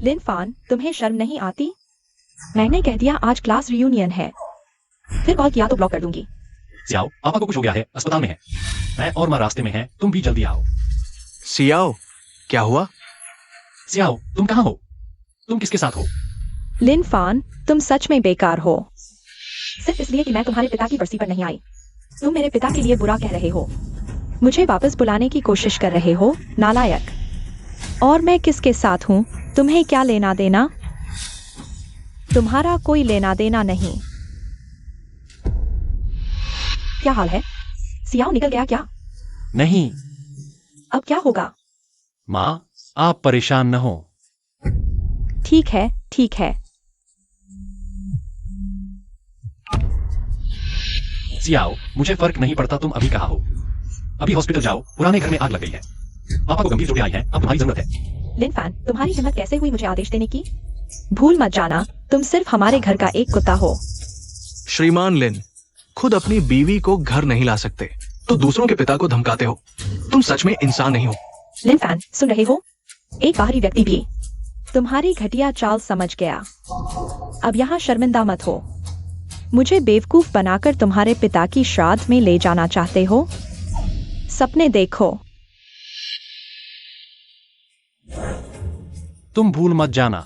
लिन फान, तुम्हें शर्म नहीं आती? मैंने कह दिया आज क्लास रियूनियन है, फिर कॉल किया तो ब्लॉक कर दूंगी। सियाओ, पापा को कुछ हो गया है, अस्पताल में है। मैं और माँ रास्ते में हैं, तुम भी जल्दी आओ। सियाओ, क्या हुआ? सियाओ, तुम कहाँ हो? तुम किसके साथ हो? लिन फान, तुम सच में बेकार हो। सिर्फ इसलिए कि मैं तुम्हारे पिता की बरसी पर नहीं आई, तुम मेरे पिता के लिए बुरा कह रहे हो, मुझे वापस बुलाने की कोशिश कर रहे हो, नालायक। और मैं किसके साथ हूँ, तुम्हें क्या लेना देना? तुम्हारा कोई लेना देना नहीं। क्या हाल है? सियाओ निकल गया क्या? नहीं। अब क्या होगा? माँ, आप परेशान न हो। ठीक है, ठीक है। सियाओ, मुझे फर्क नहीं पड़ता तुम अभी कहाँ हो। अभी हॉस्पिटल जाओ, पुराने घर में आग लग गई है। पापा को गंभीर चोटें आई हैं, अब तुम्हारी जरूरत है। लिन फैन, तुम्हारी हिम्मत कैसे हुई मुझे आदेश देने की? भूल मत जाना, तुम सिर्फ हमारे घर का एक कुत्ता हो। श्रीमान लिन, खुद अपनी बीवी को घर नहीं ला सकते तो दूसरों के पिता को धमकाते हो। तुम सच में इंसान नहीं हो। लिन फैन, सुन रहे हो? एक बाहरी व्यक्ति भी तुम्हारी घटिया चाल समझ गया। अब यहाँ शर्मिंदा मत हो। मुझे बेवकूफ बनाकर तुम्हारे पिता की श्राद्ध में ले जाना चाहते हो? सपने देखो। तुम भूल मत जाना।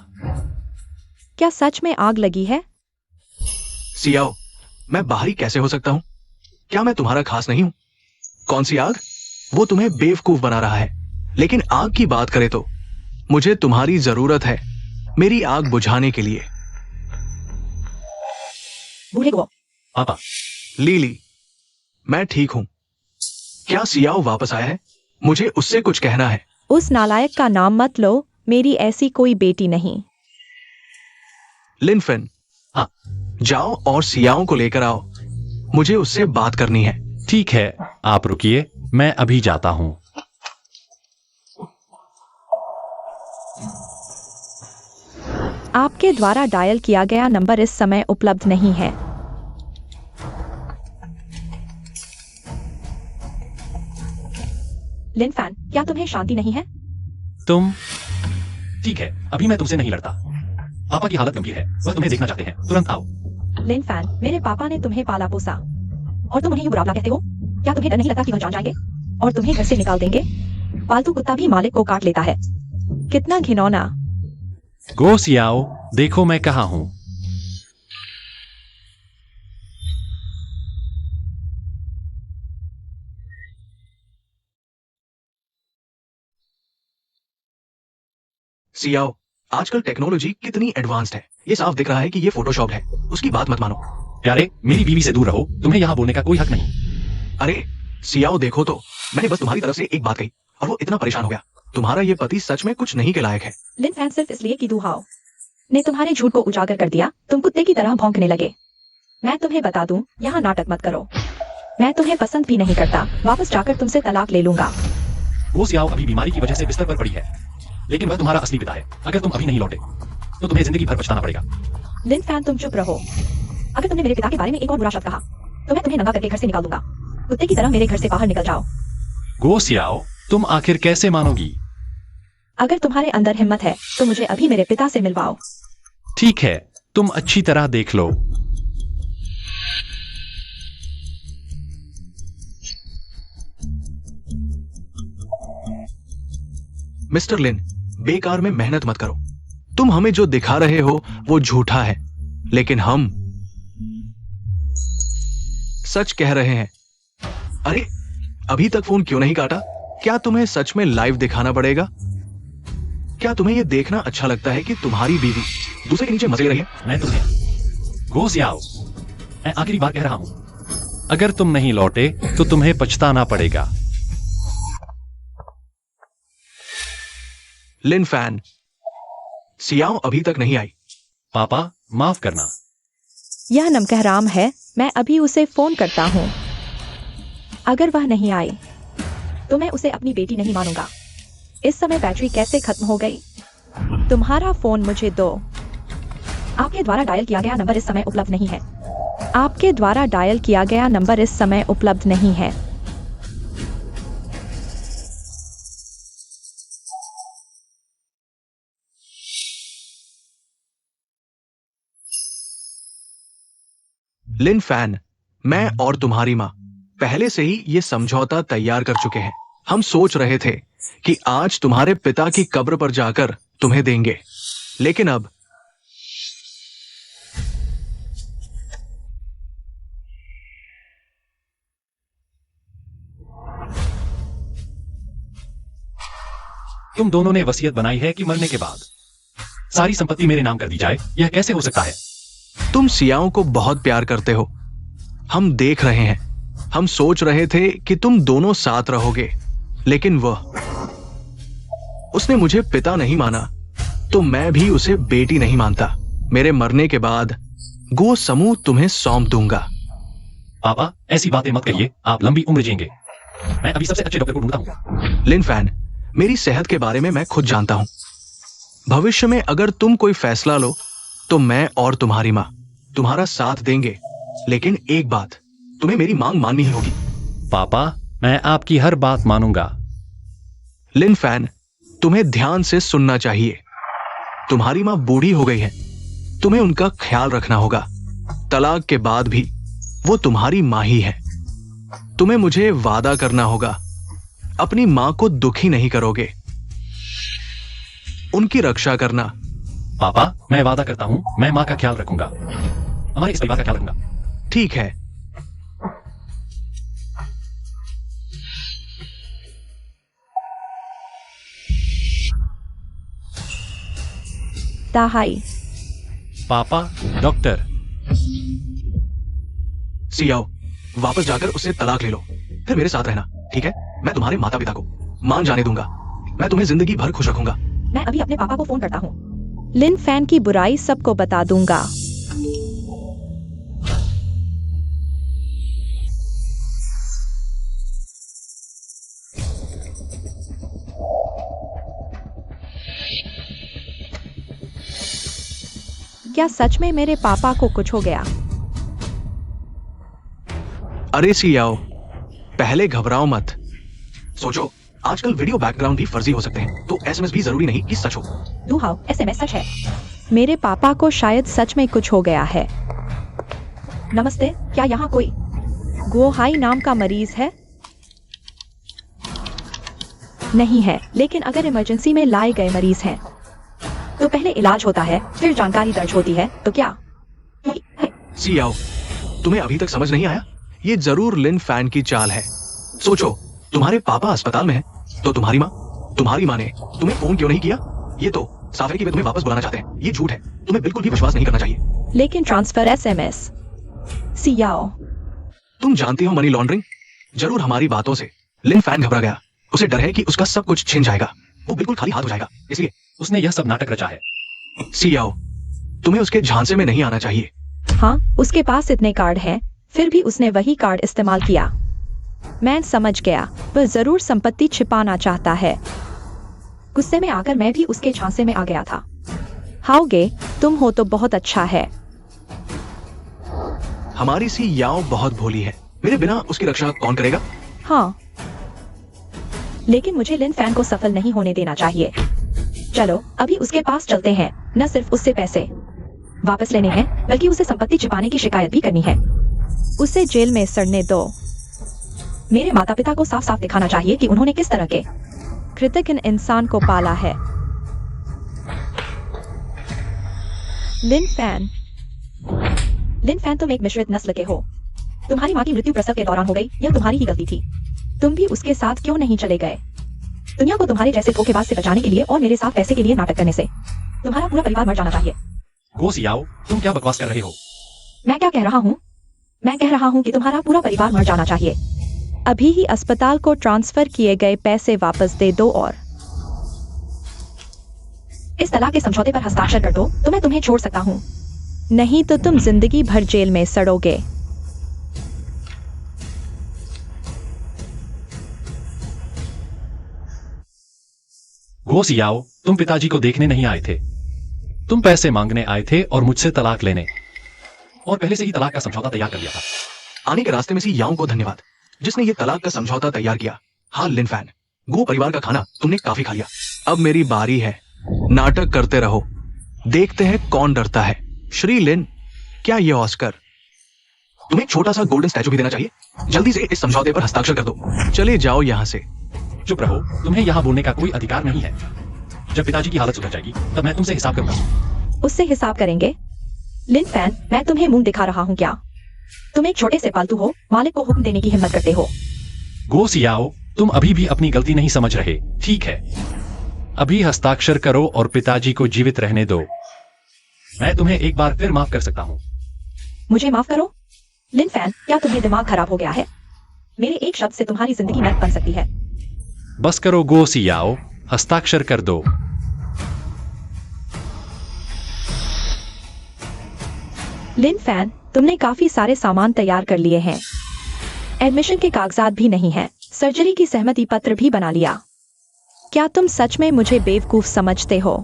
क्या सच में आग लगी है? सियाओ, मैं बाहरी कैसे हो सकता हूँ? क्या मैं तुम्हारा खास नहीं हूँ? कौन सी आग? वो तुम्हें बेवकूफ बना रहा है। लेकिन आग की बात करें तो मुझे तुम्हारी जरूरत है, मेरी आग बुझाने के लिए। बूढ़े को। पापा। लीली, मैं ठीक हूँ। क्या सियाओ वापस आया है? मुझे उससे कुछ कहना है। उस नालायक का नाम मत लो, मेरी ऐसी कोई बेटी नहीं। लिनफेन, हाँ। जाओ और सियाओ को लेकर आओ, मुझे उससे बात करनी है। ठीक है, आप रुकिए, मैं अभी जाता हूँ। आपके द्वारा डायल किया गया नंबर इस समय उपलब्ध नहीं है। लिन फैन, क्या तुम्हें शांति नहीं है? तुम? ठीक है, अभी मैं तुमसे नहीं लड़ता। पापा की हालत गंभीर है, वह तुम्हें देखना चाहते हैं, तुरंत आओ। लिन फैन, मेरे पापा ने तुम्हें पाला पोसा और तुम उन्हें यूं बुरा कहते हो? क्या तुम्हें डर नहीं लगता कि वह जान जाएंगे और तुम्हें घर से निकाल देंगे? पालतू कुत्ता भी मालिक को काट लेता है। कितना घिनौना। गो सियाओ, देखो मैं कहाँ हूँ। सियाओ, आजकल टेक्नोलॉजी कितनी एडवांस्ड है। ये साफ दिख रहा है कि ये फोटोशॉप है, उसकी बात मत मानो। प्यारे, मेरी बीवी से दूर रहो, तुम्हें यहाँ बोलने का कोई हक नहीं। अरे सियाओ, देखो तो, मैंने बस तुम्हारी तरफ से एक बात कही और वो इतना परेशान हो गया। तुम्हारा ये पति सच में कुछ नहीं के लायक है। लिन फैन, सिर्फ इसलिए कि दुहाओ ने तुम्हारे झूठ को उजागर कर दिया, तुम कुत्ते की तरह भौंकने लगे। मैं तुम्हें बता दूं, यहाँ नाटक मत करो। मैं तुम्हें पसंद भी नहीं करता, वापस जाकर तुमसे तलाक ले लूंगा। वो सियाओ अभी बीमारी की वजह से बिस्तर पर पड़ी है, लेकिन वह तुम्हारा असली पिता है। अगर तुम अभी नहीं लौटे तो तुम्हें जिंदगी भर पछताना पड़ेगा। लिन फैन, तुम चुप रहो। अगर तुमने मेरे पिता के बारे में एक और बुरा शब्द कहा तो मैं तुम्हें नंगा करके घर से निकाल दूंगा। कुत्ते की तरह मेरे घर से बाहर निकल जाओ। गो सियाओ, तुम आखिर कैसे मानोगी? अगर तुम्हारे अंदर हिम्मत है तो मुझे अभी मेरे पिता से मिलवाओ। ठीक है, तुम अच्छी तरह देख लो। मिस्टर लिन, बेकार में मेहनत मत करो। तुम हमें जो दिखा रहे हो वो झूठा है, लेकिन हम सच कह रहे हैं। अरे, अभी तक फोन क्यों नहीं काटा? क्या तुम्हें सच में लाइव दिखाना पड़ेगा? क्या तुम्हें यह देखना अच्छा लगता है कि तुम्हारी बीवी दूसरे के नीचे मजे रही है? मैं तुम्हें गो सियाओ, मैं आखिरी बार कह रहा हूं, अगर तुम नहीं लौटे तो तुम्हें पछताना पड़ेगा। लिन फैन, सियाओ अभी तक नहीं आई। पापा, माफ करना। यह नमकहराम है, मैं अभी उसे फोन करता हूँ। अगर वह नहीं आई तो मैं उसे अपनी बेटी नहीं मानूंगा। इस समय बैटरी कैसे खत्म हो गई? तुम्हारा फोन मुझे दो। आपके द्वारा डायल किया गया नंबर इस समय उपलब्ध नहीं है। आपके द्वारा डायल किया गया नंबर इस समय उपलब्ध नहीं है। लिन फैन, मैं और तुम्हारी माँ पहले से ही ये समझौता तैयार कर चुके हैं। हम सोच रहे थे कि आज तुम्हारे पिता की कब्र पर जाकर तुम्हें देंगे, लेकिन अब तुम दोनों ने वसीयत बनाई है कि मरने के बाद सारी संपत्ति मेरे नाम कर दी जाए। यह कैसे हो सकता है? तुम सियाओं को बहुत प्यार करते हो। हम देख रहे हैं। हम सोच रहे थे कि तुम दोनों साथ रहोगे, लेकिन उसने मुझे पिता नहीं माना, तो मैं भी उसे बेटी नहीं मानता। मेरे मरने के बाद गो समूह तुम्हें सौंप दूंगा। पापा, ऐसी बातें मत कहिए, आप लंबी उम्र जिएंगे। मैं अभी सबसे अच्छे डॉक्टर को ढूंढता हूँ। लिन फैन, मेरी सेहत के बारे में मैं खुद जानता हूं। भविष्य में अगर तुम कोई फैसला लो तो मैं और तुम्हारी माँ तुम्हारा साथ देंगे, लेकिन एक बात, तुम्हें मेरी मांग माननी ही होगी। पापा, मैं आपकी हर बात मानूंगा। लिन फैन, तुम्हें ध्यान से सुनना चाहिए। तुम्हारी माँ बूढ़ी हो गई है, तुम्हें उनका ख्याल रखना होगा। तलाक के बाद भी वो तुम्हारी माँ ही है। तुम्हें मुझे वादा करना होगा, अपनी माँ को दुखी नहीं करोगे, उनकी रक्षा करना। पापा, मैं वादा करता हूँ, मैं माँ का ख्याल रखूंगा, हमारे इस परिवार का ख्याल रखूंगा। ठीक है। ताहाई। पापा, डॉक्टर। सियाओ, वापस जाकर उससे तलाक ले लो, फिर मेरे साथ रहना, ठीक है? मैं तुम्हारे माता पिता को मान जाने दूंगा। मैं तुम्हें जिंदगी भर खुश रखूंगा। मैं अभी अपने पापा को फोन करता हूँ। लिन फैन की बुराई सबको बता दूंगा। क्या सच में मेरे पापा को कुछ हो गया? अरे सियाओ, पहले घबराओ मत। सोचो, आजकल वीडियो बैकग्राउंड भी फर्जी हो सकते हैं, तो एसएमएस भी जरूरी नहीं कि सच हो। दुहाओ, एसएमएस सच है। मेरे पापा को शायद सच में कुछ हो गया है। नमस्ते, क्या यहाँ कोई गोहाई नाम का मरीज है? नहीं है, लेकिन अगर इमरजेंसी में लाए गए मरीज हैं, तो पहले इलाज होता है, फिर जानकारी दर्ज होती है, तो क्या? सियाओ, तुम्हें अभी तक समझ नहीं आया? ये जरूर लिन फैन की चाल है। सोचो, तुम्हारे पापा अस्पताल में हैं, तो तुम्हारी माँ ने तुम्हें फोन क्यों नहीं किया? ये तो साफ है कि वे तुम्हें वापस बुलाना चाहते हैं। ये झूठ है, तुम्हें बिल्कुल भी विश्वास नहीं करना चाहिए। लेकिन ट्रांसफर एसएमएस। सियाओ, तुम जानती हो मनी लॉन्ड्रिंग? जरूर हमारी बातों से लिन फैन घबरा गया। उसे डर है कि उसका सब कुछ छिन जाएगा, वो बिल्कुल खाली हाथ हो जाएगा, इसलिए उसने यह सब नाटक रचा है। सियाओ, तुम्हें उसके झांसे में नहीं आना चाहिए। हाँ, उसके पास इतने कार्ड हैं, फिर भी उसने वही कार्ड इस्तेमाल किया। मैं समझ गया, वह जरूर संपत्ति छिपाना चाहता है। गुस्से में आकर मैं भी उसके झांसे में आ गया था। हाओगे, तुम हो तो बहुत अच्छा है। हमारी सियाओ बहुत भोली है, मेरे बिना उसकी रक्षा कौन करेगा? हाँ, लेकिन मुझे लिन फैन को सफल नहीं होने देना चाहिए। चलो अभी उसके पास चलते हैं। न सिर्फ उससे पैसे वापस लेने हैं, बल्कि उसे संपत्ति छिपाने की शिकायत भी करनी है। उसे जेल में सड़ने दो। मेरे माता पिता को साफ साफ दिखाना चाहिए कि उन्होंने किस तरह के कृतज्ञ इंसान को पाला है। लिन फैन, तुम एक मिश्रित नस्ल के हो। तुम्हारी माँ की मृत्यु प्रसव के दौरान हो गई, यह तुम्हारी ही गलती थी। तुम भी उसके साथ क्यों नहीं चले गए? दुनिया को तुम्हारे जैसे धोखेबाज से बचाने के लिए और मेरे साथ पैसे के लिए नाटक करने से तुम्हारा पूरा परिवार मर जाना चाहिए। गो सियाओ, तुम क्या बकवास कर रहे हो? मैं क्या कह रहा हूँ? मैं कह रहा हूँ कि तुम्हारा पूरा परिवार मर जाना चाहिए। अभी ही अस्पताल को ट्रांसफर किए गए पैसे वापस दे दो और इस तलाक के समझौते पर हस्ताक्षर कर दो, तो मैं तुम्हें छोड़ सकता हूँ। नहीं तो तुम जिंदगी भर जेल में सड़ोगे। गो सियाओ, तुम पिताजी को देखने नहीं आए थे, तुम पैसे मांगने आए थे और मुझसे तलाक लेने, और पहले से ही तलाक का समझौता तैयार कर लिया था। आने के रास्ते में सियाओ को धन्यवाद, जिसने ये तलाक का समझौता तैयार किया। हाँ लिन फैन, गो परिवार का खाना तुमने काफी खा लिया। अब मेरी बारी है। नाटक करते रहो, देखते हैं कौन डरता है। श्री लिन, क्या ये ऑस्कर तुम्हें एक छोटा सा गोल्डन स्टैचू भी देना चाहिए। जल्दी से इस समझौते पर हस्ताक्षर कर दो। चले जाओ यहाँ से। चुप रहो, तुम्हें यहाँ बोलने का कोई अधिकार नहीं है। जब पिताजी की हालत सुधर जाएगी तब मैं तुमसे हिसाब करूंगा। उससे हिसाब करेंगे? लिन फैन, मैं तुम्हें मुंह दिखा रहा हूँ क्या? तुम एक छोटे से पालतू हो, मालिक को हुक्म देने की हिम्मत करते हो। गो सियाओ, तुम अभी भी अपनी गलती नहीं समझ रहे, ठीक है? अभी हस्ताक्षर करो और पिताजी को जीवित रहने दो। मैं तुम्हें एक बार फिर माफ कर सकता हूँ। मुझे माफ करो? लिन फैन, क्या तुम्हें दिमाग खराब हो गया है? मेरे एक शब्द से तुम्हारी जिंदगी नर्क बन सकती है। बस करो गो सियाओ, हस्ताक्षर कर दो। लिन फैन, तुमने काफी सारे सामान तैयार कर लिए हैं। एडमिशन के कागजात भी नहीं हैं। सर्जरी की सहमति पत्र भी बना लिया। क्या तुम सच में मुझे बेवकूफ समझते हो?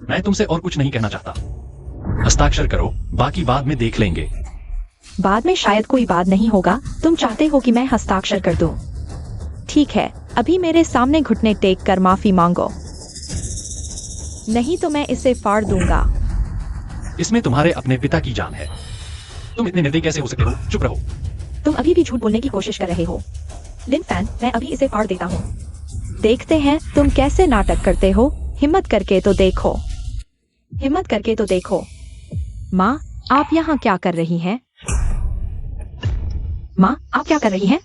मैं तुमसे और कुछ नहीं कहना चाहता। हस्ताक्षर करो, बाकी बाद में देख लेंगे। बाद में शायद कोई बात नहीं होगा। तुम चाहते हो कि मैं हस्ताक्षर कर दूं? ठीक है, अभी मेरे सामने घुटने टेक कर माफी मांगो, नहीं तो मैं इसे फाड़ दूंगा। इसमें तुम्हारे अपने पिता की जान है। तुम इतने निर्दयी कैसे हो सकते हो? चुप रहो। तुम अभी भी झूठ बोलने की कोशिश कर रहे हो। लिन फैन, मैं अभी इसे फाड़ देता हूँ। देखते हैं तुम कैसे नाटक करते हो। हिम्मत करके तो देखो, हिम्मत करके तो देखो। माँ, आप यहाँ क्या कर रही हैं? माँ, आप क्या कर रही हैं?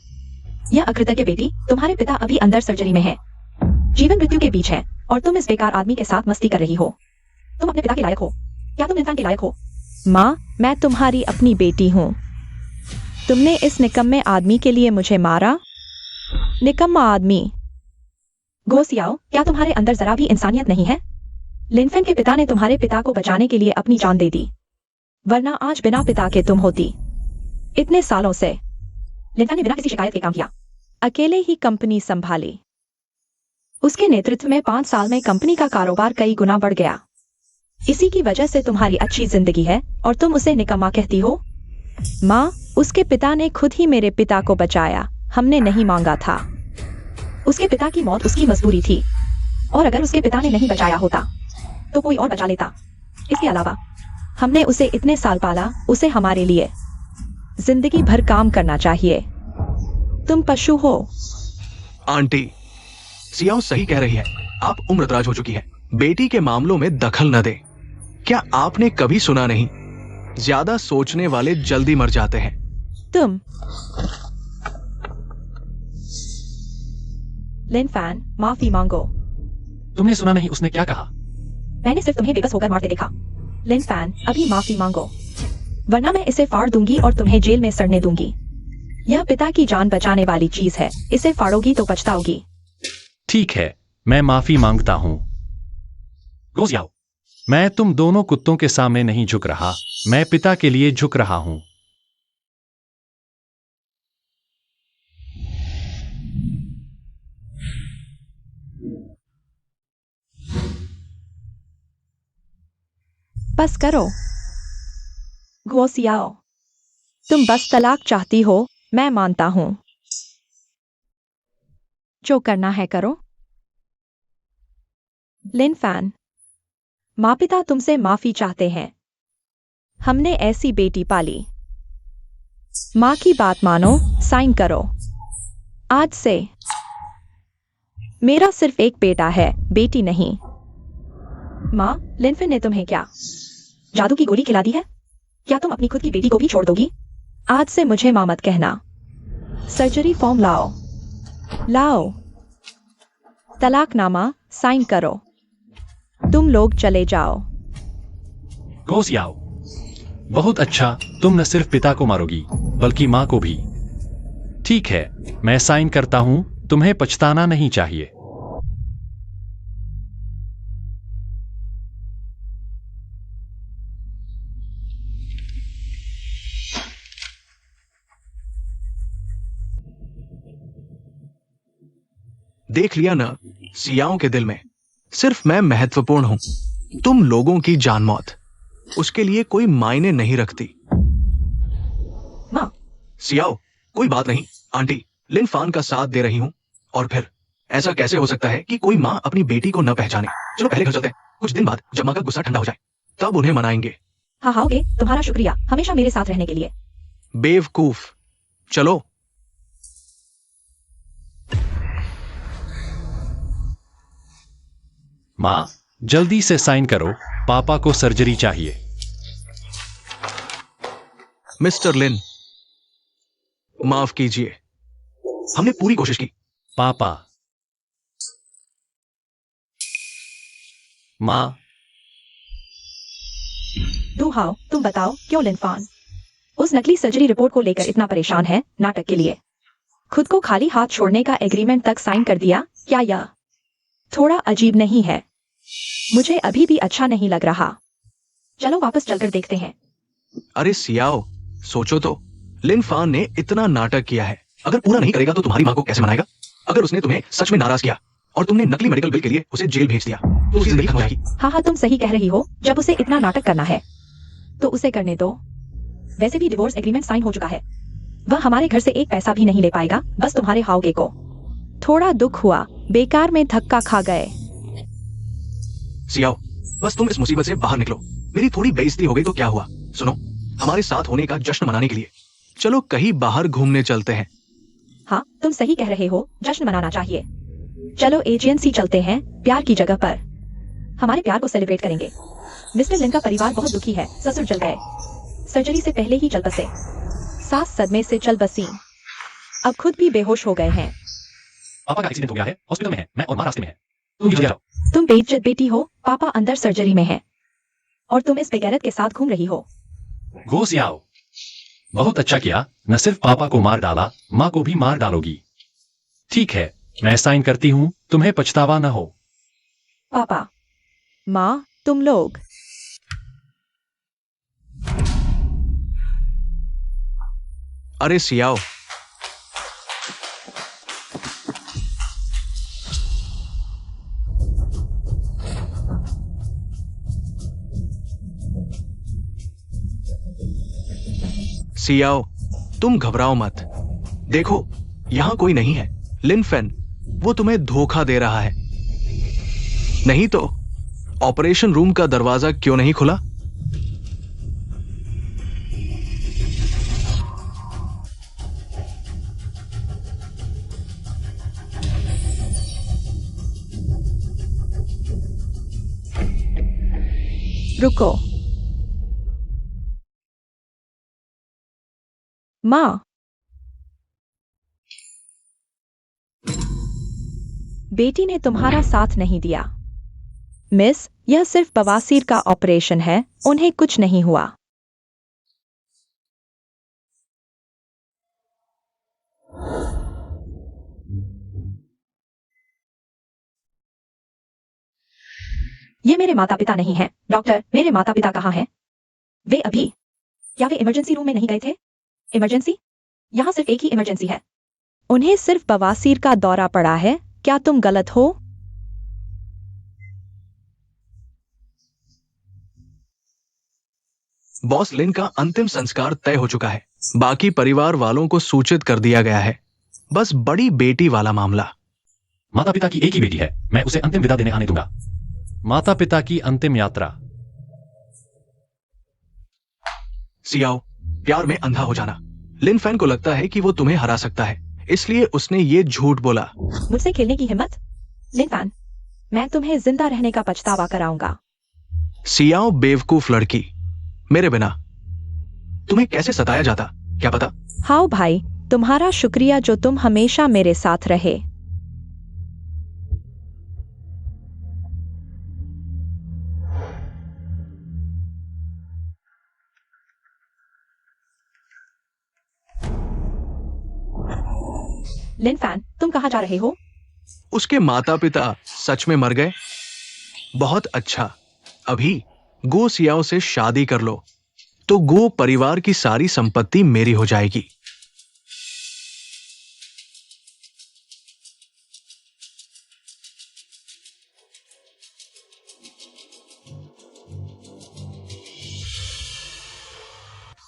यह अकृतज्ञ बेटी, तुम्हारे पिता अभी अंदर सर्जरी में है, जीवन मृत्यु के बीच है, और तुम इस बेकार आदमी के साथ मस्ती कर रही हो। तुम अपने पिता के लायक हो? क्या तुम इंसान के लायक हो? माँ, मैं तुम्हारी अपनी बेटी हूँ। तुमने इस निकम्मे आदमी के लिए मुझे मारा। निकम्मा आदमी। गो सियाओ, क्या तुम्हारे अंदर जरा भी इंसानियत नहीं है? लिनफेन के पिता ने तुम्हारे पिता को बचाने के लिए अपनी जान दे दी, वरना आज बिना पिता के तुम होती। इतने सालों से लिनफेन ने बिना किसी शिकायत के काम किया, अकेले ही कंपनी संभाली। उसके नेतृत्व में 5 साल में कंपनी का कारोबार कई गुना बढ़ गया। इसी की वजह से तुम्हारी अच्छी जिंदगी है और तुम उसे निकम्मा कहती हो? माँ, उसके पिता ने खुद ही मेरे पिता को बचाया, हमने नहीं मांगा था। उसके पिता की मौत उसकी मजबूरी थी, और अगर उसके पिता ने नहीं बचाया होता तो कोई और बचा लेता। इसके अलावा हमने उसे इतने साल पाला, उसे हमारे लिए जिंदगी भर काम करना चाहिए। तुम पशु हो। आंटी, सियाओ सही कह रही है। आप उम्रदराज हो चुकी है, बेटी के मामलों में दखल न दे। क्या आपने कभी सुना नहीं, ज्यादा सोचने वाले जल्दी मर जाते हैं। तुम लिन फैन, माफी मांगो। तुमने सुना नहीं उसने क्या कहा? मैंने सिर्फ तुम्हें बेबस होकर मारते देखा। लिन फैन, अभी माफी मांगो, वरना मैं इसे फाड़ दूंगी और तुम्हें जेल में सड़ने दूंगी। यह पिता की जान बचाने वाली चीज है, इसे फाड़ोगी तो पछताओगी। ठीक है, मैं माफी मांगता हूं। गो सियाओ, मैं तुम दोनों कुत्तों के सामने नहीं झुक रहा, मैं पिता के लिए झुक रहा हूं। बस करो गो सियाओ, तुम बस तलाक चाहती हो, मैं मानता हूं। जो करना है करो। लिन फैन, माँ पिता तुमसे माफी चाहते हैं। हमने ऐसी बेटी पाली। माँ की बात मानो, साइन करो। आज से मेरा सिर्फ एक बेटा है, बेटी नहीं। माँ, लिनफिन ने तुम्हें क्या जादू की गोली खिला दी है? क्या तुम अपनी खुद की बेटी को भी छोड़ दोगी? आज से मुझे माँ मत कहना। सर्जरी फॉर्म लाओ, लाओ। तलाकनामा साइन करो। तुम लोग चले जाओ। गो सियाओ, बहुत अच्छा, तुम न सिर्फ पिता को मारोगी बल्कि मां को भी। ठीक है, मैं साइन करता हूं, तुम्हें पछताना नहीं चाहिए। देख लिया ना, सियाओं के दिल में सिर्फ मैं महत्वपूर्ण हूं। तुम लोगों की जान मौत उसके लिए कोई मायने नहीं रखती। माँ, सियाओ, कोई बात नहीं आंटी, लिन फान का साथ दे रही हूं। और फिर ऐसा कैसे हो सकता है कि कोई माँ अपनी बेटी को न पहचाने? चलो पहले घर चलते हैं, कुछ दिन बाद जब माँ का गुस्सा ठंडा हो जाए तब उन्हें मनाएंगे। हाँ हाँ, ओके, तुम्हारा शुक्रिया हमेशा मेरे साथ रहने के लिए। बेवकूफ। चलो। माँ, जल्दी से साइन करो, पापा को सर्जरी चाहिए। मिस्टर लिन, माफ कीजिए, हमने पूरी कोशिश की। पापा। माँ। दुहाओ, तुम बताओ क्यों लिनफान उस नकली सर्जरी रिपोर्ट को लेकर इतना परेशान है? नाटक के लिए खुद को खाली हाथ छोड़ने का एग्रीमेंट तक साइन कर दिया। क्या यह थोड़ा अजीब नहीं है? मुझे अभी भी अच्छा नहीं लग रहा। चलो वापस चलकर देखते हैं। अरे सियाओ, सोचो तो, लिन फान ने इतना नाटक किया है, अगर पूरा नहीं करेगा तो तुम्हारी माँ को कैसे मनाएगा? अगर उसने तुम्हें सच में नाराज किया और तुमने नकली मेडिकल बिल के लिए उसे जेल भेज दिया तो उसकी जिंदगी खत्म हो जाएगी। हाँ, तुम सही कह रही हो। जब उसे इतना नाटक करना है तो उसे करने दो। वैसे भी डिवोर्स एग्रीमेंट साइन हो चुका है। वह हमारे घर से एक पैसा भी नहीं ले पाएगा। बस तुम्हारे हाउगे को थोड़ा दुख हुआ, बेकार में धक्का खा गए। सियाओ, बस तुम इस मुसीबत से बाहर निकलो। मेरी थोड़ी बेइज्जती हो गई तो क्या हुआ? सुनो, हमारे साथ होने का जश्न मनाने के लिए चलो कहीं बाहर घूमने चलते हैं। हाँ, तुम सही कह रहे हो, जश्न मनाना चाहिए। चलो एजेंसी चलते हैं, प्यार की जगह पर। हमारे प्यार को सेलिब्रेट करेंगे। मिस्टर लिन का परिवार बहुत दुखी है। ससुर जल गए, सर्जरी से पहले ही चल बसे। सास सदमे से चल बसी, अब खुद भी बेहोश हो गए हैं। पापा का एक्सीडेंट हो गया है, हॉस्पिटल में है, मैं और माँ रास्ते में है। तुम भी जल्दी आ जाओ। तुम बेइज्जत बेटी हो। पापा अंदर सर्जरी में है और तुम इस बेगैरत के साथ घूम रही हो। गो सियाओ, बहुत अच्छा किया। न सिर्फ पापा को मार डाला, माँ को भी मार डालोगी। ठीक है, मैं साइन करती हूँ, तुम्हें पछतावा न हो। पापा, माँ, तुम लोग। अरे सियाओ, सियाओ, तुम घबराओ मत। देखो, यहां कोई नहीं है। लिन फेन, वो तुम्हें धोखा दे रहा है। नहीं तो ऑपरेशन रूम का दरवाजा क्यों नहीं खुला? रुको। माँ, बेटी ने तुम्हारा साथ नहीं दिया। मिस, यह सिर्फ बवासीर का ऑपरेशन है, उन्हें कुछ नहीं हुआ। ये मेरे माता पिता नहीं हैं। डॉक्टर, मेरे माता पिता कहाँ हैं? वे अभी, क्या वे इमरजेंसी रूम में नहीं गए थे? इमरजेंसी? यहाँ सिर्फ एक ही इमरजेंसी है। उन्हें सिर्फ बवासीर का दौरा पड़ा है। क्या तुम गलत हो? बॉस, लिन का अंतिम संस्कार तय हो चुका है। बाकी परिवार वालों को सूचित कर दिया गया है। बस बड़ी बेटी वाला मामला। माता पिता की एक ही बेटी है, मैं उसे अंतिम विदा देने आने दूंगा। माता पिता की अंतिम यात्रा। सियाओ, प्यार में अंधा हो जाना। लिन फैन को लगता है कि वो तुम्हें हरा सकता है, इसलिए उसने ये झूठ बोला। मुझसे खेलने की हिम्मत? लिन फैन, मैं तुम्हें जिंदा रहने का पछतावा कराऊंगा। सियाओ बेवकूफ लड़की, मेरे बिना तुम्हें कैसे सताया जाता, क्या पता? हाओ भाई, तुम्हारा शुक्रिया जो तुम हमेशा मेरे साथ रहे। लिन फैन, तुम कहाँ जा रहे हो? उसके माता पिता सच में मर गए? बहुत अच्छा। अभी गो सियाओ से शादी कर लो तो गो परिवार की सारी संपत्ति मेरी हो जाएगी।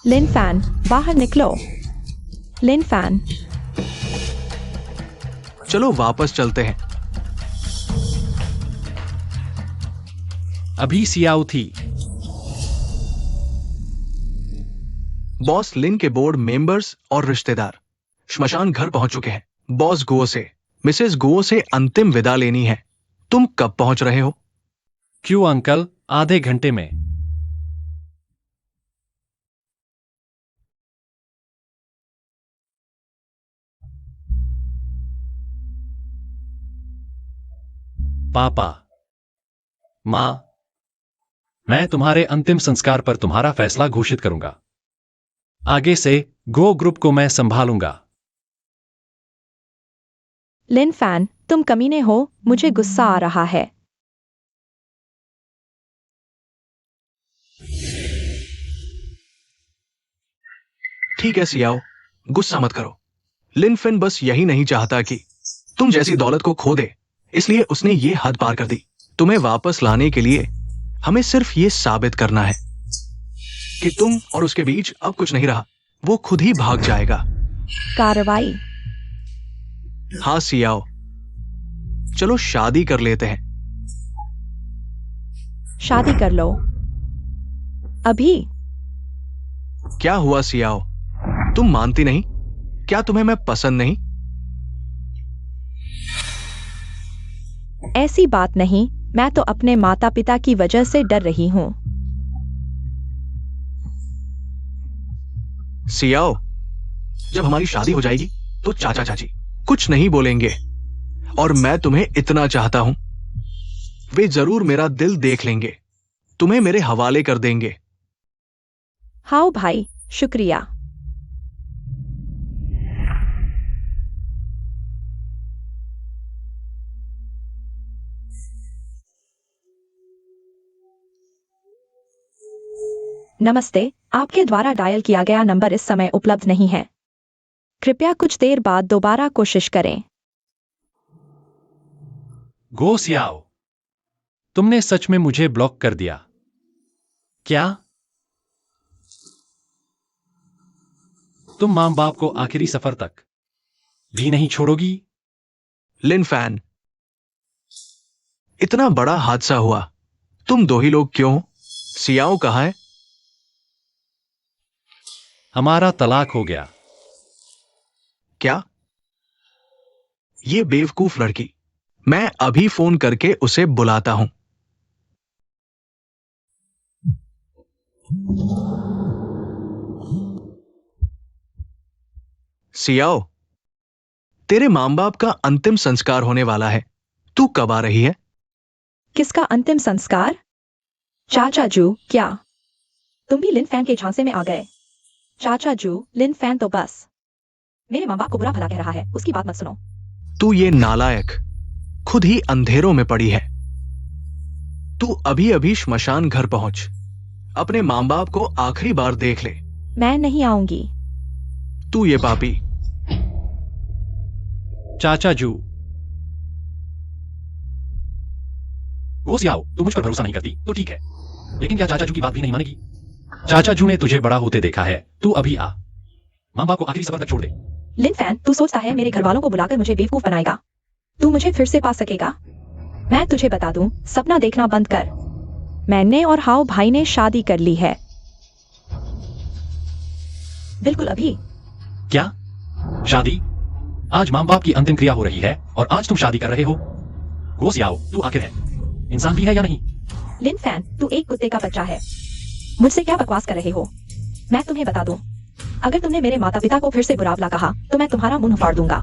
लिन फैन, बाहर निकलो। लिन फैन, चलो वापस चलते हैं। अभी सियाओ थी। बॉस लिन के बोर्ड मेंबर्स और रिश्तेदार श्मशान घर पहुंच चुके हैं। बॉस गुओ से मिसेस गुओ से अंतिम विदा लेनी है। तुम कब पहुंच रहे हो? क्यों अंकल, आधे घंटे में। पापा, माँ, मैं तुम्हारे अंतिम संस्कार पर तुम्हारा फैसला घोषित करूंगा। आगे से गो ग्रुप को मैं संभालूंगा। लिन फैन, तुम कमीने हो, मुझे गुस्सा आ रहा है। ठीक है सियाओ, गुस्सा मत करो। लिन फिन बस यही नहीं चाहता कि तुम जैसी दौलत को खो दे, इसलिए उसने ये हद पार कर दी। तुम्हें वापस लाने के लिए हमें सिर्फ ये साबित करना है कि तुम और उसके बीच अब कुछ नहीं रहा। वो खुद ही भाग जाएगा। कार्रवाई। हाँ सियाओ, चलो शादी कर लेते हैं। शादी कर लो अभी। क्या हुआ सियाओ, तुम मानती नहीं? क्या तुम्हें मैं पसंद नहीं? ऐसी बात नहीं, मैं तो अपने माता पिता की वजह से डर रही हूँ। सियाओ, जब हमारी शादी हो जाएगी तो चाचा चाची कुछ नहीं बोलेंगे। और मैं तुम्हें इतना चाहता हूं, वे जरूर मेरा दिल देख लेंगे, तुम्हें मेरे हवाले कर देंगे। हाँ भाई, शुक्रिया। नमस्ते, आपके द्वारा डायल किया गया नंबर इस समय उपलब्ध नहीं है। कृपया कुछ देर बाद दोबारा कोशिश करें। गो सियाओ, तुमने सच में मुझे ब्लॉक कर दिया क्या? तुम मां बाप को आखिरी सफर तक भी नहीं छोड़ोगी? लिन फैन, इतना बड़ा हादसा हुआ, तुम दो ही लोग क्यों हो? सियाओ कहाँ है? हमारा तलाक हो गया। क्या? ये बेवकूफ लड़की, मैं अभी फोन करके उसे बुलाता हूं। सियाओ, तेरे मां बाप का अंतिम संस्कार होने वाला है, तू कब आ रही है? किसका अंतिम संस्कार? चाचा जू, क्या तुम भी लिन फैन के झांसे में आ गए? चाचा जू, लिन फैन तो बस मेरे माँ बाप को बुरा भला कह रहा है, उसकी बात मत सुनो। तू ये नालायक खुद ही अंधेरों में पड़ी है। तू अभी अभी श्मशान घर पहुंच, अपने मां बाप को आखिरी बार देख ले। मैं नहीं आऊंगी। तू ये पापी। चाचा जू, वो सियाओ, तू मुझ पर भरोसा नहीं करती तो ठीक है, लेकिन क्या चाचा जू की बात भी नहीं मानेगी? चाचा जू ने तुझे बड़ा होते देखा है, तू अभी आ। मां बाप को आखिरी सफर तक छोड़ दे। लिन फैन, तू सोचता है मेरे घर वालों को बुलाकर मुझे बेवकूफ बनाएगा? तू मुझे फिर से पा सकेगा? मैं तुझे बता दूं, सपना देखना बंद कर। मैंने और हाओ भाई ने शादी कर ली है। बिल्कुल अभी। क्या? शादी? आज मां बाप की अंतिम क्रिया हो रही है और आज तुम शादी कर रहे हो? गो सियाओ, तू आखिर है इंसान भी है या नहीं? लिन फैन, तू एक कुत्ते का बच्चा है। मुझसे क्या बकवास कर रहे हो? मैं तुम्हें बता दूं, अगर तुमने मेरे माता पिता को फिर से बुरा भला कहा तो मैं तुम्हारा मुंह फाड़ दूंगा।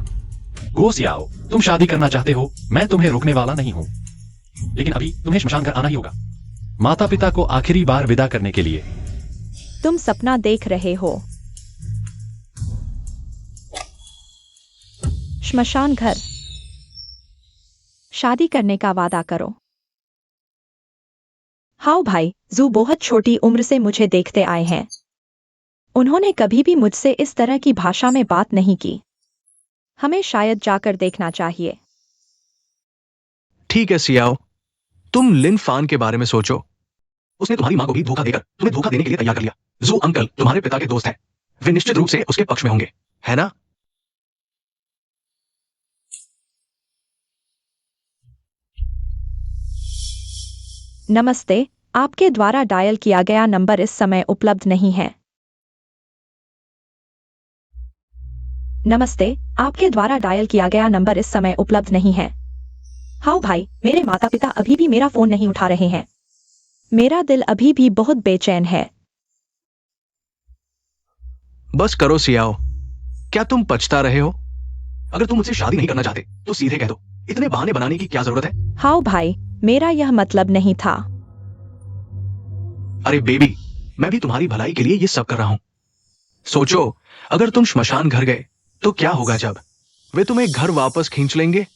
गो सियाओ, तुम शादी करना चाहते हो, मैं तुम्हें रोकने वाला नहीं हूं, लेकिन अभी तुम्हें श्मशान घर आना ही होगा, माता पिता को आखिरी बार विदा करने के लिए। तुम सपना देख रहे हो। श्मशान घर। शादी करने का वादा करो। हाओ भाई, जू बहुत छोटी उम्र से मुझे देखते आए हैं। उन्होंने कभी भी मुझसे इस तरह की भाषा में बात नहीं की। हमें शायद जाकर देखना चाहिए। ठीक है सियाओ, तुम लिन फान के बारे में सोचो। उसने तुम्हारी मां को भी धोखा देकर तुम्हें धोखा देने के लिए तैयार कर लिया। जू अंकल तुम्हारे पिता के दोस्त हैं, वे निश्चित रूप से उसके पक्ष में होंगे, है ना? नमस्ते, आपके द्वारा डायल किया गया नंबर इस समय उपलब्ध नहीं है। नमस्ते, आपके द्वारा डायल किया गया नंबर इस समय उपलब्ध नहीं है। हाँ भाई, मेरे माता पिता अभी भी मेरा फोन नहीं उठा रहे हैं। मेरा दिल अभी भी बहुत बेचैन है। बस करो सियाओ, क्या तुम पछता रहे हो? अगर तुम मुझसे शादी नहीं करना चाहते तो सीधे कह दो, इतने बहाने बनाने की क्या जरूरत है? हाँ भाई, मेरा यह मतलब नहीं था। अरे बेबी, मैं भी तुम्हारी भलाई के लिए ये सब कर रहा हूं। सोचो, अगर तुम श्मशान घर गए तो क्या होगा? जब वे तुम्हें घर वापस खींच लेंगे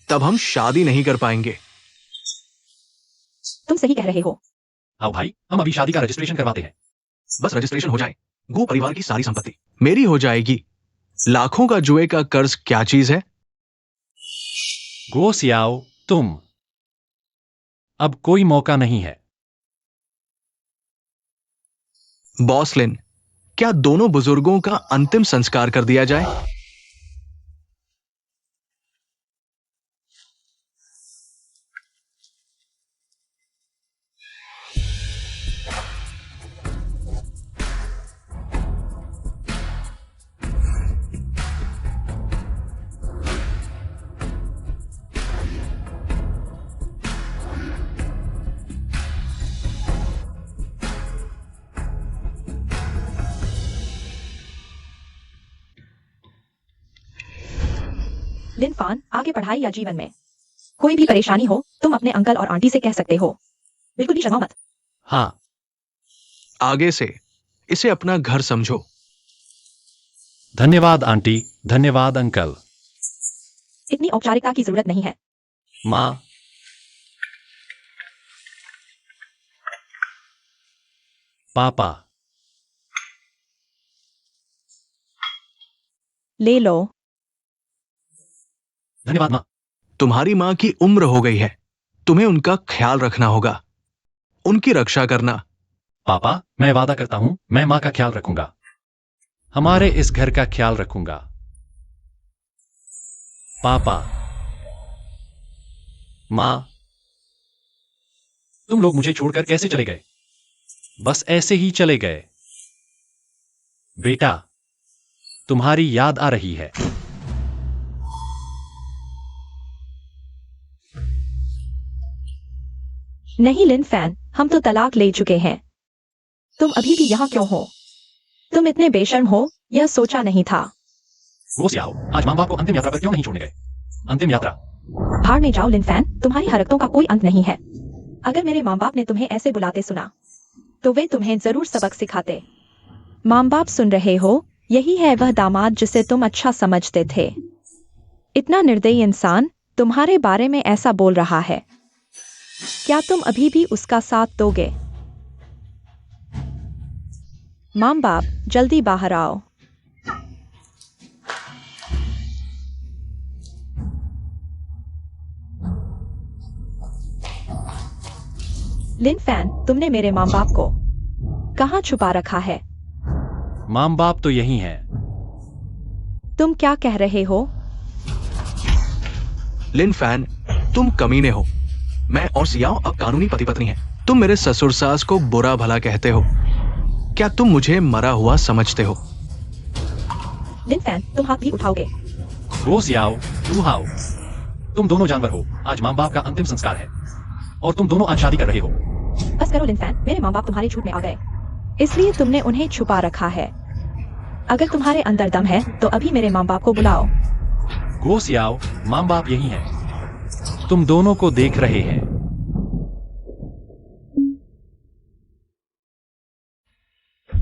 तब हम शादी नहीं कर पाएंगे। तुम सही कह रहे हो। आओ भाई, हम अभी शादी का रजिस्ट्रेशन करवाते हैं। बस रजिस्ट्रेशन हो जाए, गो परिवार की सारी संपत्ति मेरी हो जाएगी। लाखों का जुए का कर्ज क्या चीज है? गो सियाओ, तुम। अब कोई मौका नहीं है। बॉस लिन, क्या दोनों बुजुर्गों का अंतिम संस्कार कर दिया जाए? लिन फान, आगे पढ़ाई या जीवन में कोई भी परेशानी हो, तुम अपने अंकल और आंटी से कह सकते हो। बिल्कुल भी शर्मा मत। हाँ, आगे से इसे अपना घर समझो। धन्यवाद आंटी, धन्यवाद अंकल। इतनी औपचारिकता की जरूरत नहीं है। माँ, पापा, ले लो। धन्यवाद माँ। तुम्हारी मां की उम्र हो गई है, तुम्हें उनका ख्याल रखना होगा, उनकी रक्षा करना। पापा, मैं वादा करता हूं, मैं माँ का ख्याल रखूंगा। हमारे इस घर का ख्याल रखूंगा। पापा, माँ, तुम लोग मुझे छोड़कर कैसे चले गए? बस ऐसे ही चले गए। बेटा, तुम्हारी याद आ रही है। नहीं लिन फैन, हम तो तलाक ले चुके हैं। तुम अभी भी यहाँ क्यों हो? तुम इतने बेशर्म हो, यह सोचा नहीं था। वो सियाओ, आज माँ बाप को अंतिम यात्रा पर क्यों नहीं छोड़ने गए? अंतिम यात्रा। भाड़ में जाओ लिन फैन, तुम्हारी हरकतों का कोई अंत नहीं है। अगर मेरे माँ बाप ने तुम्हें ऐसे बुलाते सुना तो वे तुम्हें जरूर सबक सिखाते। माँ बाप सुन रहे हो? यही है वह दामाद जिसे तुम अच्छा समझते थे। इतना निर्दयी इंसान तुम्हारे बारे में ऐसा बोल रहा है। क्या तुम अभी भी उसका साथ दोगे? माँ बाप, जल्दी बाहर आओ। लिन फैन, तुमने मेरे माँ बाप को कहाँ छुपा रखा है? माँ बाप तो यही हैं। तुम क्या कह रहे हो? लिन फैन, तुम कमीने हो। मैं और सियाओ अब कानूनी पति पत्नी हैं। तुम मेरे ससुर सास को बुरा भला कहते हो। क्या तुम मुझे मरा हुआ समझते हो? लिन फैन, तुम हाथ भी उठाओगे? वो सियाओ, तू हाओ। तुम दोनों जानवर हो। आज माँ बाप का अंतिम संस्कार है और तुम दोनों आज शादी कर रहे हो। बस करो लिन फैन, मेरे माँ बाप तुम्हारे झूठ में आ गए, इसलिए तुमने उन्हें छुपा रखा है। अगर तुम्हारे अंदर दम है तो अभी मेरे माँ बाप को बुलाओ। गो सियाओ, माँ बाप यही हैं। तुम दोनों को देख रहे हैं।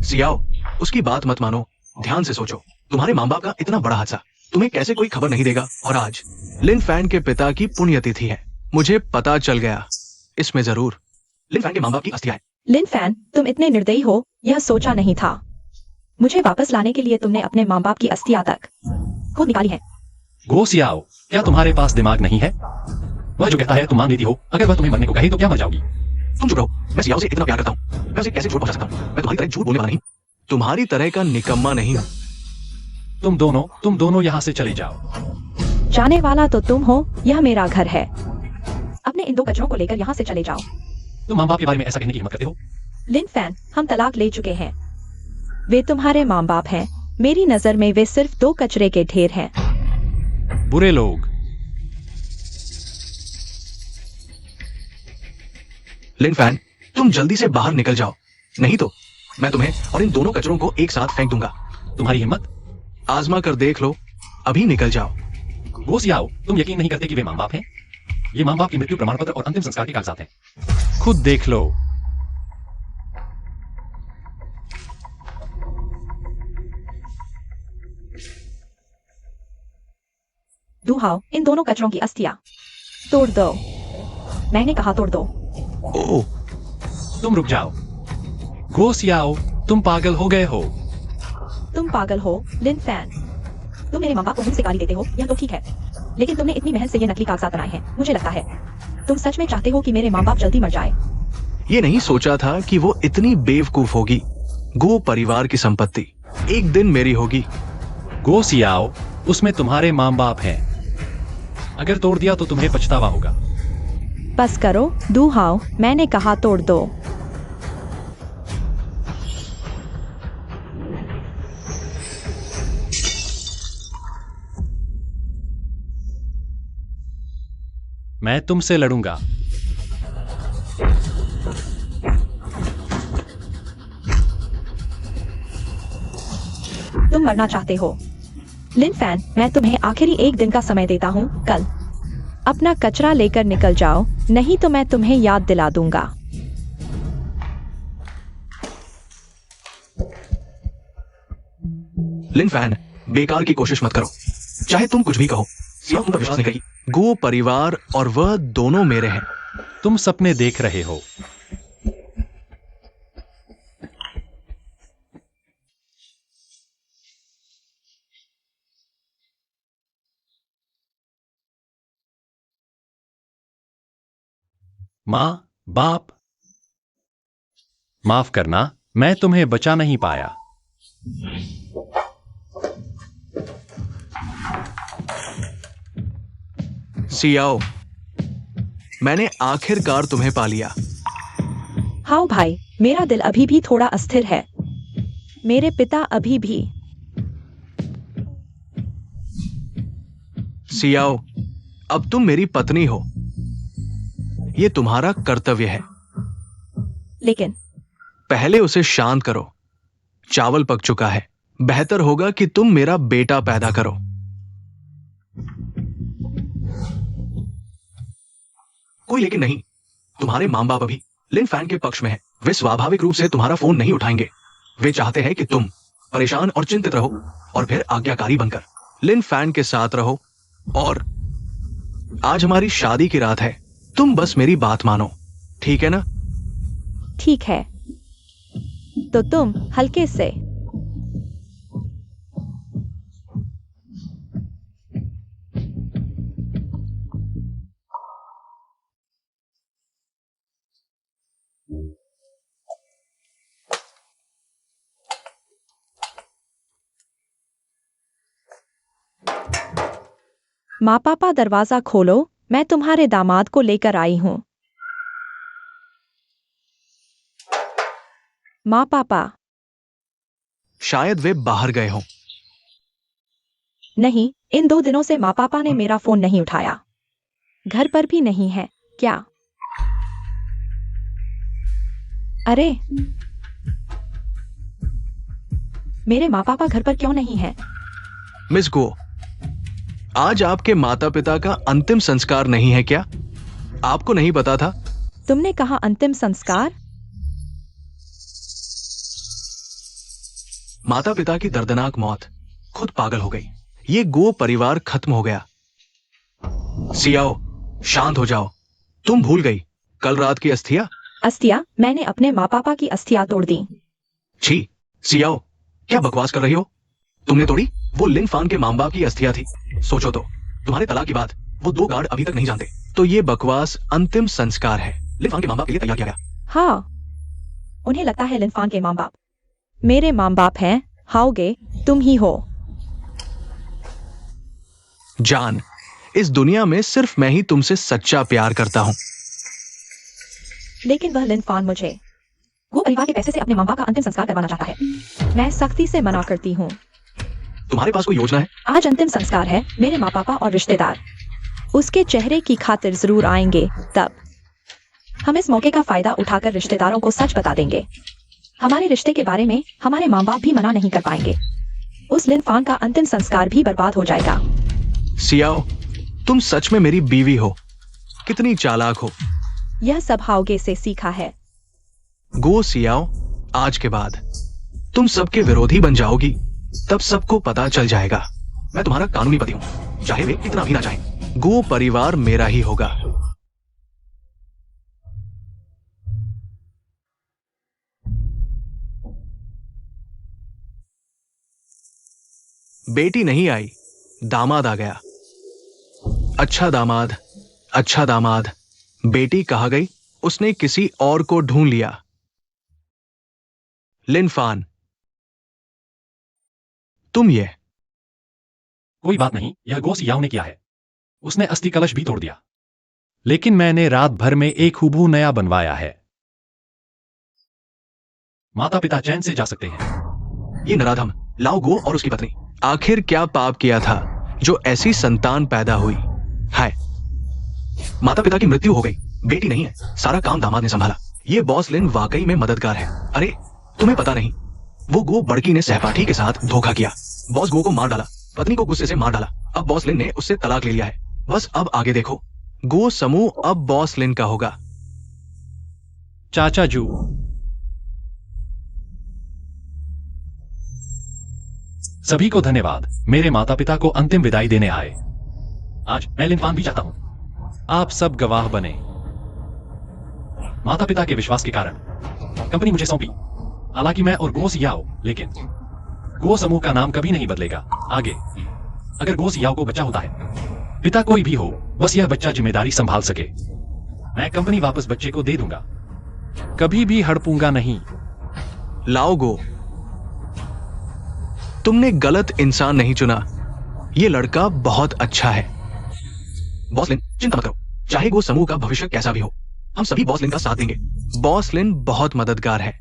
सियाओ, उसकी बात मत मानो, ध्यान से सोचो। तुम्हारे माँ बाप का इतना बड़ा हादसा, तुम्हें कैसे कोई खबर नहीं देगा? और आज लिन फैन के पिता की पुण्यतिथि है। मुझे पता चल गया, इसमें जरूर लिन फैन के माँ बाप की अस्थियां हैं। लिन फैन, तुम इतने निर्दयी हो, यह सोचा नहीं था। मुझे वापस लाने के लिए तुमने अपने माँ बाप की अस्थियां तक खुद निकाली है। गो सियाओ, क्या तुम्हारे पास दिमाग नहीं है? वह जो कहता है तुम मान लेती हो। अगर वह तुम्हें मरने को कहे तो क्या मर जाओगी? तुम चुप रहो। मैं सियाओ से इतना प्यार करता हूँ, मैं उसे कैसे झूठ पहुंचा सकता हूँ? मैं तुम्हारी तरह झूठ बोलने वाला नहीं, तुम्हारी तरह का निकम्मा नहीं हूँ। तुम दोनों यहाँ से चले जाओ। जाने वाला तो तुम हो, यह मेरा घर है। अपने इन दो कचरों को लेकर यहाँ से चले जाओ। तुम माँ बाप के बारे में ऐसा कहने की हिम्मत करते हो? लिन फैन, हम तलाक ले चुके हैं। वे तुम्हारे माँ बाप हैं, मेरी नजर में वे सिर्फ 2 कचरे के ढेर हैं। बुरे लोग। लिन फैन, तुम जल्दी से बाहर निकल जाओ, नहीं तो मैं तुम्हें और इन दोनों कचरों को एक साथ फेंक दूंगा। तुम्हारी हिम्मत? आजमा कर देख लो, अभी निकल जाओ। गो सियाओ, तुम यकीन नहीं करते कि वे मां बाप हैं? ये मां बाप की मृत्यु प्रमाण पत्र और अंतिम संस्कार के कागजात हैं। खुद देख लो। दुहाओ, इन दोनों कचरों की अस्थियां तोड़ दो। मैंने कहा तोड़ दो। ओह, तुम रुक जाओ। गो सियाओ, तुम पागल हो गए हो। तुम पागल हो, लिन फैन। तुम मेरे माँ बाप को मुंह से गाली देते हो, यह तो ठीक है, लेकिन तुमने इतनी मेहनत से ये नकली कागजात बनाए हैं। मुझे लगता है तुम सच में चाहते हो कि मेरे माँ बाप जल्दी मर जाए। ये नहीं सोचा था कि वो इतनी बेवकूफ होगी। गो परिवार की संपत्ति एक दिन मेरी होगी। गो सियाओ, उसमें तुम्हारे मां बाप हैं। अगर तोड़ दिया तो तुम्हें पछतावा होगा। बस करो, दुहाओ, मैंने कहा तोड़ दो। मैं तुमसे लड़ूंगा। तुम मरना चाहते हो। लिन फैन, मैं तुम्हें आखिरी 1 दिन का समय देता हूँ। कल अपना कचरा लेकर निकल जाओ, नहीं तो मैं तुम्हें याद दिला दूंगा। लिन फैन, बेकार की कोशिश मत करो। चाहे तुम कुछ भी कहो, सियाओ तुम पर विश्वास नहीं करेगी। गो परिवार और वह दोनों मेरे हैं। तुम सपने देख रहे हो। मां बाप, माफ करना, मैं तुम्हें बचा नहीं पाया। सियाओ, मैंने आखिरकार तुम्हें पा लिया। हाँ भाई, मेरा दिल अभी भी थोड़ा अस्थिर है। मेरे पिता अभी भी। सियाओ, अब तुम मेरी पत्नी हो। ये तुम्हारा कर्तव्य है। लेकिन पहले उसे शांत करो। चावल पक चुका है। बेहतर होगा कि तुम मेरा बेटा पैदा करो। कोई लेकिन नहीं। तुम्हारे मां बाप अभी लिन फैन के पक्ष में है। वे स्वाभाविक रूप से तुम्हारा फोन नहीं उठाएंगे। वे चाहते हैं कि तुम परेशान और चिंतित रहो और फिर आज्ञाकारी बनकर लिन फैन के साथ रहो। और आज हमारी शादी की रात है। तुम बस मेरी बात मानो, ठीक है ना? ठीक है, तो तुम हल्के से। माँ पापा, दरवाजा खोलो, मैं तुम्हारे दामाद को लेकर आई हूँ। माँ पापा। शायद वे बाहर गए हों। नहीं, इन 2 दिनों से माँ पापा ने मेरा फोन नहीं उठाया। घर पर भी नहीं है क्या? अरे, मेरे माँ पापा घर पर क्यों नहीं हैं? मिस गो, आज आपके माता पिता का अंतिम संस्कार नहीं है क्या? आपको नहीं पता था? तुमने कहा अंतिम संस्कार? माता पिता की दर्दनाक मौत, खुद पागल हो गई। ये गो परिवार खत्म हो गया। सियाओ, शांत हो जाओ। तुम भूल गई कल रात की अस्थियां? अस्थियां? मैंने अपने माँ पापा की अस्थियां तोड़ दी। छी, सियाओ, क्या बकवास कर रही हो? तुमने तोड़ी? वो लिन फान के मां बाप की अस्थियां थी। सोचो तो, तुम्हारे तलाक के बाद वो 2 गार्ड अभी तक नहीं जानते। तो ये बकवास अंतिम संस्कार है। लिन फान के मां बाप के लिए तैयार किया गया। हाँ, उन्हें लगता है लिन फान के माँ बाप मेरे माँ बाप हैं। हाओगे, तुम ही हो। जान, इस दुनिया में सिर्फ मैं ही तुमसे सच्चा प्यार करता हूं। लेकिन वह लिन फान मुझे वो परिवार के पैसे से अपने माँ बाप का अंतिम संस्कार करवाना चाहता है। मैं सख्ती से मना करती हूँ। तुम्हारे पास कोई योजना है? आज अंतिम संस्कार है, मेरे माँ पापा और रिश्तेदार उसके चेहरे की खातिर जरूर आएंगे। तब हम इस मौके का फायदा उठाकर रिश्तेदारों को सच बता देंगे। हमारे रिश्ते के बारे में हमारे माँ बाप भी मना नहीं कर पाएंगे। उस लिन फान का अंतिम संस्कार भी बर्बाद हो जाएगा। सियाओ, तुम सच में मेरी बीवी हो। कितनी चालाक हो। यह सब हाओगे से सीखा है। गो सियाओ, आज के बाद तुम सबके विरोधी बन जाओगी, तब सबको पता चल जाएगा मैं तुम्हारा कानूनी पति हूं, चाहे वे कितना भी ना चाहें। गो परिवार मेरा ही होगा। बेटी नहीं आई, दामाद आ गया। अच्छा दामाद, अच्छा दामाद। बेटी कहाँ गई? उसने किसी और को ढूंढ लिया। लिन फान, तुम ये कोई बात नहीं, यह गो सियाओ ने किया है। उसने अस्थि कलश भी तोड़ दिया, लेकिन मैंने रात भर में एक हुबहू नया बनवाया है। माता पिता चैन से जा सकते हैं। ये नराधम लाओ गो और उसकी पत्नी, आखिर क्या पाप किया था जो ऐसी संतान पैदा हुई? हाय, माता पिता की मृत्यु हो गई, बेटी नहीं है, सारा काम दामाद ने संभाला। ये बॉस लिन वाकई में मददगार है। अरे तुम्हें पता नहीं, वो गो बड़की ने सहपाठी के साथ धोखा किया। बॉस गो को मार डाला, पत्नी को गुस्से से मार डाला। अब बॉस लिन ने उससे तलाक ले लिया है। बस अब आगे देखो, गो समूह अब बॉस लिन का होगा। चाचा जू, सभी को धन्यवाद, मेरे माता पिता को अंतिम विदाई देने आए। आज मैं लिन फान भी चाहता हूं आप सब गवाह बने। माता पिता के विश्वास के कारण कंपनी मुझे सौंपी। हालांकि मैं और गो सियाओ, लेकिन गो समूह का नाम कभी नहीं बदलेगा। आगे अगर गो सियाओ को बच्चा होता है, पिता कोई भी हो, बस यह बच्चा जिम्मेदारी संभाल सके, मैं कंपनी वापस बच्चे को दे दूंगा, कभी भी हड़पूंगा नहीं। लाओ गो, तुमने गलत इंसान नहीं चुना। ये लड़का बहुत अच्छा है। बॉस लिन, चिंता मत करो, चाहे गो समूह का भविष्य कैसा भी हो, हम सभी बॉस लिन का साथ देंगे। बॉस लिन बहुत मददगार है।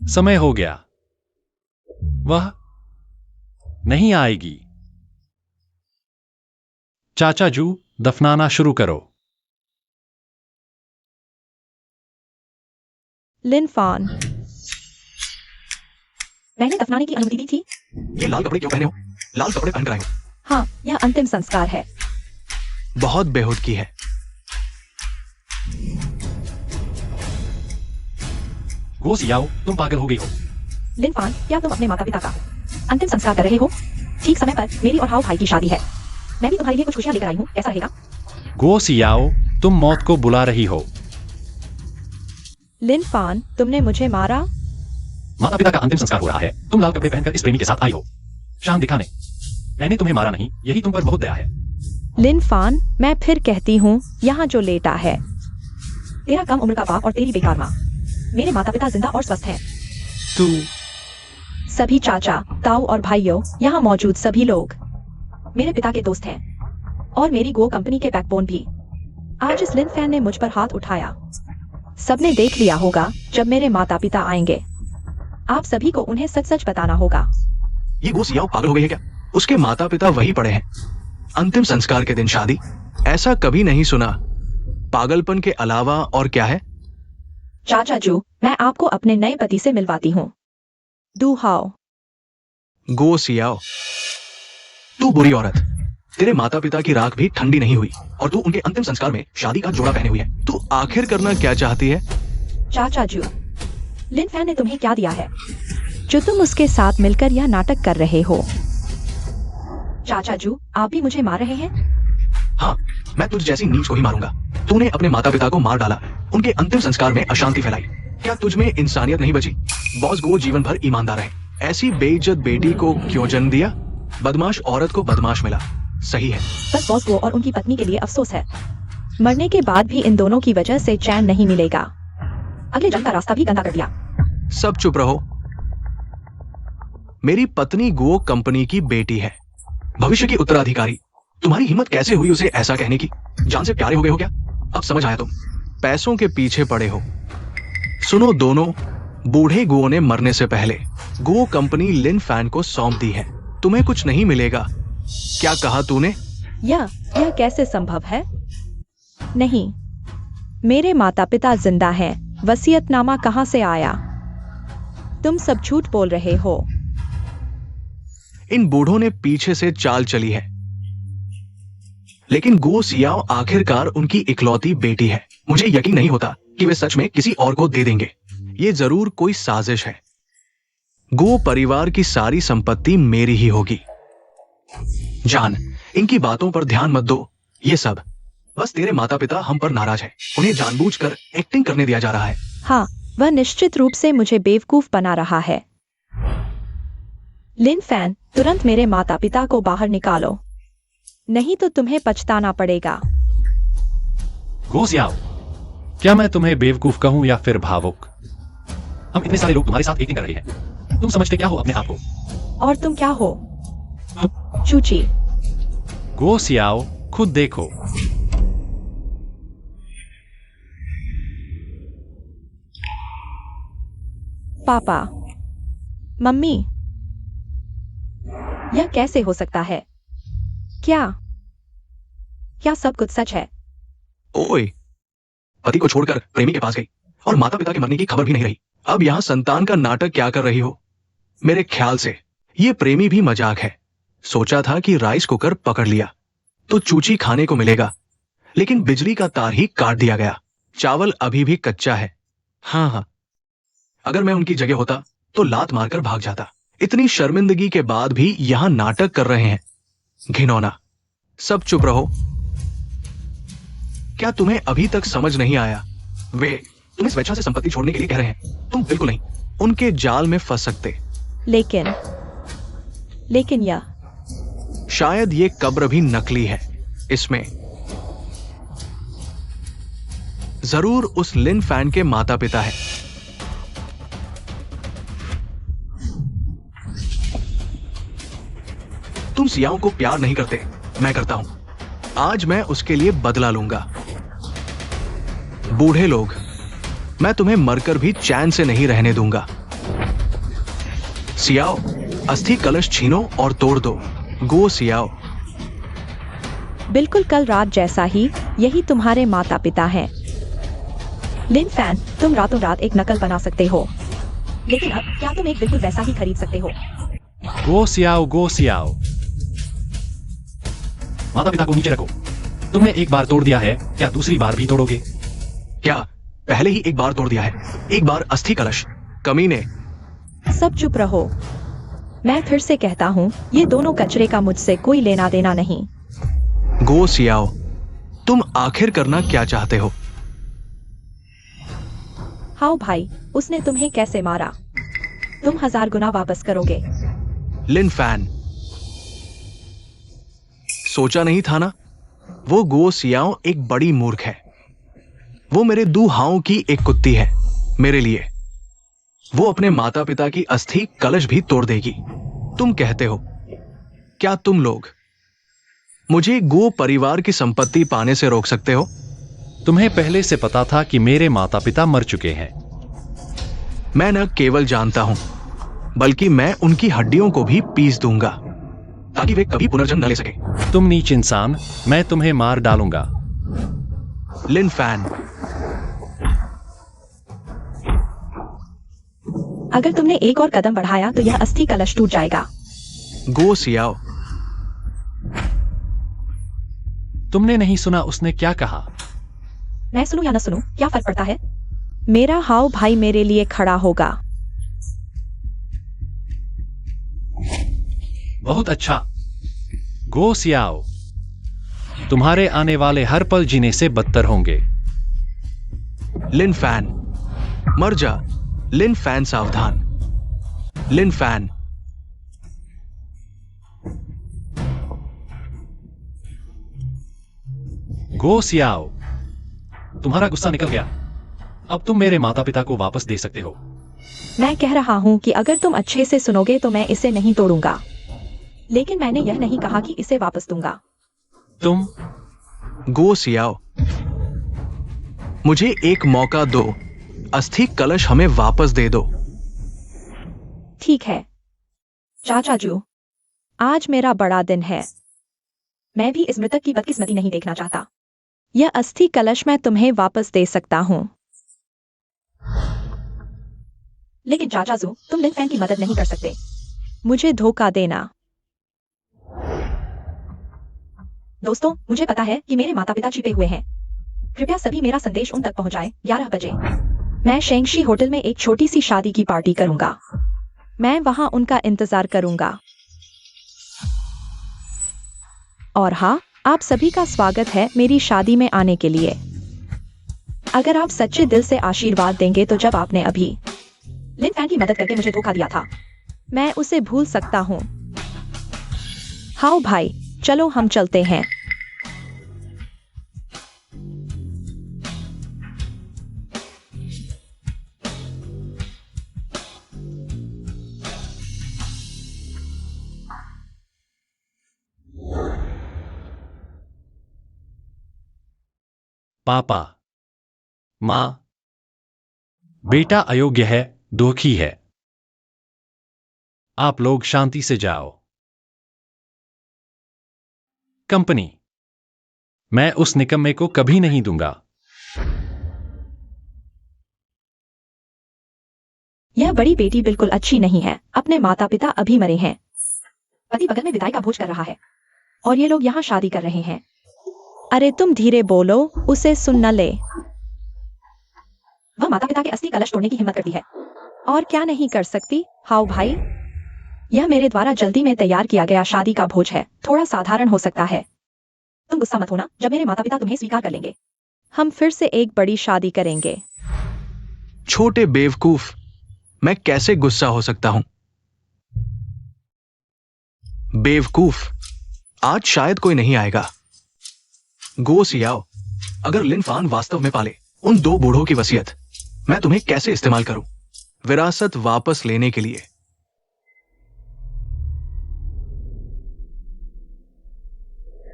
समय हो गया, वह नहीं आएगी। चाचा जू, दफनाना शुरू करो। लिन फान, मैंने दफनाने की अनुमति दी थी। ये लाल कपड़े क्यों पहने हो? लाल कपड़े पहनकर आए हो। हाँ, यह अंतिम संस्कार है। बहुत बेहूदगी है। गो सियाओ, तुम पागल हो गई हो। लिन फान, क्या तुम अपने माता पिता का अंतिम संस्कार कर रहे हो? ठीक समय पर मेरी और हाओ भाई की शादी है। मैं भी तुम्हारे लिए कुछ खुशियां लेकर आई हूँ, कैसा रहेगा? गो सियाओ, तुम मौत को बुला रही हो। लिन फान, तुमने मुझे मारा। माता पिता का अंतिम संस्कार हो रहा है, तुम लाल कपड़े पहनकर इस प्रेमी के साथ आई हो शान दिखाने। मैंने तुम्हें मारा नहीं, यही तुम पर बहुत दया है। लिन फान, मैं फिर कहती हूँ, यहाँ जो लेटा है, तेरा कम उम्र का बाप और तेरी बेकार माँ। मेरे माता पिता जिंदा और स्वस्थ हैं। तू सभी चाचा, ताऊ और भाइयों, यहाँ मौजूद सभी लोग मेरे पिता के दोस्त हैं, और मेरी गो कंपनी के बैकबोन भी। आज इस लिन फैन ने मुझ पर हाथ उठाया। सबने देख लिया होगा जब मेरे माता पिता आएंगे। आप सभी को उन्हें सच सच बताना होगा। ये गो सियाओ पागल हो गई है क्या? उसके माता पिता वही पड़े हैं। अंतिम संस्कार के दिन शादी, ऐसा कभी नहीं सुना। पागलपन के अलावा और क्या है? चाचा जू, मैं आपको अपने नए पति से मिलवाती हूँ। दू हाओ। गो सियाओ, तू बुरी औरत। तेरे माता पिता की राख भी ठंडी नहीं हुई और तू उनके अंतिम संस्कार में शादी का जोड़ा पहने हुई है। तू आखिर करना क्या चाहती है? चाचा जू, लिन फैन ने तुम्हें क्या दिया है जो तुम उसके साथ मिलकर यह नाटक कर रहे हो? चाचा जू, आप भी मुझे मार रहे हैं? हाँ, मैं तुझ जैसी नीच को ही मारूंगा। तूने अपने माता पिता को मार डाला, उनके अंतिम संस्कार में अशांति फैलाई। क्या तुझ में इंसानियत नहीं बची? बॉस गो जीवन भर ईमानदार है, ऐसी बेइज्जत बेटी को क्यों जन्म दिया? बदमाश औरत को बदमाश मिला। सही है। बस बॉस गो और उनकी पत्नी के लिए अफसोस है। मरने के बाद भी इन दोनों की वजह से चैन नहीं मिलेगा। अगले जन्म का रास्ता भी गंदा कर दिया। सब चुप रहो। मेरी पत्नी गो कंपनी की बेटी है, भविष्य की उत्तराधिकारी। तुम्हारी हिम्मत कैसे हुई उसे ऐसा कहने की? जान से प्यारे हो गए हो क्या? अब समझ आया तुम पैसों के पीछे पड़े हो। सुनो दोनों, बूढ़े गो ने मरने से पहले गो कंपनी लिन फैन को सौंप दी है। तुम्हें कुछ नहीं मिलेगा। क्या कहा तूने? यह कैसे संभव है? नहीं, मेरे माता पिता जिंदा हैं। वसीयतनामा कहां से आया? तुम सब झूठ बोल रहे हो। इन बूढ़ों ने पीछे से चाल चली है, लेकिन गो सियाओ आखिरकार उनकी इकलौती बेटी है। मुझे यकीन नहीं होता कि वे सच में किसी और को दे देंगे। ये जरूर कोई साजिश है। गो परिवार की सारी संपत्ति मेरी ही होगी। जान, इनकी बातों पर ध्यान मत दो। ये सब बस तेरे माता पिता हम पर नाराज है। उन्हें जानबूझकर एक्टिंग करने दिया जा रहा है। हाँ, वह निश्चित रूप से मुझे बेवकूफ बना रहा है। लिन फैन, तुरंत मेरे माता पिता को बाहर निकालो, नहीं तो तुम्हें पछताना पड़ेगा। गो सियाओ, क्या मैं तुम्हें बेवकूफ कहूं या फिर भावुक? हम इतने सारे लोग तुम्हारे साथ एक्टिंग कर रहे हैं। तुम समझते क्या हो अपने आप को? और तुम क्या हो? चूची। गो सियाओ, खुद देखो। पापा, मम्मी, यह कैसे हो सकता है? क्या सब कुछ सच है? ओए, पति को छोड़कर प्रेमी के पास गई और माता पिता के मरने की खबर भी नहीं रही। अब यहां संतान का नाटक क्या कर रही हो? मेरे ख्याल से ये प्रेमी भी मजाक है। सोचा था कि राइस कुकर पकड़ लिया तो चूची खाने को मिलेगा, लेकिन बिजली का तार ही काट दिया गया। चावल अभी भी कच्चा है। हाँ, अगर मैं उनकी जगह होता तो लात मारकर भाग जाता। इतनी शर्मिंदगी के बाद भी यहां नाटक कर रहे हैं। घिनौना। सब चुप रहो। क्या तुम्हें अभी तक समझ नहीं आया? वे तुम्हें स्वेच्छा से संपत्ति छोड़ने के लिए कह रहे हैं। तुम बिल्कुल नहीं उनके जाल में फंस सकते। लेकिन यह शायद ये कब्र भी नकली है। इसमें जरूर उस लिन फैन के माता पिता है। तुम सियाओं को प्यार नहीं करते, मैं करता हूं। आज मैं उसके लिए बदला लूंगा। बूढ़े लोग, मैं तुम्हें मरकर भी चैन से नहीं रहने दूंगा। सियाओ, अस्थि कलश छीनो और तोड़ दो। गो सियाओ। बिल्कुल कल रात जैसा ही यही तुम्हारे माता पिता हैं। लिन फैन, तुम रातों रात एक नकल बना सकते हो, लेकिन अब क्या तुम एक बिल्कुल वैसा ही खरीद सकते हो? गो सियाओ, गो सियाओ, माता पिता को नीचे रखो। तुमने एक बार तोड़ दिया है, क्या दूसरी बार भी तोड़ोगे? क्या पहले ही एक बार तोड़ दिया है? एक बार अस्थि कलश। कमीने। सब चुप रहो। मैं फिर से कहता हूँ, ये दोनों कचरे का मुझसे कोई लेना देना नहीं। गो सियाओ, तुम आखिर करना क्या चाहते हो? हाँ भाई, उसने तुम्हें कैसे मारा? तुम 1000 गुना वापस करोगे। लिन फैन, सोचा नहीं था ना? वो गो सियाओ एक बड़ी मूर्ख है। वो मेरे दूहाओं की एक कुत्ती है। मेरे लिए वो अपने माता पिता की अस्थि कलश भी तोड़ देगी। तुम कहते हो, क्या तुम लोग मुझे गो परिवार की संपत्ति पाने से रोक सकते हो? तुम्हें पहले से पता था कि मेरे माता पिता मर चुके हैं। मैं न केवल जानता हूं, बल्कि मैं उनकी हड्डियों को भी पीस दूंगा ताकि वे कभी पुनर्जन्म न ले सके। तुम नीच इंसान, मैं तुम्हें मार डालूंगा। लिन फैन, अगर तुमने एक और कदम बढ़ाया तो यह अस्थि कलश टूट जाएगा। गो सियाओ, तुमने नहीं सुना उसने क्या कहा? मैं सुनूं या न सुनूं, क्या फर्क पड़ता है? मेरा हाउ भाई मेरे लिए खड़ा होगा। बहुत अच्छा। गो सियाओ, तुम्हारे आने वाले हर पल जीने से बदतर होंगे। लिन फैन, मर जा। लिन फैन, सावधान। लिन फैन, गो सियाओ, तुम्हारा गुस्सा निकल गया। अब तुम मेरे माता पिता को वापस दे सकते हो। मैं कह रहा हूँ कि अगर तुम अच्छे से सुनोगे तो मैं इसे नहीं तोड़ूंगा, लेकिन मैंने यह नहीं कहा कि इसे वापस दूंगा। तुम गो सियाओ, मुझे एक मौका दो। अस्थि कलश हमें वापस दे दो। ठीक है चाचा जी, आज मेरा बड़ा दिन है। मैं भी इस मृतक की बदकिस्मती नहीं देखना चाहता। यह अस्थि कलश मैं तुम्हें वापस दे सकता हूं। लेकिन चाचा जी, तुम लिन फैन की मदद नहीं कर सकते। मुझे धोखा देना। दोस्तों, मुझे पता है कि मेरे माता पिता छिपे हुए हैं। कृपया सभी मेरा संदेश उन तक पहुंचाएं। 11 बजे मैं शेंगशी होटल में एक छोटी सी शादी की पार्टी करूंगा। मैं वहां उनका इंतजार करूंगा। और हाँ, आप सभी का स्वागत है मेरी शादी में आने के लिए। अगर आप सच्चे दिल से आशीर्वाद देंगे तो जब आपने अभी लिन फैन की मदद करके मुझे धोखा दिया था, मैं उसे भूल सकता हूँ। हाँ भाई, चलो हम चलते हैं। पापा, माँ, बेटा अयोग्य है, दुखी है। आप लोग शांति से जाओ। कंपनी, मैं उस निकम्मे को कभी नहीं दूंगा। यह बड़ी बेटी बिल्कुल अच्छी नहीं है। अपने माता पिता अभी मरे हैं। पति बगल में विदाई का भोज कर रहा है और ये लोग यहाँ शादी कर रहे हैं। अरे तुम धीरे बोलो, उसे सुन न ले। वह माता पिता के अस्थि कलश तोड़ने की हिम्मत करती है। और क्या नहीं कर सकती। हाँ भाई, यह मेरे द्वारा जल्दी में तैयार किया गया शादी का भोज है। थोड़ा साधारण हो सकता है। तुम गुस्सा मत होना, जब मेरे माता पिता तुम्हें स्वीकार कर लेंगे, हम फिर से एक बड़ी शादी करेंगे। छोटे बेवकूफ, मैं कैसे गुस्सा हो सकता हूं? बेवकूफ, आज शायद कोई नहीं आएगा। गो सियाओ, अगर लिन फान वास्तव में पाले उन 2 बूढ़ों की वसीयत, मैं तुम्हें कैसे इस्तेमाल करूं विरासत वापस लेने के लिए?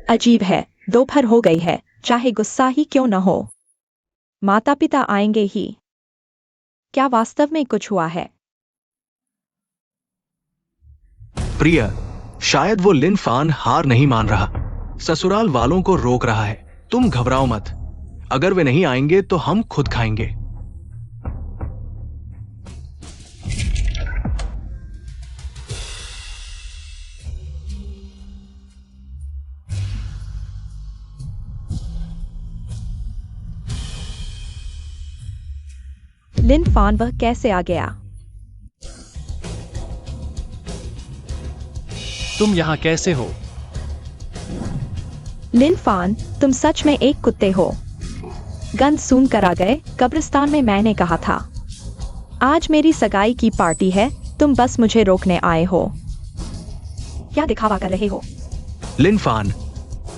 अजीब है, दोपहर हो गई है, चाहे गुस्सा ही क्यों न हो। माता पिता आएंगे ही। क्या वास्तव में कुछ हुआ है? प्रिय, शायद वो लिन फान हार नहीं मान रहा, ससुराल वालों को रोक रहा है। तुम घबराओ मत, अगर वे नहीं आएंगे तो हम खुद खाएंगे। लिन फान वह कैसे आ गया? तुम यहां कैसे हो? लिन फान, तुम सच में एक कुत्ते हो। गंध सूंघ कर आ गए। कब्रिस्तान में मैंने कहा था, आज मेरी सगाई की पार्टी है, तुम बस मुझे रोकने आए हो। क्या दिखावा कर रहे हो? लिन फान,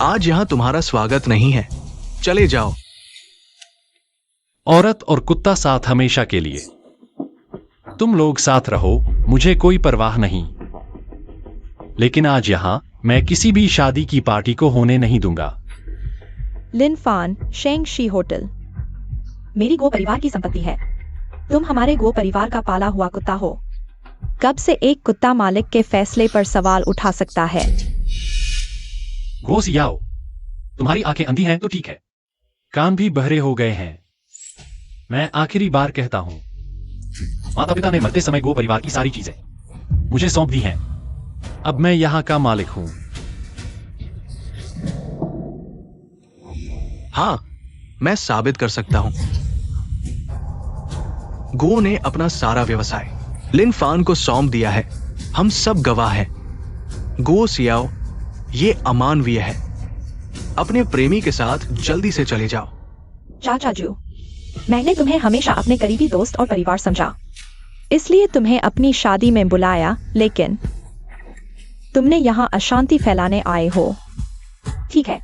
आज यहां तुम्हारा स्वागत नहीं है, चले जाओ। औरत और कुत्ता साथ हमेशा के लिए। तुम लोग साथ रहो, मुझे कोई परवाह नहीं। लेकिन आज यहां मैं किसी भी शादी की पार्टी को होने नहीं दूंगा। लिन फान, शेंगशी होटल मेरी गो परिवार की संपत्ति है। तुम हमारे गो परिवार का पाला हुआ कुत्ता हो। कब से एक कुत्ता मालिक के फैसले पर सवाल उठा सकता है? गो सियाओ, तुम्हारी आंखें अंधी हैं तो ठीक है, कान भी बहरे हो गए हैं। मैं आखिरी बार कहता हूं, माता पिता ने मरते समय गो परिवार की सारी चीजें मुझे सौंप दी हैं। अब मैं यहां का मालिक हूं। हां, मैं साबित कर सकता हूं। गो ने अपना सारा व्यवसाय लिन फान को सौंप दिया है। हम सब गवाह हैं। गो सियाओ, ये अमानवीय है। अपने प्रेमी के साथ जल्दी से चले जाओ। चाचा जी, मैंने तुम्हें हमेशा अपने करीबी दोस्त और परिवार समझा, इसलिए तुम्हें अपनी शादी में बुलाया, लेकिन तुमने यहाँ अशांति फैलाने आए हो। ठीक है,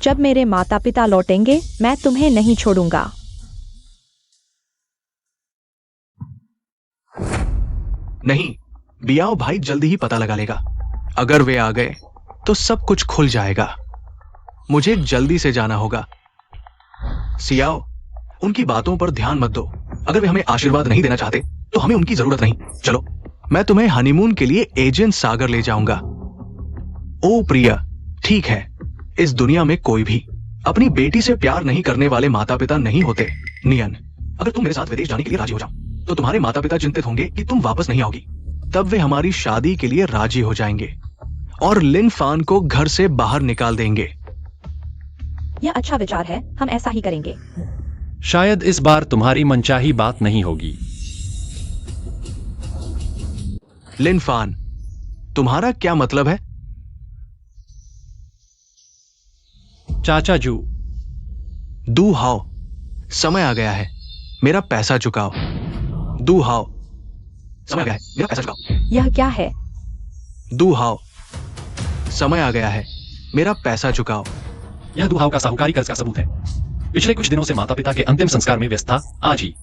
जब मेरे माता पिता लौटेंगे मैं तुम्हें नहीं छोड़ूंगा। नहीं, बियाओ भाई जल्दी ही पता लगा लेगा। अगर वे आ गए तो सब कुछ खुल जाएगा। मुझे जल्दी से जाना होगा। सियाओ, उनकी बातों पर ध्यान मत दो। अगर वे हमें आशीर्वाद नहीं देना चाहते तो हमें उनकी जरूरत नहीं। चलो, मैं तुम्हें हनीमून के लिए एजेंट सागर ले जाऊंगा। ओ प्रिया, ठीक है, इस दुनिया में कोई भी अपनी बेटी से प्यार नहीं करने वाले माता पिता नहीं होते। नियन, अगर तुम मेरे साथ विदेश जाने के लिए राजी हो जाओ तो तुम्हारे माता पिता चिंतित होंगे कि तुम वापस नहीं आओगी। तब वे हमारी शादी के लिए राजी हो जाएंगे और लिन फान को घर से बाहर निकाल देंगे। यह अच्छा विचार है, हम ऐसा ही करेंगे। शायद इस बार तुम्हारी मनचाही बात नहीं होगी। लिन फान, तुम्हारा क्या मतलब है? चाचा जू। दू हाओ, समय आ गया है, मेरा पैसा चुकाओ। दू हाओ, समय आ गया है, मेरा पैसा चुकाओ। यह क्या है? दू हाओ, समय आ गया है, मेरा पैसा चुकाओ। यह दुहाव का साहूकारी कर्ज का सबूत है। पिछले कुछ दिनों से माता पिता के अंतिम संस्कार में व्यस्त था। आज ही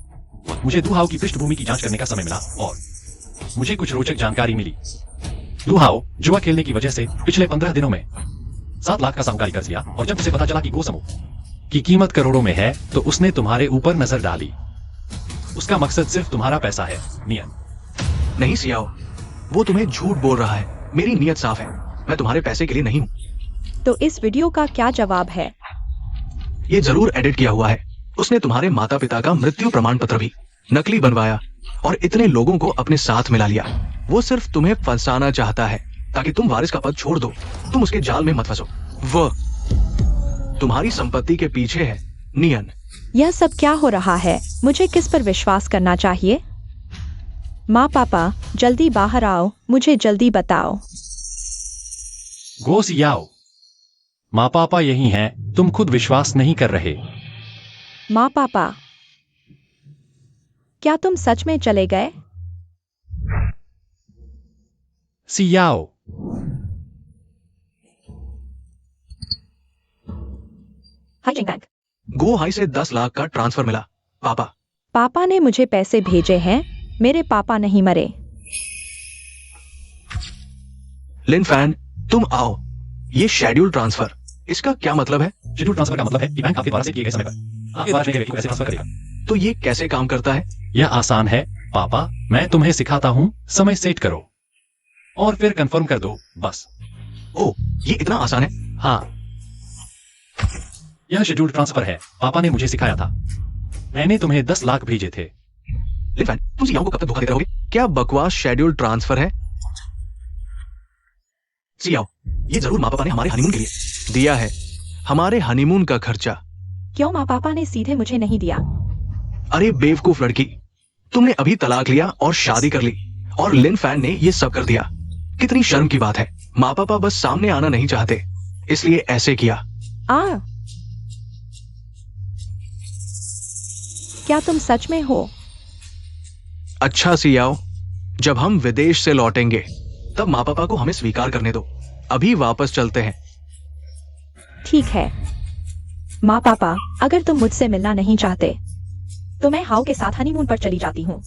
मुझे दुहाव की पृष्ठभूमि की जांच करने का समय मिला और मुझे कुछ रोचक जानकारी मिली। दुहाव जुआ खेलने की वजह से पिछले 15 दिनों में 7 लाख का साहूकारी कर्ज लिया और जब उसे पता चला कि गो समूह की कीमत करोड़ों में है तो उसने तुम्हारे ऊपर नजर डाली। उसका मकसद सिर्फ तुम्हारा पैसा है। नियन। नहीं सियाओ, वो तुम्हें झूठ बोल रहा है। मेरी नीयत साफ है, मैं तुम्हारे पैसे के लिए नहीं हूं। तो इस वीडियो का क्या जवाब है? ये जरूर एडिट किया हुआ है। उसने तुम्हारे माता पिता का मृत्यु प्रमाण पत्र भी नकली बनवाया और इतने लोगों को अपने साथ मिला लिया। वो सिर्फ तुम्हें फंसाना चाहता है ताकि तुम वारिस का पद छोड़ दो, तुम उसके जाल में मत फंसो। वो तुम्हारी संपत्ति के पीछे है। नियन, यह सब क्या हो रहा है? मुझे किस पर विश्वास करना चाहिए? माँ पापा, जल्दी बाहर आओ, मुझे जल्दी बताओ। गो सियाओ, माँ पापा यही हैं, तुम खुद विश्वास नहीं कर रहे। माँ पापा, क्या तुम सच में चले गए? सियाओ, हाय चिंगैंग। गो हाई से 10 लाख का ट्रांसफर मिला। पापा, पापा ने मुझे पैसे भेजे हैं, मेरे पापा नहीं मरे। लिन फैन, तुम आओ। ये शेड्यूल ट्रांसफर, इसका क्या मतलब है? शेड्यूल ट्रांसफर का मतलब है कि बैंक आपके द्वारा से किए गए समय पर आपके द्वारा व्यक्ति को पैसे ट्रांसफर करेगा। तो ये कैसे काम करता है? यह आसान है पापा, मैं तुम्हें सिखाता हूँ। समय सेट करो और फिर कंफर्म कर दो, बस। ओ, ये इतना आसान है? हाँ, यह शेड्यूल ट्रांसफर है, पापा ने मुझे सिखाया था। मैंने तुम्हें 10 लाख भेजे थे। लिन फैन, तुम सियाओ को कब तक धोखा देते रहोगे? क्या बकवास शेड्यूल ट्रांसफर है? सियाओ, ये जरूर माँ पापा ने हमारे हनीमून के लिए दिया है। हमारे हनीमून का खर्चा। क्यों माँ पापा ने सीधे मुझे नहीं दिया? अरे बेवकूफ लड़की, तुमने अभी तलाक लिया और शादी कर ली और लिन फैन ने ये सब कर दिया। कितनी शर्म की बात है। माँ पापा बस सामने आना नहीं चाहते, इसलिए ऐसे किया। क्या तुम सच में हो? अच्छा सियाओ, जब हम विदेश से लौटेंगे तब माँ पापा को हमें स्वीकार करने दो। अभी वापस चलते हैं। ठीक है माँ पापा, अगर तुम मुझसे मिलना नहीं चाहते तो मैं हाउ के साथ हनीमून पर चली जाती हूँ,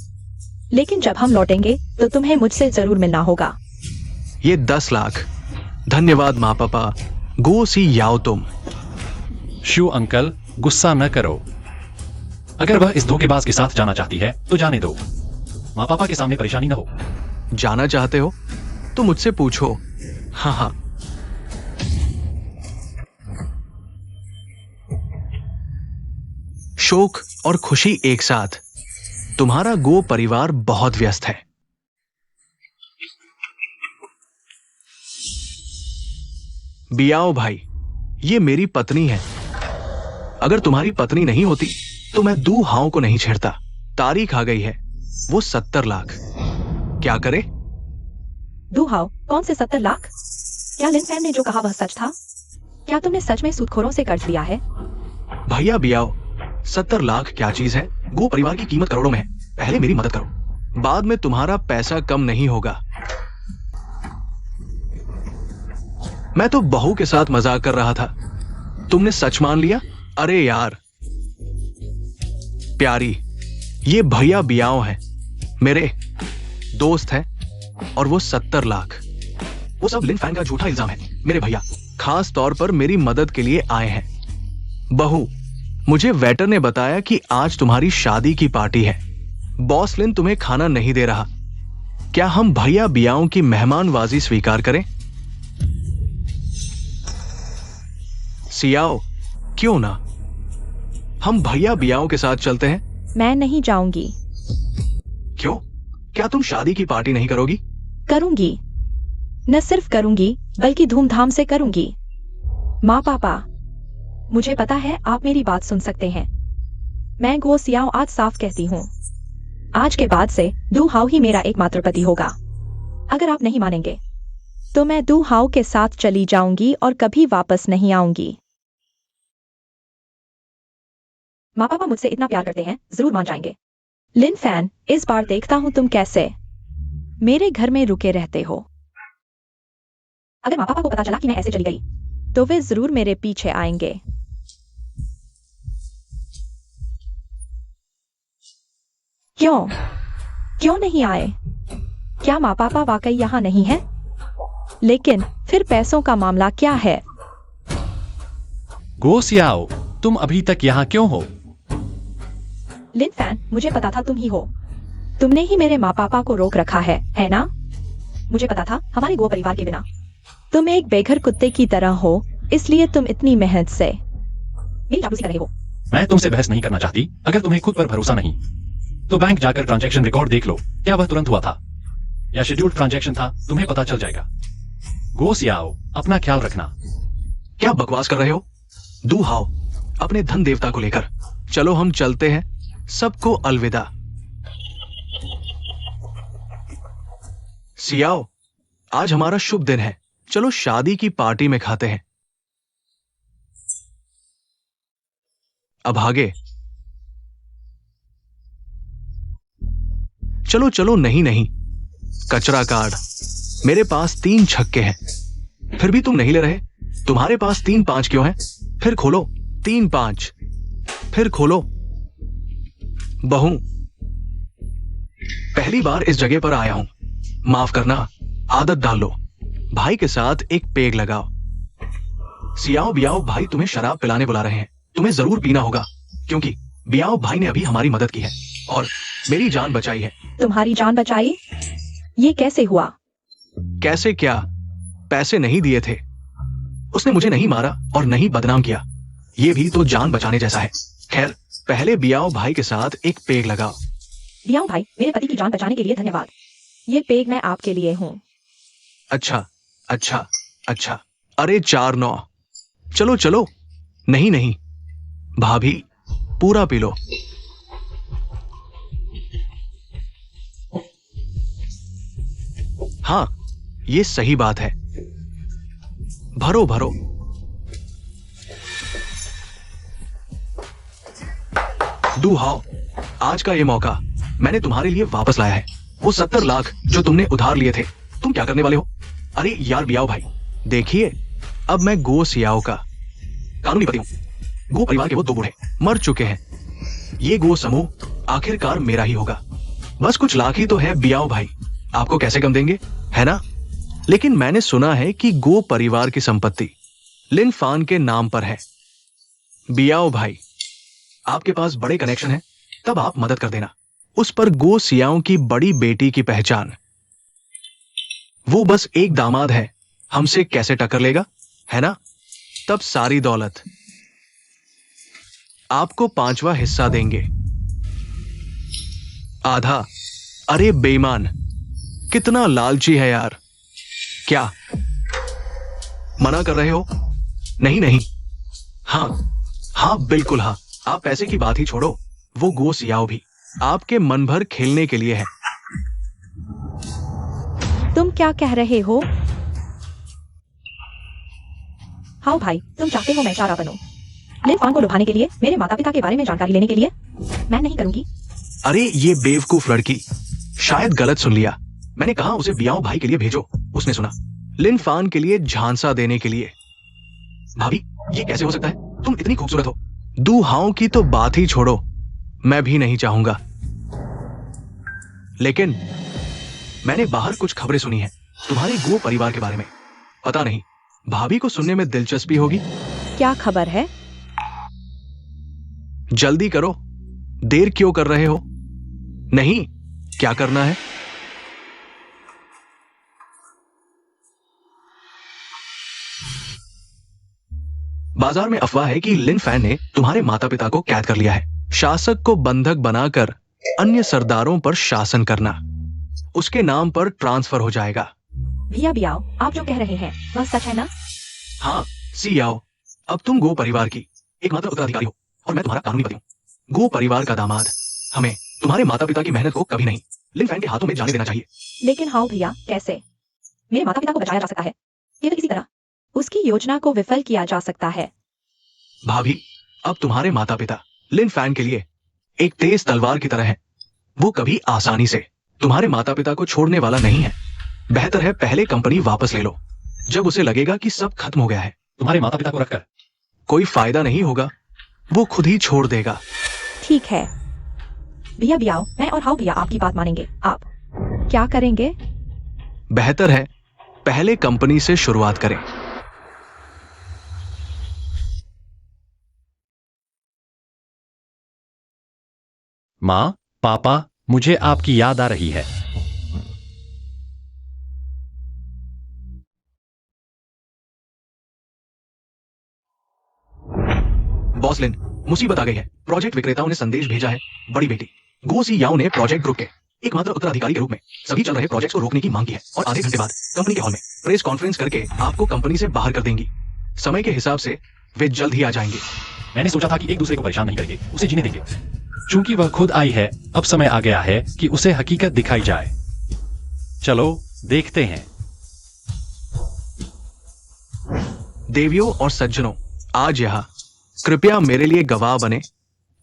लेकिन जब हम लौटेंगे तो तुम्हें मुझसे जरूर मिलना होगा। ये 10 लाख। धन्यवाद माँ पापा। गो सी याओ तुम। शू अंकल, गुस्सा न करो। अगर वह इस धोखेबाज के साथ जाना चाहती है तो जाने दो। माँ पापा के सामने परेशानी न हो। जाना चाहते हो तो मुझसे पूछो। हाँ हाँ। शोक और खुशी एक साथ। तुम्हारा गो परिवार बहुत व्यस्त है। बियाओ भाई, ये मेरी पत्नी है। अगर तुम्हारी पत्नी नहीं होती तो मैं दू हाओ को नहीं छेड़ता। तारीख आ गई है, वो 70 लाख। क्या करे? दू हाओ, कौन से 70 लाख? क्या लिन फैन ने जो कहा वह सच था? क्या तुमने सच में सूदखोरों से कर्ज लिया है? भैया बियाओ, 70 लाख क्या चीज है? गो परिवार की कीमत करोड़ों में है। पहले मेरी मदद करो, बाद में तुम्हारा पैसा कम नहीं होगा। मैं तो बहू के साथ मजाक कर रहा था, तुमने सच मान लिया? अरे यार प्यारी, ये भैया बियाओ हैं, मेरे दोस्त हैं, और वो 70 लाख, वो सब लिन फैन का झूठा इल्जाम है। मेरे भैया खास तौर पर मेरी मदद के लिए आए हैं। बहू, मुझे वेटर ने बताया कि आज तुम्हारी शादी की पार्टी है। बॉस लिन तुम्हें खाना नहीं दे रहा। क्या हम भैया बियाओं की मेहमानवाजी स्वीकार करें? सियाओ, क्यों ना हम भैया बियाओं के साथ चलते हैं? मैं नहीं जाऊंगी। क्यों? क्या तुम शादी की पार्टी नहीं करोगी? करूंगी। न सिर्फ करूंगी बल्कि धूमधाम से करूंगी। माँ पापा, मुझे पता है आप मेरी बात सुन सकते हैं। मैं गो सियाओ आज साफ कहती हूँ, आज के बाद से दू हाउ ही मेरा एकमात्र पति होगा। अगर आप नहीं मानेंगे तो मैं दू हाउ के साथ चली जाऊंगी और कभी वापस नहीं आऊंगी। माँ पापा मुझसे इतना प्यार करते हैं, जरूर मान जाएंगे। लिन फैन, इस बार देखता हूं तुम कैसे मेरे घर में रुके रहते हो। अगर माँ पापा को पता चला कि मैं ऐसे चली गई तो वे जरूर मेरे पीछे आएंगे। क्यों? क्यों नहीं आए? क्या माँ पापा वाकई यहाँ नहीं है? लेकिन फिर पैसों का मामला क्या है? गो सियाओ, तुम अभी तक यहाँ क्यों हो? लिन फैन, मुझे पता था तुम ही हो। तुमने ही मेरे माँ पापा को रोक रखा है ना? मुझे पता था हमारे गो परिवार के बिना तुम एक बेघर कुत्ते की तरह हो, इसलिए तुम इतनी मेहनत से मेरी चापलूसी कर रहे हो। मैं तुमसे बहस नहीं करना चाहती। अगर तुम्हें खुद पर भरोसा नहीं तो बैंक जाकर ट्रांजैक्शन रिकॉर्ड देख लो। क्या वह तुरंत हुआ था या शेड्यूल्ड ट्रांजैक्शन था, तुम्हें पता चल जाएगा। गो सियाओ, अपना ख्याल रखना। क्या बकवास कर रहे हो? दू हाओ, अपने धन देवता को लेकर चलो, हम चलते हैं। सबको अलविदा। सियाओ, आज हमारा शुभ दिन है, चलो शादी की पार्टी में खाते हैं। अब आगे चलो चलो। नहीं नहीं, कचरा कार्ड। मेरे पास 3 छक्के हैं, फिर भी तुम नहीं ले रहे। तुम्हारे पास 3 5 क्यों हैं? फिर खोलो। 3 5, फिर खोलो। बहू, पहली बार इस जगह पर आया हूं, माफ करना। आदत डाल लो। भाई के साथ एक पेग लगाओ। सियाओ बियाओ भाई तुम्हें शराब पिलाने बुला रहे हैं। तुम्हें जरूर पीना होगा, क्योंकि बियाओ भाई ने अभी हमारी मदद की है और मेरी जान बचाई है। तुम्हारी जान बचाई? ये कैसे हुआ? कैसे क्या? पैसे नहीं दिए थे। उसने मुझे नहीं मारा और नहीं बदनाम किया। ये भी तो जान बचाने जैसा है। खैर, पहले बियाओ भाई के साथ एक पेग लगाओ। बियाओ भाई, मेरे पति की जान बचाने के लिए धन्यवाद। ये पेग मैं आपके लिए हूँ। अच्छा अच्छा अच्छा। अरे 4 9। चलो चलो। नहीं नहीं भाभी, पूरा पी लो। हाँ, ये सही बात है। भरो भरो। दू हाओ, आज का ये मौका मैंने तुम्हारे लिए वापस लाया है। वो 70 लाख जो तुमने उधार लिए थे, तुम क्या करने वाले हो? अरे यार बियाओ भाई, देखिए, अब मैं गो सियाओ का कानूनी पति हूं। गो परिवार के वो 2 बूढ़े मर चुके हैं। ये गो समूह आखिरकार मेरा ही होगा। बस कुछ लाख ही तो है बियाओ भाई, आपको कैसे कम देंगे, है ना? लेकिन मैंने सुना है कि गो परिवार की संपत्ति लिन फान के नाम पर है। बियाओ भाई, आपके पास बड़े कनेक्शन है, तब आप मदद कर देना। उस पर गो सियाओं की बड़ी बेटी की पहचान। वो बस एक दामाद है, हमसे कैसे टक्कर लेगा, है ना? तब सारी दौलत आपको 5वां हिस्सा देंगे। आधा। अरे बेईमान, कितना लालची है यार। क्या मना कर रहे हो? नहीं नहीं, हाँ हाँ बिल्कुल हाँ। आप पैसे की बात ही छोड़ो, वो गो सियाओ भी आपके मन भर खेलने के लिए है। तुम क्या कह रहे हो? हाँ भाई, तुम चाहते हो मैं चारा बनूं? लिन फान को लुभाने के लिए, मेरे माता पिता के बारे में जानकारी लेने के लिए? मैं नहीं करूंगी। अरे ये बेवकूफ लड़की शायद गलत सुन लिया। मैंने कहा उसे बियाओ भाई के लिए भेजो, उसने सुना लिन फान के लिए झांसा देने के लिए। भाभी, ये कैसे हो सकता है? तुम इतनी खूबसूरत हो। दू हाओ की तो बात ही छोड़ो, मैं भी नहीं चाहूंगा। लेकिन मैंने बाहर कुछ खबरें सुनी हैं तुम्हारे गो परिवार के बारे में। पता नहीं, भाभी को सुनने में दिलचस्पी होगी। क्या खबर है? जल्दी करो, देर क्यों कर रहे हो? नहीं, क्या करना है? बाजार में अफवाह है कि लिन फैन ने तुम्हारे माता पिता को कैद कर लिया है। शासक को बंधक बनाकर अन्य सरदारों पर शासन करना, उसके नाम पर ट्रांसफर हो जाएगा। भैया बियाओ, आप जो कह रहे हैं वह सच है ना? हाँ सियाओ, अब तुम गो परिवार की एकमात्र उत्तराधिकारी हो और मैं तुम्हारा कानूनी पति हूँ। गो परिवार का दामाद हमें तुम्हारे माता पिता की मेहनत को कभी नहीं लिन फैन के हाथों में जाने देना चाहिए। लेकिन हाँ भैया, कैसे? मेरे माता पिता को बचाया जा सकता है, केवल इसी तरह उसकी योजना को विफल किया जा सकता है। भाभी, अब तुम्हारे माता पिता लिन फैन के लिए एक तेज तलवार की तरह है। वो कभी आसानी से तुम्हारे माता पिता को छोड़ने वाला नहीं है। बेहतर है पहले कंपनी वापस ले लो, जब उसे लगेगा कि सब खत्म हो गया है। तुम्हारे माता पिता को रखकर कोई फायदा नहीं होगा, वो खुद ही छोड़ देगा। ठीक है भैया बियाओ, मैं और हाउ भैया आपकी बात मानेंगे। आप क्या करेंगे? बेहतर है पहले कंपनी से शुरुआत करें। माँ, पापा, मुझे आपकी याद आ रही है। बॉस लिन, मुसीबत आ गई है। प्रोजेक्ट विक्रेताओं ने संदेश भेजा है। बड़ी बेटी गो सी याओ ने प्रोजेक्ट ग्रुप के एकमात्र उत्तराधिकारी के रूप में सभी चल रहे प्रोजेक्ट्स को रोकने की मांग की है और आधे घंटे बाद कंपनी के हॉल में प्रेस कॉन्फ्रेंस करके आपको कंपनी से बाहर कर देंगी। समय के हिसाब से वे जल्द ही आ जाएंगे। मैंने सोचा था कि एक दूसरे को परेशान नहीं करेंगे, उसे जीने देंगे। चूंकि वह खुद आई है, अब समय आ गया है कि उसे हकीकत दिखाई जाए। चलो देखते हैं। देवियों और सज्जनों, आज यहाँ कृपया मेरे लिए गवाह बने।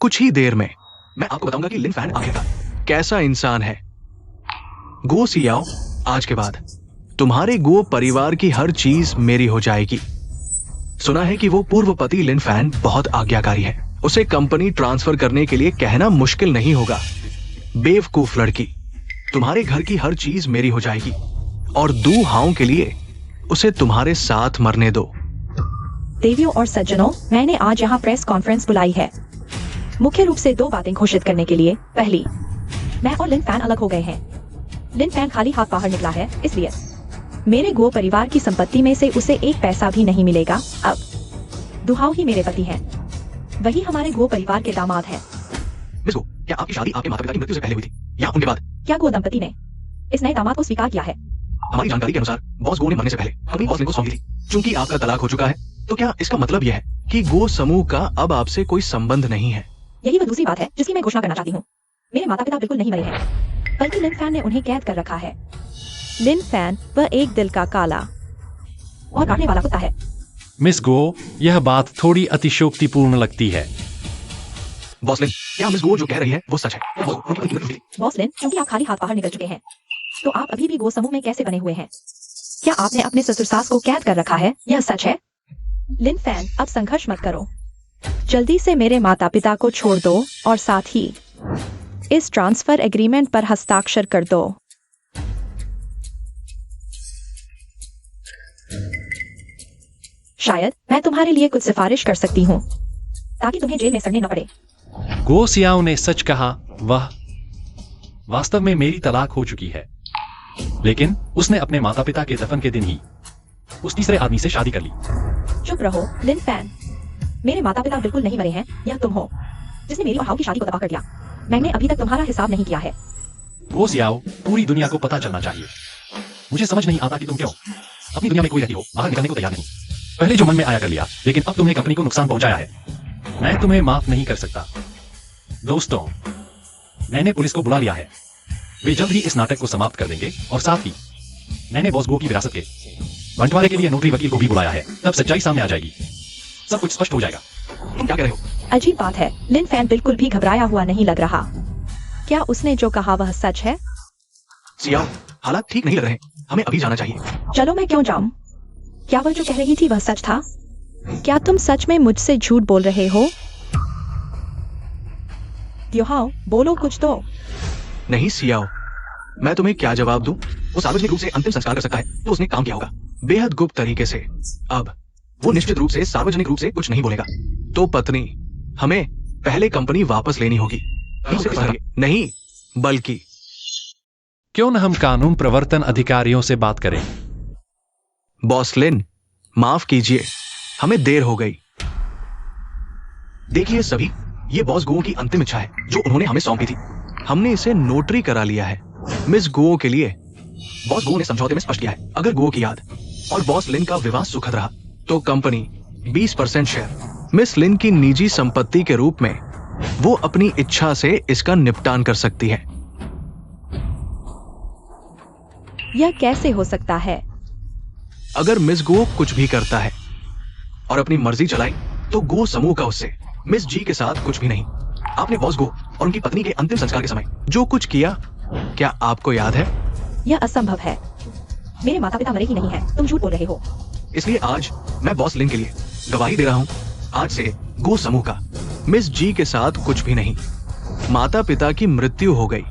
कुछ ही देर में मैं आपको बताऊंगा कि लिन फैन आखिरकार कैसा इंसान है। गो सियाओ, आज के बाद तुम्हारे गो परिवार की हर चीज मेरी हो जाएगी। सुना है कि वो पूर्व पति लिन फैन बहुत आज्ञाकारी है। उसे कंपनी ट्रांसफर करने के लिए कहना मुश्किल नहीं होगा। बेवकूफ लड़की, तुम्हारे घर की हर चीज मेरी हो जाएगी और दू हाओं के लिए उसे तुम्हारे साथ मरने दो। देवियों और सज्जनों, मैंने आज यहाँ प्रेस कॉन्फ्रेंस बुलाई है मुख्य रूप से दो बातें घोषित करने के लिए। पहली, मैं और लिन फैन अलग हो गए हैं। लिन फैन खाली हाथ बाहर निकला है, इसलिए मेरे गो परिवार की संपत्ति में से उसे एक पैसा भी नहीं मिलेगा। अब दुहाओ ही मेरे पति हैं, वही हमारे गो परिवार के दामाद हैं। मिस गो, क्या आपकी शादी आपके माता पिता की मृत्यु से पहले हुई थी या उनके बाद? क्या गो दंपति ने इस नए दामाद को स्वीकार किया है? हमारी जानकारी के अनुसार बॉस गो ने मरने से पहले अपनी बॉस लिन को सौंपी थी। चूंकि आपका तलाक हो चुका है, तो क्या इसका मतलब यह है कि गो समूह का अब आपसे कोई संबंध नहीं है? यही वह दूसरी बात है जिसकी मैं घोषणा करना चाहती हूँ। मेरे माता पिता बिल्कुल नहीं मरे हैं, बल्कि लिन फैन ने उन्हें कैद कर रखा है। लिन फैन वह एक दिल का काला और काटने वाला कुत्ता है। मिस गो, यह बात थोड़ी अतिशयोक्तिपूर्ण लगती है। बॉस लिन, क्या मिस गो जो कह रही है वो सच है? बॉस लिन, क्योंकि आप खाली हाथ बाहर निकल चुके हैं, तो आप अभी भी गो समूह में कैसे बने हुए हैं? क्या आपने अपने ससुर सास को कैद कर रखा है? यह सच है? लिन फैन, अब संघर्ष मत करो। जल्दी से मेरे माता पिता को छोड़ दो और साथ ही इस ट्रांसफर एग्रीमेंट पर हस्ताक्षर कर दो। शायद मैं तुम्हारे लिए कुछ सिफारिश कर सकती हूँ ताकि तुम्हें जेल में सड़ने न पड़े। गो सियाओ ने सच कहा। वह वास्तव में मेरी तलाक हो चुकी है, लेकिन उसने अपने माता पिता के दफन के दिन ही उस तीसरे आदमी से शादी कर ली। चुप रहो लिन फैन, मेरे माता पिता बिल्कुल नहीं मरे हैं। यह तुम हो जिसने मेरी और हाउ की शादी को तबाह कर दिया। मैंने अभी तक तुम्हारा हिसाब नहीं किया है। गो सियाओ, पूरी दुनिया को पता चलना चाहिए। मुझे समझ नहीं आता कि तुम क्यों अपनी दुनिया में कोई रहती हो, बाहर निकलने को तैयार नहीं। पहले जो मन में आया कर लिया, लेकिन अब तुमने कंपनी को नुकसान पहुंचाया है। मैं तुम्हें माफ नहीं कर सकता। दोस्तों, मैंने पुलिस को बुला लिया है। वे जल्द ही इस नाटक को समाप्त कर देंगे और साथ ही मैंने बॉस गो की विरासत के बंटवारे के लिए नौकरी वकील को भी बुलाया है। तब सच्चाई सामने आ जाएगी, सब कुछ स्पष्ट हो जाएगा। तुम क्या कह रहे हो? अजीब बात है, लिन फैन बिल्कुल भी घबराया हुआ नहीं लग रहा। क्या उसने जो कहा वह सच है? सियाओ, हालात ठीक नहीं लग रहे, हमें अभी जाना चाहिए। चलो, मैं क्यों जाऊं? क्या वह जो कह रही थी वह सच था? क्या तुम सच में मुझसे झूठ बोल रहे हो? द्योहाओ, बोलो कुछ तो। नहीं सियाओ, मैं तुम्हें क्या जवाब दूं? वो सार्वजनिक रूप से अंतिम संस्कार कर सकता है तो उसने काम किया होगा, बेहद गुप्त तरीके से। अब वो निश्चित रूप से सार्वजनिक रूप से कुछ नहीं बोलेगा। तो पत्नी, हमें पहले कंपनी वापस लेनी होगी। नहीं, बल्कि क्यों न हम कानून प्रवर्तन अधिकारियों से बात करें। बॉस लिन, माफ कीजिए, हमें देर हो गई। देखिए सभी, ये बॉस गुओ की अंतिम इच्छा है जो उन्होंने हमें सौंपी थी। हमने इसे नोटरी करा लिया है मिस गुओ के लिए। बॉस गुओ ने समझौते में स्पष्ट किया है, अगर गुओ की याद और बॉस लिन का विवाह सुखद रहा तो कंपनी 20% शेयर मिस लिन की निजी संपत्ति के रूप में वो अपनी इच्छा से इसका निपटान कर सकती है। यह कैसे हो सकता है? अगर मिस गो कुछ भी करता है और अपनी मर्जी चलाई तो गो समूह का उससे मिस जी के साथ कुछ भी नहीं। आपने बॉस गो और उनकी पत्नी के अंतिम संस्कार के समय जो कुछ किया, क्या आपको याद है? यह असंभव है। मेरे माता पिता मरे ही नहीं है, तुम झूठ बोल रहे हो। इसलिए आज मैं बॉस लिन के लिए गवाही दे रहा हूँ, आज से गो समूह का मिस जी के साथ कुछ भी नहीं। माता पिता की मृत्यु हो गई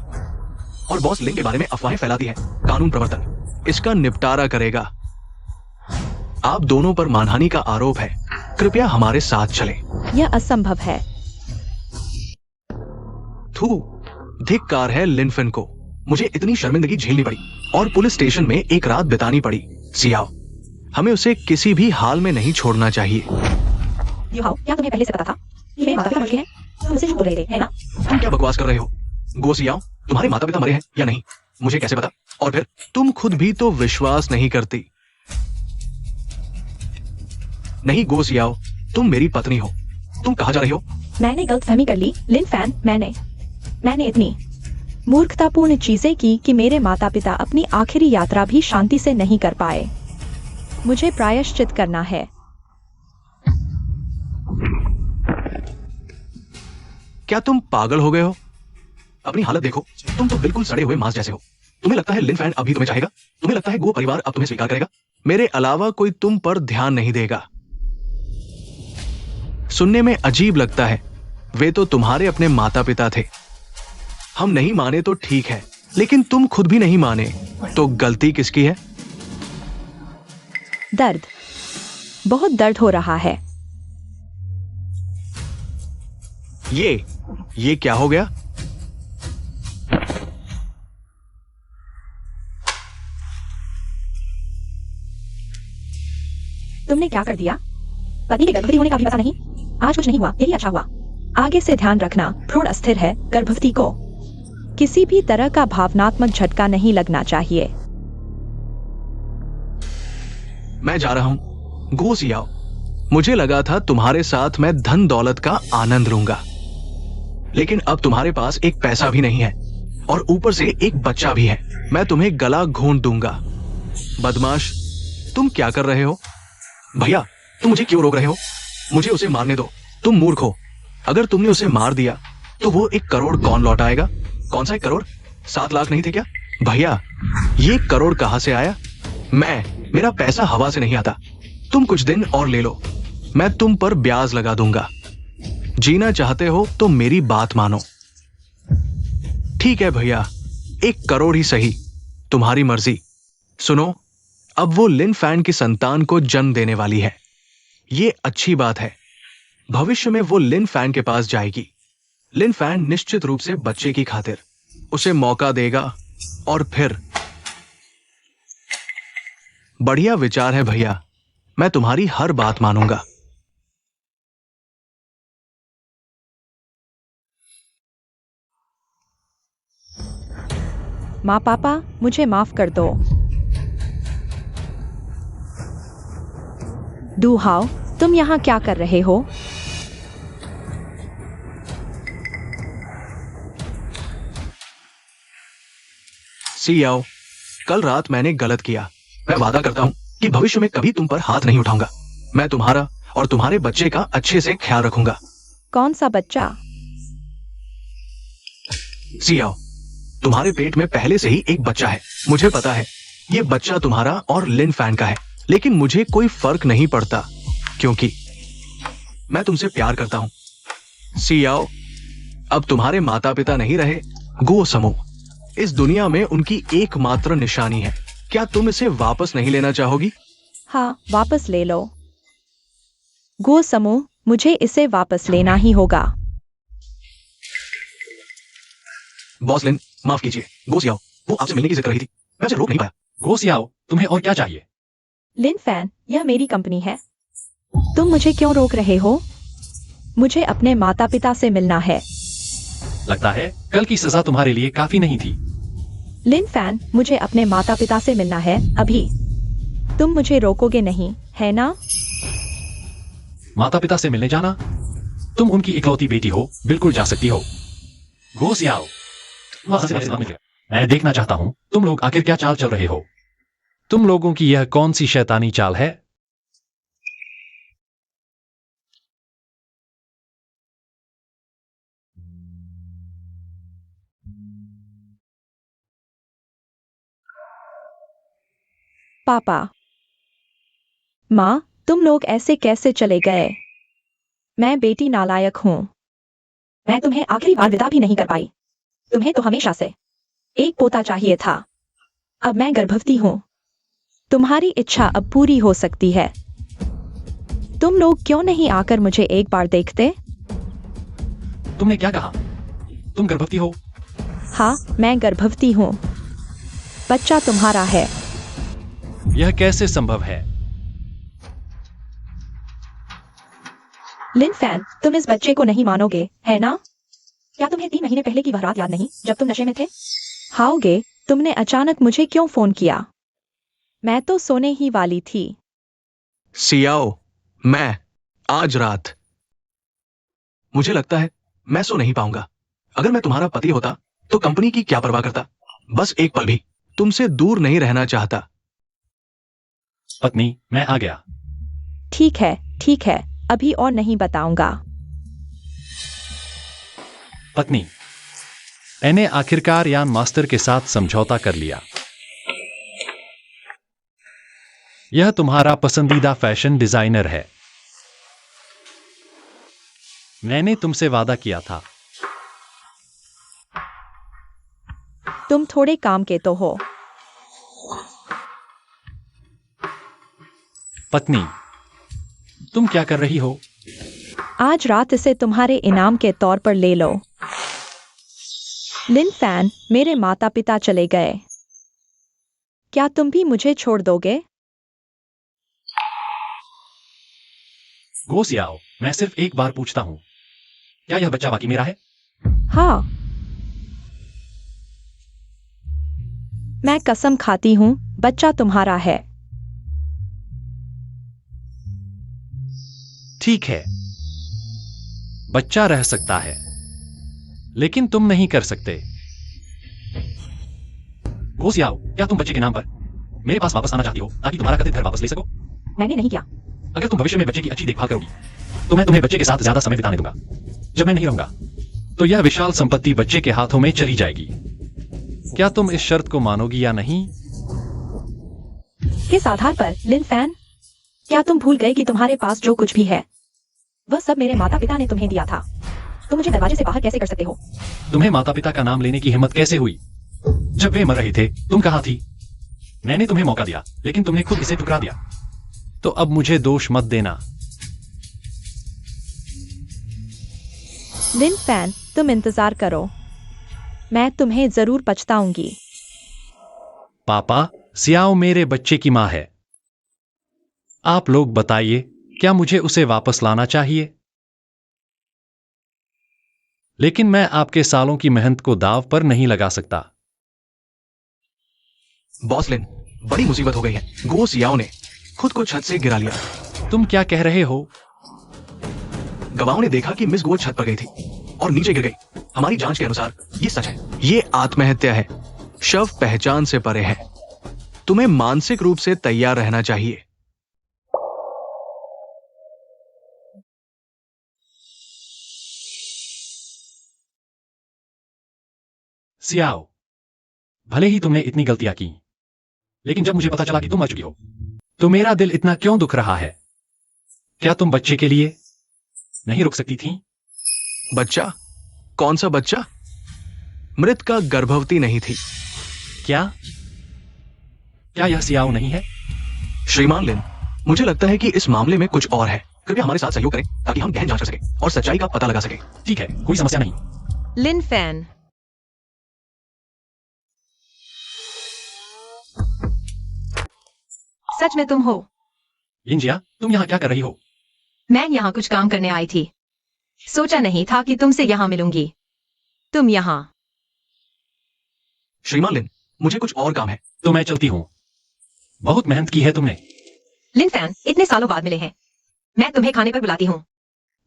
और बॉस लिन के बारे में अफवाहें फैलाती है। कानून प्रवर्तन इसका निपटारा करेगा। आप दोनों पर मानहानि का आरोप है, कृपया हमारे साथ चलें। यह असंभव है। थू, धिक्कार है लिनफिन को। मुझे इतनी शर्मिंदगी झेलनी पड़ी और पुलिस स्टेशन में एक रात बितानी पड़ी। सियाओ, हमें उसे किसी भी हाल में नहीं छोड़ना चाहिए। क्या तुम्हें पहले से पता था कि मेरे माता पिता मर गए हैं? तुम मुझसे झूठ बोल रहे थे, है ना? तुम क्या बकवास कर रहे हो? गो सियाओ, तुम्हारे माता पिता मरे हैं या नहीं मुझे कैसे पता? और फिर तुम खुद भी तो विश्वास नहीं करती। नहीं गो सियाओ, तुम मेरी पत्नी हो। तुम कहाँ जा रही हो? मैंने गलतफहमी कर ली लिन फैन। मैंने इतनी मूर्खतापूर्ण चीजें की कि मेरे माता पिता अपनी आखिरी यात्रा भी शांति से नहीं कर पाए। मुझे प्रायश्चित करना है। क्या तुम पागल हो गए हो? अपनी हालत देखो, तुम तो बिल्कुल सड़े हुए मांस जैसे हो। तुम्हें लगता है लिन फैन अभी तुम्हें चाहेगा? तुम्हें लगता है गो परिवार अब तुम्हें स्वीकार करेगा? मेरे अलावा कोई तुम पर ध्यान नहीं देगा। सुनने में अजीब लगता है, वे तो तुम्हारे अपने माता पिता थे। हम नहीं माने तो ठीक है, लेकिन तुम खुद भी नहीं माने तो गलती किसकी है? दर्द, बहुत दर्द हो रहा है। ये क्या हो गया? तुमने क्या कर दिया? पति के गर्भवती होने का भी पता नहीं। आज कुछ नहीं हुआ, यही अच्छा हुआ। आगे से ध्यान रखना, भ्रूण अस्थिर है। गर्भवती को किसी भी तरह का भावनात्मक झटका नहीं लगना चाहिए। मैं जा रहा हूं। गो सियाओ, मुझे लगा था तुम्हारे साथ मैं धन दौलत का आनंद लूंगा, लेकिन अब तुम्हारे पास एक पैसा भी नहीं है और ऊपर से एक बच्चा भी है। मैं तुम्हें गला घोंट दूंगा। बदमाश, तुम क्या कर रहे हो? भैया, तुम मुझे क्यों रोक रहे हो? मुझे उसे मारने दो। तुम मूर्ख हो। अगर तुमने उसे मार दिया तो वो 1 करोड़ कौन लौटाएगा? कौन सा 1 करोड़? 7 लाख नहीं थे क्या? भैया, ये करोड़ कहां से आया? मेरा पैसा हवा से नहीं आता। तुम कुछ दिन और ले लो, मैं तुम पर ब्याज लगा दूंगा। जीना चाहते हो तो मेरी बात मानो। ठीक है भैया, 1 करोड़ ही सही, तुम्हारी मर्जी। सुनो, अब वो लिन फैन की संतान को जन्म देने वाली है। ये अच्छी बात है। भविष्य में वो लिन फैन के पास जाएगी। लिन फैन निश्चित रूप से बच्चे की खातिर उसे मौका देगा और फिर। बढ़िया विचार है भैया, मैं तुम्हारी हर बात मानूंगा। माँ पापा, मुझे माफ कर दो। डू हाउ, तुम यहाँ क्या कर रहे हो? सियाओ, कल रात मैंने गलत किया। मैं वादा करता हूं कि भविष्य में कभी तुम पर हाथ नहीं उठाऊंगा। मैं तुम्हारा और तुम्हारे बच्चे का अच्छे से ख्याल रखूंगा। कौन सा बच्चा? सियाओ, तुम्हारे पेट में पहले से ही एक बच्चा है। मुझे पता है ये बच्चा तुम्हारा और लिन फैन का है, लेकिन मुझे कोई फर्क नहीं पड़ता क्योंकि मैं तुमसे प्यार करता हूं। सियाओ, अब तुम्हारे माता पिता नहीं रहे। गो समूह इस दुनिया में उनकी एकमात्र निशानी है। क्या तुम इसे वापस नहीं लेना चाहोगी? हाँ, वापस ले लो। गो समूह, मुझे इसे वापस लेना ही होगा। बॉस लिन, माफ कीजिए, गो सियाओ, वो आपसे मिलने की जिद कर रही थी, मैं उसे रोक नहीं पाया। गो सियाओ, तुम्हें और क्या चाहिए? लिन फैन, यह मेरी कंपनी है। तुम मुझे क्यों रोक रहे हो? मुझे अपने माता पिता से मिलना है। लगता है कल की सजा तुम्हारे लिए काफी नहीं थी। लिन फैन, मुझे अपने माता पिता से मिलना है अभी। तुम मुझे रोकोगे नहीं, है ना? माता पिता से मिलने जाना? तुम उनकी इकलौती बेटी हो, बिल्कुल जा सकती हो। गो सियाओ, मैं देखना चाहता हूं तुम लोग आखिर क्या चाल चल रहे हो। तुम लोगों की यह कौन सी शैतानी चाल है? पापा, माँ, तुम लोग ऐसे कैसे चले गए? मैं बेटी नालायक हूँ। मैं तुम्हें आखिरी बार विदा भी नहीं कर पाई। तुम्हें तो हमेशा से एक पोता चाहिए था। अब मैं गर्भवती हूँ। तुम्हारी इच्छा अब पूरी हो सकती है। तुम लोग क्यों नहीं आकर मुझे एक बार देखते? तुमने क्या कहा? तुम गर्भवती हो? हाँ, मैं गर्भवती हूँ। बच्चा तुम्हारा है। यह कैसे संभव है? लिन फैन, तुम इस बच्चे को नहीं मानोगे, है ना? क्या तुम्हें 3 महीने पहले की वह रात याद नहीं जब तुम नशे में थे? हाओगे, तुमने अचानक मुझे क्यों फोन किया? मैं तो सोने ही वाली थी। सियाओ, मैं आज रात, मुझे लगता है मैं सो नहीं पाऊंगा। अगर मैं तुम्हारा पति होता तो कंपनी की क्या परवाह करता, बस एक पल भी तुमसे दूर नहीं रहना चाहता। पत्नी, मैं आ गया। ठीक है, अभी और नहीं बताऊंगा। पत्नी, मैंने आखिरकार यान मास्टर के साथ समझौता कर लिया। यह तुम्हारा पसंदीदा फैशन डिजाइनर है। मैंने तुमसे वादा किया था। तुम थोड़े काम के तो हो। पत्नी, तुम क्या कर रही हो? आज रात इसे तुम्हारे इनाम के तौर पर ले लो। लिन फैन, मेरे माता पिता चले गए। क्या तुम भी मुझे छोड़ दोगे? गो सियाओ, मैं सिर्फ एक बार पूछता हूं, क्या यह बच्चा वाकई मेरा है? हाँ। मैं कसम खाती हूँ, बच्चा तुम्हारा है। ठीक है, बच्चा रह सकता है, लेकिन तुम नहीं कर सकते। गो सियाओ, क्या तुम बच्चे के नाम पर मेरे पास वापस आना चाहती हो ताकि तुम्हारा कथित घर वापस ले सको? मैंने नहीं किया। अगर तुम भविष्य में बच्चे की अच्छी देखभाल करोगी तो मैं तुम्हें बच्चे के साथ ज्यादा समय बिताने दूंगा। जब मैं नहीं रहूंगा तो यह विशाल संपत्ति बच्चे के हाथों में चली जाएगी। क्या तुम इस शर्त को मानोगी या नहीं? किस आधार पर, लिन फैन? क्या तुम भूल गए कि तुम्हारे पास जो कुछ भी है वह सब मेरे माता पिता ने तुम्हें दिया था? तुम मुझे दरवाजे से बाहर कैसे कर सकते हो? तुम्हें माता पिता का नाम लेने की हिम्मत कैसे हुई? जब वे मर रहे थे तुम कहां थी? मैंने तुम्हें मौका दिया लेकिन तुमने खुद इसे ठुकरा दिया। तो अब मुझे दोष मत देना। लिन फैन, तुम इंतजार करो। मैं तुम्हें जरूर पछताऊंगी। पापा, सियाओ मेरे बच्चे की मां है। आप लोग बताइए, क्या मुझे उसे वापस लाना चाहिए? लेकिन मैं आपके सालों की मेहनत को दाव पर नहीं लगा सकता। बॉस लिन, बड़ी मुसीबत हो गई है। गो सियाओ ने खुद को छत से गिरा लिया। तुम क्या कह रहे हो? गवाहों ने देखा कि मिस गो छत पर गई थी और नीचे गिर गई। हमारी जांच के अनुसार ये सच है। ये आत्महत्या है। शव पहचान से परे है। तुम्हें मानसिक रूप से तैयार रहना चाहिए। सियाओ, भले ही तुमने इतनी गलतियां की, लेकिन जब मुझे पता चला कि तुम मर चुकी हो तो मेरा दिल इतना क्यों दुख रहा है? क्या तुम बच्चे के लिए नहीं रुक सकती थी? बच्चा? कौन सा बच्चा? मृतका गर्भवती नहीं थी। क्या यह सियाओ नहीं है? श्रीमान लिन, मुझे लगता है कि इस मामले में कुछ और है। कृपया हमारे साथ सहयोग करें ताकि हम गहन जांच कर सकें और सच्चाई का पता लगा सकें। ठीक है, कोई समस्या नहीं। लिन फैन, सच में तुम हो? लिंजिया, तुम यहाँ क्या कर रही हो? मैं यहाँ कुछ काम करने आई थी। सोचा नहीं था कि तुमसे यहाँ मिलूंगी। तुम यहाँ। श्रीमान लिन, मुझे कुछ और काम है। तो मैं चलती हूँ। बहुत मेहनत की है तुमने। लिन फैन, इतने सालों बाद मिले हैं। मैं तुम्हें खाने पर बुलाती हूँ।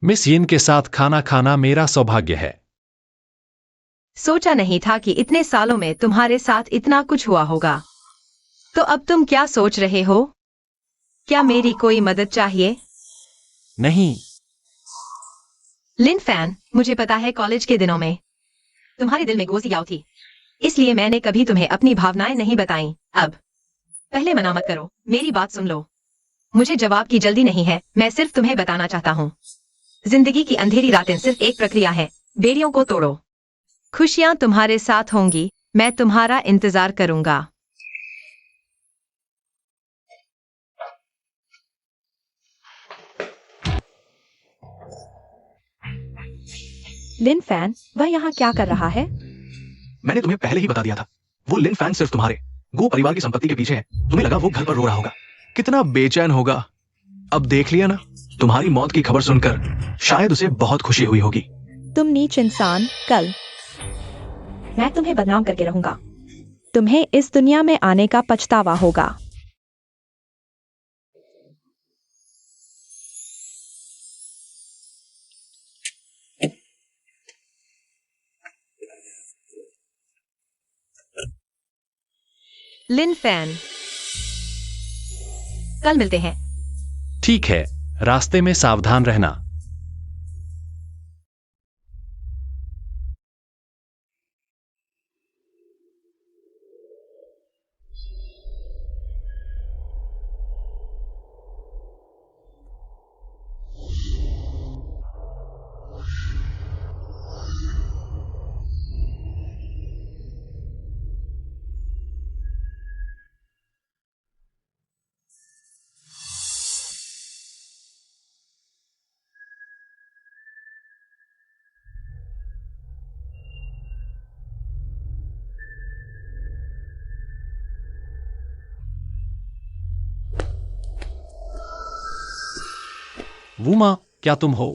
मिस यिन के साथ खाना खाना मेरा सौभाग्य है। सोचा नहीं था कि इतने सालों में तुम्हारे साथ इतना कुछ हुआ होगा। तो अब तुम क्या सोच रहे हो? क्या मेरी कोई मदद चाहिए? नहीं। लिन फैन, मुझे पता है कॉलेज के दिनों में तुम्हारे दिल में गोसियाओ थी, इसलिए मैंने कभी तुम्हें अपनी भावनाएं नहीं बताई। अब पहले मना मत करो, मेरी बात सुन लो। मुझे जवाब की जल्दी नहीं है, मैं सिर्फ तुम्हें बताना चाहता हूँ। जिंदगी की अंधेरी रातें सिर्फ एक प्रक्रिया है, बेड़ियों को तोड़ो। खुशियां तुम्हारे साथ होंगी, मैं तुम्हारा इंतजार करूंगा। लिन फैन, वह यहाँ क्या कर रहा है? मैंने तुम्हें पहले ही बता दिया था, वो लिन फैन सिर्फ तुम्हारे गो परिवार की संपत्ति के पीछे है। तुम्हें लगा वो घर पर रो रहा होगा, कितना बेचैन होगा। अब देख लिया ना, तुम्हारी मौत की खबर सुनकर शायद उसे बहुत खुशी हुई होगी। तुम नीच इंसान, कल मैं तुम्हें बदनाम करके रहूंगा। तुम्हें इस दुनिया में आने का पछतावा होगा। लिन फैन, कल मिलते हैं। ठीक है, रास्ते में सावधान रहना। वुमा, क्या तुम हो?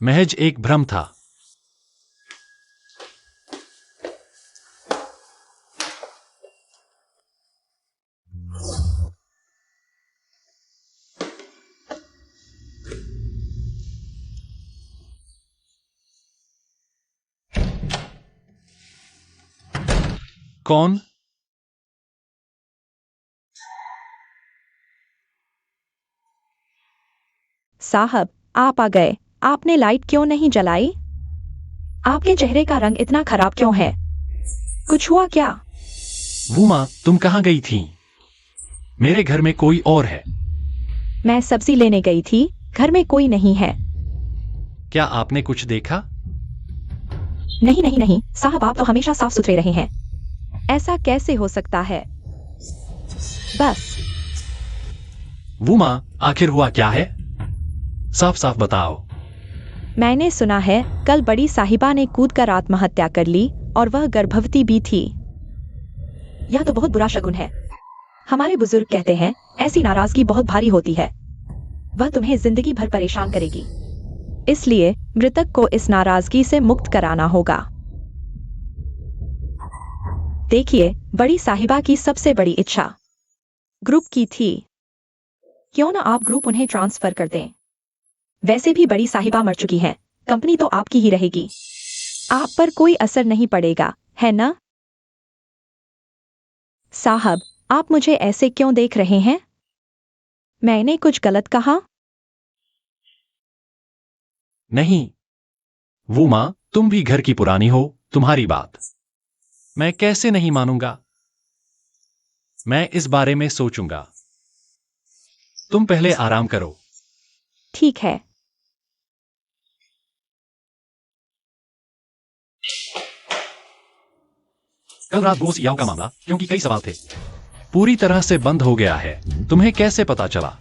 महज एक भ्रम था। कौन? साहब, आप आ गए। आपने लाइट क्यों नहीं जलाई? आपके चेहरे का रंग इतना खराब क्यों है? कुछ हुआ क्या? वुमा, तुम कहाँ गई थी? मेरे घर में कोई और है। मैं सब्जी लेने गई थी, घर में कोई नहीं है। क्या आपने कुछ देखा? नहीं नहीं नहीं साहब, आप तो हमेशा साफ सुथरे रहे हैं। ऐसा कैसे हो सकता है? बस वुमा, आखिर हुआ क्या है? साफ साफ बताओ। मैंने सुना है कल बड़ी साहिबा ने कूदकर आत्महत्या कर ली और वह गर्भवती भी थी। यह तो बहुत बुरा शगुन है। हमारे बुजुर्ग कहते हैं ऐसी नाराजगी बहुत भारी होती है, वह तुम्हें जिंदगी भर परेशान करेगी। इसलिए मृतक को इस नाराजगी से मुक्त कराना होगा। देखिए, बड़ी साहिबा की सबसे बड़ी इच्छा ग्रुप की थी। क्यों ना आप ग्रुप उन्हें ट्रांसफर कर दें। वैसे भी बड़ी साहिबा मर चुकी हैं, कंपनी तो आपकी ही रहेगी। आप पर कोई असर नहीं पड़ेगा, है ना? साहब, आप मुझे ऐसे क्यों देख रहे हैं? मैंने कुछ गलत कहा? नहीं वुमा, तुम भी घर की पुरानी हो, तुम्हारी बात मैं कैसे नहीं मानूंगा। मैं इस बारे में सोचूंगा। तुम पहले आराम करो। ठीक है। कल रात गो सियाओ का मामला, क्योंकि कई सवाल थे, पूरी तरह से बंद हो गया है। तुम्हें कैसे पता चला?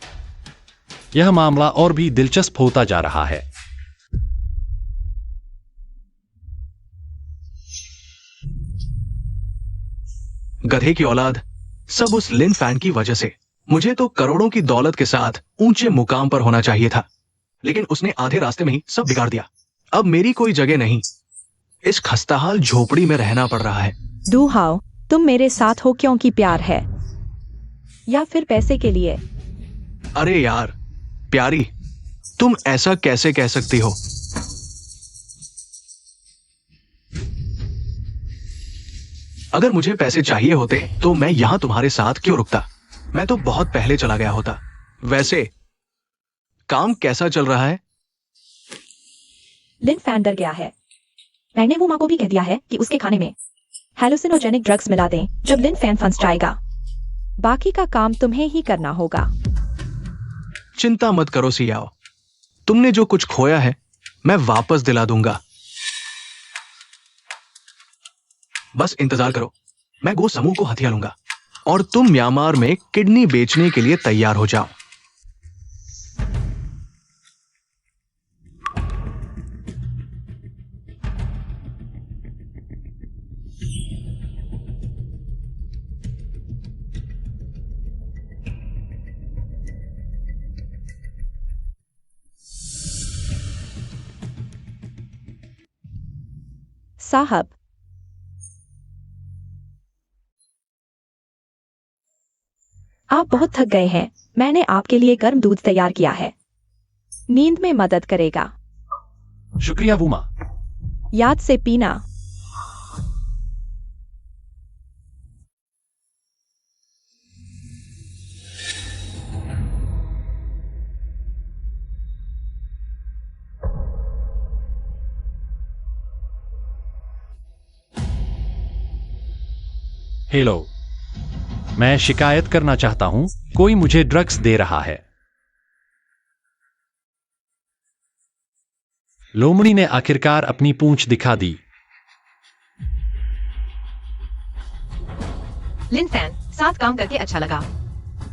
यह मामला और भी दिलचस्प होता जा रहा है। गधे की औलाद, सब उस लिन फैन की वजह से। मुझे तो करोड़ों की दौलत के साथ ऊंचे मुकाम पर होना चाहिए था, लेकिन उसने आधे रास्ते में ही सब बिगाड़ दिया। अब मेरी कोई जगह नहीं, इस खस्ताहाल झोपड़ी में रहना पड़ रहा है। डू हाउ, तुम मेरे साथ हो क्योंकि प्यार है या फिर पैसे के लिए? अरे यार प्यारी, तुम ऐसा कैसे कह सकती हो? अगर मुझे पैसे चाहिए होते तो मैं यहां तुम्हारे साथ क्यों रुकता? मैं तो बहुत पहले चला गया होता। वैसे काम कैसा चल रहा है? लिन फैन डर गया है। मैंने वो माँ को भी कह दिया है कि उसके खाने में हेलुसिनोजेनिक ड्रग्स मिला दें जब लिन फैन फंस जाएगा। बाकी का काम तुम्हें ही करना होगा। चिंता मत करो सियाओ, तुमने जो कुछ खोया है मैं वापस दिला दूंगा। बस इंतजार करो, मैं गो समूह को हथिया लूंगा और तुम म्यांमार में किडनी बेचने के लिए तैयार हो जाओ। साहब, आप बहुत थक गए हैं। मैंने आपके लिए गर्म दूध तैयार किया है, नींद में मदद करेगा। शुक्रिया वूमा। याद से पीना। हेलो, मैं शिकायत करना चाहता हूं, कोई मुझे ड्रग्स दे रहा है। लोमड़ी ने आखिरकार अपनी पूंछ दिखा दी। लिन फैन, साथ काम करके अच्छा लगा।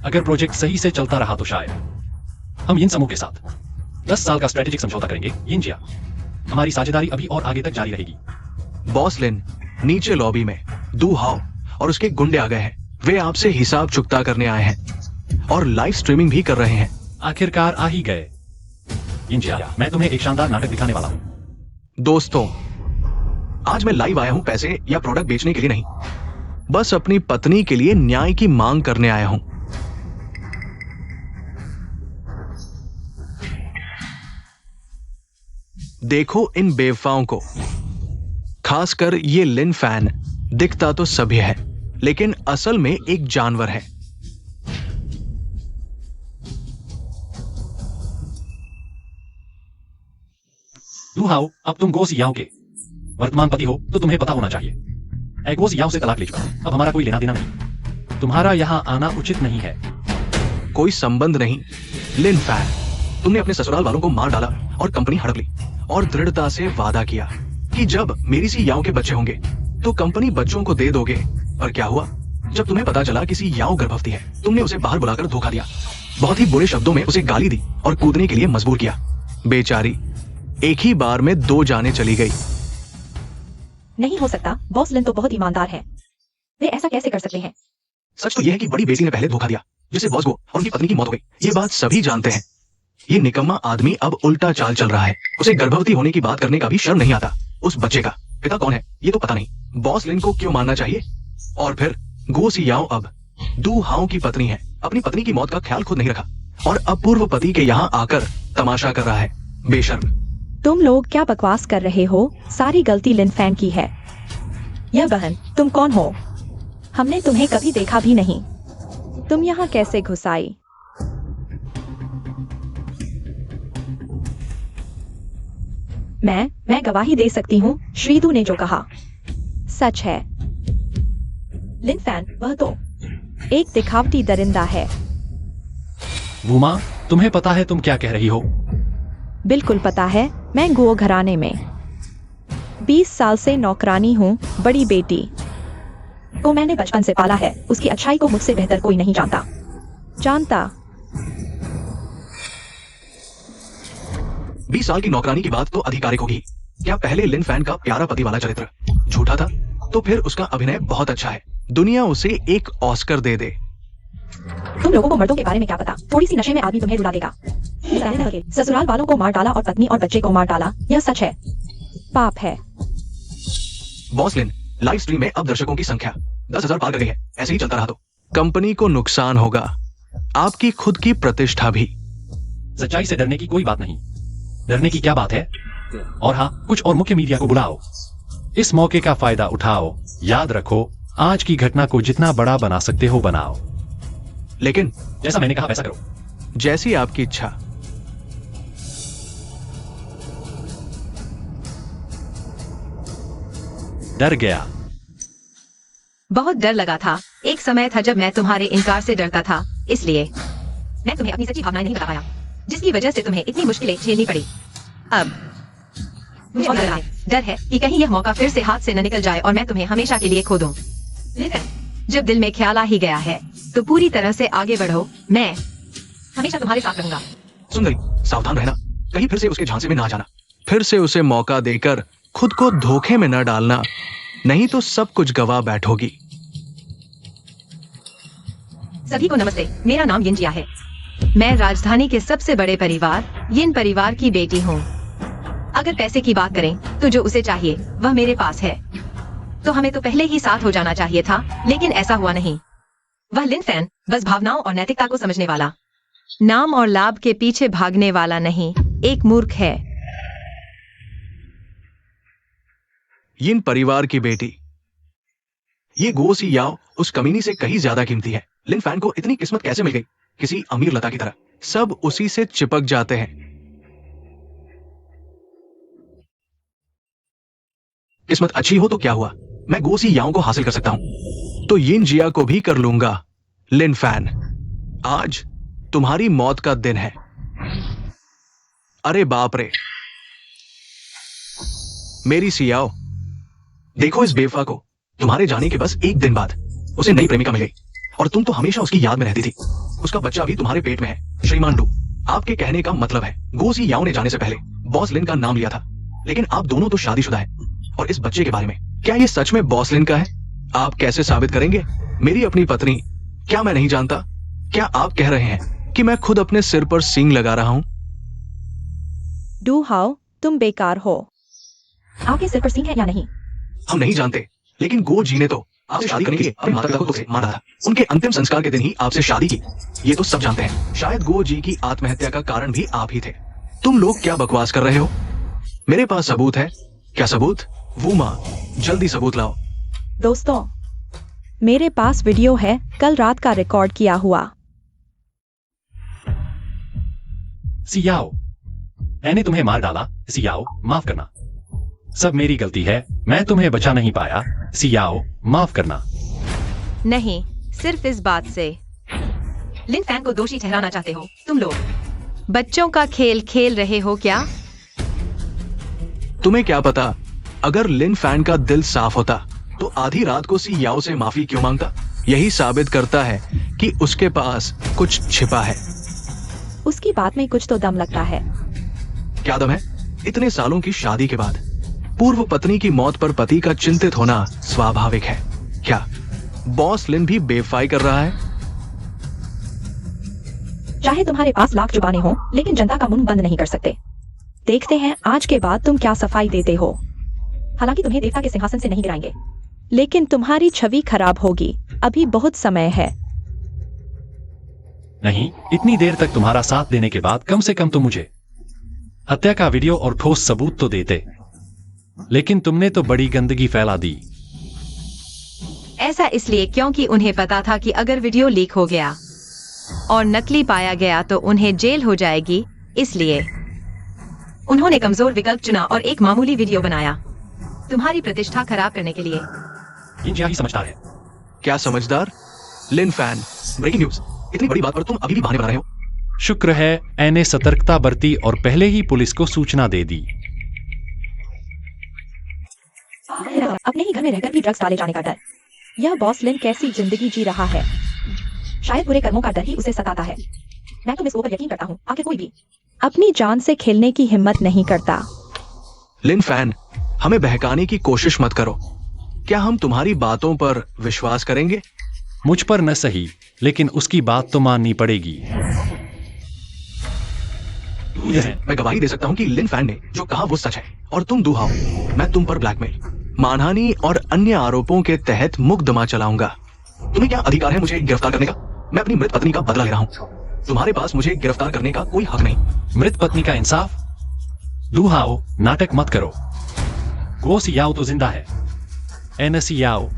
अगर प्रोजेक्ट सही से चलता रहा तो शायद हम इन समूह के साथ 10 साल का स्ट्रेटेजिक समझौता करेंगे। यिनजिया, हमारी साझेदारी अभी और आगे तक जारी रहेगी। बॉस लिन, नीचे लॉबी में दू हाओ और उसके गुंडे आ गए हैं। वे आपसे हिसाब चुकता करने आए हैं और लाइव स्ट्रीमिंग भी कर रहे हैं। आखिरकार आ ही गए। यिनजिया, मैं तुम्हें एक शानदार नाटक दिखाने वाला हूं। दोस्तों, आज मैं लाइव आया हूं पैसे या प्रोडक्ट बेचने के लिए नहीं, बस अपनी पत्नी के लिए न्याय की मांग करने आया हूं। देखो इन बेवफाओं को, खासकर ये लिन फैन। दिखता तो सभ्य है, लेकिन असल में एक जानवर है। डू हाओ, अब तुम गो सियाओ के वर्तमान पति हो तो तुम्हें पता होना चाहिए। मैं गो सियाओ से तलाक ले चुका हूं, अब हमारा कोई लेना देना नहीं। तुम्हारा यहां आना उचित नहीं है। कोई संबंध नहीं। लिन फैन, तुमने अपने ससुराल वालों को मार डाला और कंपनी हड़प ली और दृढ़ता से वादा किया कि जब मेरी सी याओ के बच्चे होंगे तो कंपनी बच्चों को दे दोगे। पर क्या हुआ? जब तुम्हें पता चला कि सी याओ गर्भवती है, तुमने उसे बाहर बुलाकर धोखा दिया, बहुत ही बुरे शब्दों में उसे गाली दी और कूदने के लिए मजबूर किया। बेचारी एक ही बार में 2 जानें चली गई। नहीं हो सकता, बॉस लिन तो बहुत ईमानदार है। वे ऐसा कैसे कर सकते हैं? सच तो यह है कि बड़ी बेटी ने पहले धोखा दिया, जिससे बॉस को और उनकी पत्नी की मौत हो गई। ये बात सभी जानते हैं। ये निकम्मा आदमी अब उल्टा चाल चल रहा है। उसे गर्भवती होने की बात करने का भी शर्म नहीं आता। उस बच्चे का पिता कौन है ये तो पता नहीं। बॉस लिन को क्यों मानना चाहिए? और फिर गो सी याओ अब दू हाओ की पत्नी है, अपनी पत्नी की मौत का ख्याल खुद नहीं रखा और अपूर्व पति के यहाँ आकर तमाशा कर रहा है। बेशर्म। तुम लोग क्या बकवास कर रहे हो? सारी गलती लिन फैन की है। यह बहन, तुम कौन हो? हमने तुम्हें कभी देखा भी नहीं। तुम यहाँ कैसे घुस आई? मैं गवाही दे सकती हूँ। श्रीदू ने जो कहा सच है। लिन फैन, वह तो एक दिखावटी दरिंदा है। वूमा, तुम्हें पता है तुम क्या कह रही हो? बिल्कुल पता है। मैं गुओ घराने में 20 साल से नौकरानी हूँ, बड़ी बेटी। को मैंने बचपन से पाला है, उसकी अच्छाई को मुझसे बेहतर कोई नहीं जानता। 20 साल की नौकरानी की बात तो आधिकारिक होगी। क्या पहले लिन फैन का प्यारा पति वाला चरित्र झूठा था? तो फिर उसका अभिनय बहुत अच्छा है। दुनिया उसे एक ऑस्कर दे दे। तुम लोगों को मर्दों के बारे में क्या पता? थोड़ी सी नशे में आदमी तुम्हें रुला देगा। ससुराल वालों को मार डाला और पत्नी और बच्चे को मार डाला, यह सच है, पाप है। बॉस लिन, लाइव स्ट्रीम में अब दर्शकों की संख्या 10,000 पार कर गई है। ऐसे ही चलता रहा तो कंपनी को नुकसान होगा, आपकी खुद की प्रतिष्ठा भी। सच्चाई से डरने की कोई बात नहीं। डरने की क्या बात है? और हाँ, कुछ और मुख्य मीडिया को बुलाओ, इस मौके का फायदा उठाओ। याद रखो, आज की घटना को जितना बड़ा बना सकते हो बनाओ, लेकिन जैसा मैंने कहा वैसा करो। जैसी आपकी इच्छा। डर गया। बहुत डर लगा था। एक समय था जब मैं तुम्हारे इनकार से डरता था, इसलिए मैं तुम्हें अपनी सच्ची भावनाएं नहीं बता पाया, जिसकी वजह से तुम्हें इतनी मुश्किलें झेलनी पड़ी। अब मुझे और डर है कि कहीं यह मौका फिर से हाथ से न निकल जाए और मैं तुम्हें हमेशा के लिए खो दूं। जब दिल में ख्याल आ ही गया है तो पूरी तरह से आगे बढ़ो। मैं हमेशा तुम्हारे साथ रहूंगा। सुंदरी, सावधान रहना, कहीं फिर से उसके झांसे में ना जाना। फिर से उसे मौका देकर खुद को धोखे में न डालना, नहीं तो सब कुछ गवा बैठोगी। सभी को नमस्ते, मेरा नाम यिनजिया है। मैं राजधानी के सबसे बड़े परिवार यिन परिवार की बेटी हूँ। अगर पैसे की बात करें तो जो उसे चाहिए वह मेरे पास है। तो हमें तो पहले ही साथ हो जाना चाहिए था, लेकिन ऐसा हुआ नहीं। वह लिन फैन बस भावनाओं और नैतिकता को समझने वाला, नाम और लाभ के पीछे भागने वाला नहीं, एक मूर्ख है। यिन परिवार की बेटी, ये गो सी याओ उस कमीनी से कहीं ज्यादा कीमती है। लिन फैन को इतनी किस्मत कैसे मिल गई? किसी अमीर लता की तरह सब उसी से चिपक जाते हैं। किस्मत अच्छी हो तो क्या हुआ, मैं गो सी याओ को हासिल कर सकता हूं, तो यिन जिया को भी कर लूंगा। लिन फैन, आज तुम्हारी मौत का दिन है। अरे बाप रे, मेरी सियाओ, देखो इस बेवफा को। तुम्हारे जाने के बस एक दिन बाद उसे नई प्रेमिका मिली और तुम तो हमेशा उसकी याद में रहती थी। उसका बच्चा भी तुम्हारे पेट में है। श्रीमान डू, आपके कहने का मतलब है गो सी याओ ने जाने से पहले बॉस लिन का नाम लिया था, लेकिन आप दोनों तो शादीशुदा है। और इस बच्चे के बारे में, क्या ये सच में बॉस लिन का है? आप कैसे साबित करेंगे? मेरी अपनी पत्नी, क्या मैं नहीं जानता? क्या आप कह रहे हैं कि मैं खुद अपने सिर पर सींग लगा रहा हूं? डू हाउ, तुम बेकार हो। आपके सिर पर सींग है या नहीं? हम नहीं जानते, लेकिन गो जी ने तो आपसे शादी करने के लिए अपने माता पिता को तुमसे माना था। उनके अंतिम संस्कार के दिन ही आपसे शादी की, ये तो सब जानते हैं। शायद गो जी की आत्महत्या का कारण भी आप ही थे। तुम लोग क्या बकवास कर रहे हो? मेरे पास सबूत है। क्या सबूत? वो माँ, जल्दी सबूत लाओ। दोस्तों, मेरे पास वीडियो है, कल रात का रिकॉर्ड किया हुआ। सियाओ, मैंने तुम्हें मार डाला। सियाओ, माफ करना, सब मेरी गलती है। मैं तुम्हें बचा नहीं पाया। सियाओ, माफ करना। नहीं, सिर्फ इस बात से लिन फैन को दोषी ठहराना चाहते हो तुम लोग। बच्चों का खेल खेल रहे हो क्या? तुम्हें क्या पता, अगर लिन फैन का दिल साफ होता तो आधी रात को सी याओ से माफी क्यों मांगता? यही साबित करता है कि उसके पास कुछ छिपा है। उसकी बात में कुछ तो दम लगता है। क्या दम है? इतने सालों की शादी के बाद पूर्व पत्नी की मौत पर पति का चिंतित होना स्वाभाविक है। क्या बॉस लिन भी बेवफाई कर रहा है? चाहे तुम्हारे पास लाख जुबानें हो, लेकिन जनता का मुंह बंद नहीं कर सकते। देखते हैं आज के बाद तुम क्या सफाई देते हो। हालांकि तुम्हें देवता के सिंहासन से नहीं गिराएंगे, लेकिन तुम्हारी छवि खराब होगी। अभी बहुत समय है। नहीं, इतनी देर तक तुम्हारा साथ देने के बाद कम से कम तुम मुझे हत्या का वीडियो और ठोस सबूत तो देते, लेकिन तुमने तो बड़ी गंदगी फैला दी। ऐसा इसलिए क्योंकि उन्हें पता था कि अगर वीडियो लीक हो गया और नकली पाया गया तो उन्हें जेल हो जाएगी, इसलिए उन्होंने कमजोर विकल्प चुना और एक मामूली वीडियो बनाया। तुम्हारी प्रतिष्ठा खराब करने के लिए। यिनजिया ही समझदार है। क्या समझदार? लिन फैन, ब्रेकिंग न्यूज, इतनी बड़ी बात पर तुम अभी भी बहाने बना रहे हो। शुक्र है एने सतर्कता बरती और पहले ही पुलिस को सूचना दे दी। अपने ही घर में रहकर भी ड्रग्स डाले जाने का डर। यह बॉस लिन कैसी जिंदगी जी रहा है। शायद बुरे कर्मों का डर ही उसे सताता है। मैं तो मिस वो पर यकीन करता हूँ। आखिर कोई भी अपनी जान से खेलने की हिम्मत नहीं करता। लिन फैन, हमें बहकाने की कोशिश मत करो। क्या हम तुम्हारी बातों पर विश्वास करेंगे? मुझ पर न सही, लेकिन उसकी बात तो माननी पड़ेगी। मैं गवाही दे सकता हूँ कि लिन फैन ने जो कहा वो सच है और तुम दुहाओ। मैं तुम पर ब्लैकमेल, मानहानि और अन्य आरोपों के तहत मुकदमा चलाऊंगा। तुम्हें क्या अधिकार है मुझे गिरफ्तार करने का? मैं अपनी मृत पत्नी का बदला ले रहा हूँ। तुम्हारे पास मुझे गिरफ्तार करने का कोई हक नहीं। मृत पत्नी का इंसाफ? दुहाओ, नाटक मत करो। गो सियाओ तो जिंदा है। एन सियाओ।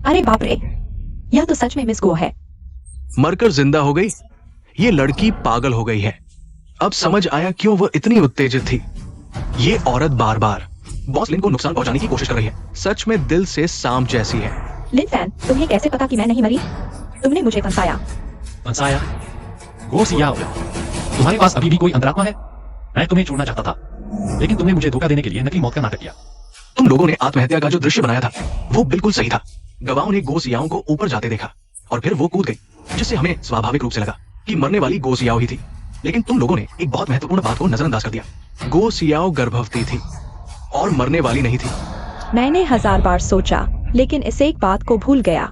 अरे बाप रे, यह तो सच में मिस गो है। मरकर जिंदा हो गई। ये लड़की पागल हो गई है। अब समझ आया क्यों वो इतनी उत्तेजित थी। ये औरत बार बार बॉस लिन को नुकसान पहुंचाने की कोशिश कर रही है। सच में दिल से सांप जैसी है। लिन फैन, तुम्हें कैसे पता कि मैं नहीं मरी? तुमने मुझे फंसाया। फंसाया? गो सियाओ, तुम्हारे पास अभी भी कोई अंतरात्मा है? मैं तुम्हें छोड़ना चाहता था, लेकिन तुमने मुझे धोखा देने के लिए नकली मौत का नाटक किया। तुम लोगों ने आत्महत्या का जो दृश्य बनाया था वो बिल्कुल सही था। गवाहों ने गो सियाओं को ऊपर जाते देखा और फिर वो कूद गई, जिससे हमें स्वाभाविक रूप से लगा कि मरने वाली गो सियाओ ही थी। लेकिन तुम लोगों ने एक बहुत महत्वपूर्ण बात को नजरअंदाज कर दिया। गो सियाओ गर्भवती थी और मरने वाली नहीं थी। मैंने 1000 बार सोचा, लेकिन इस एक बात को भूल गया।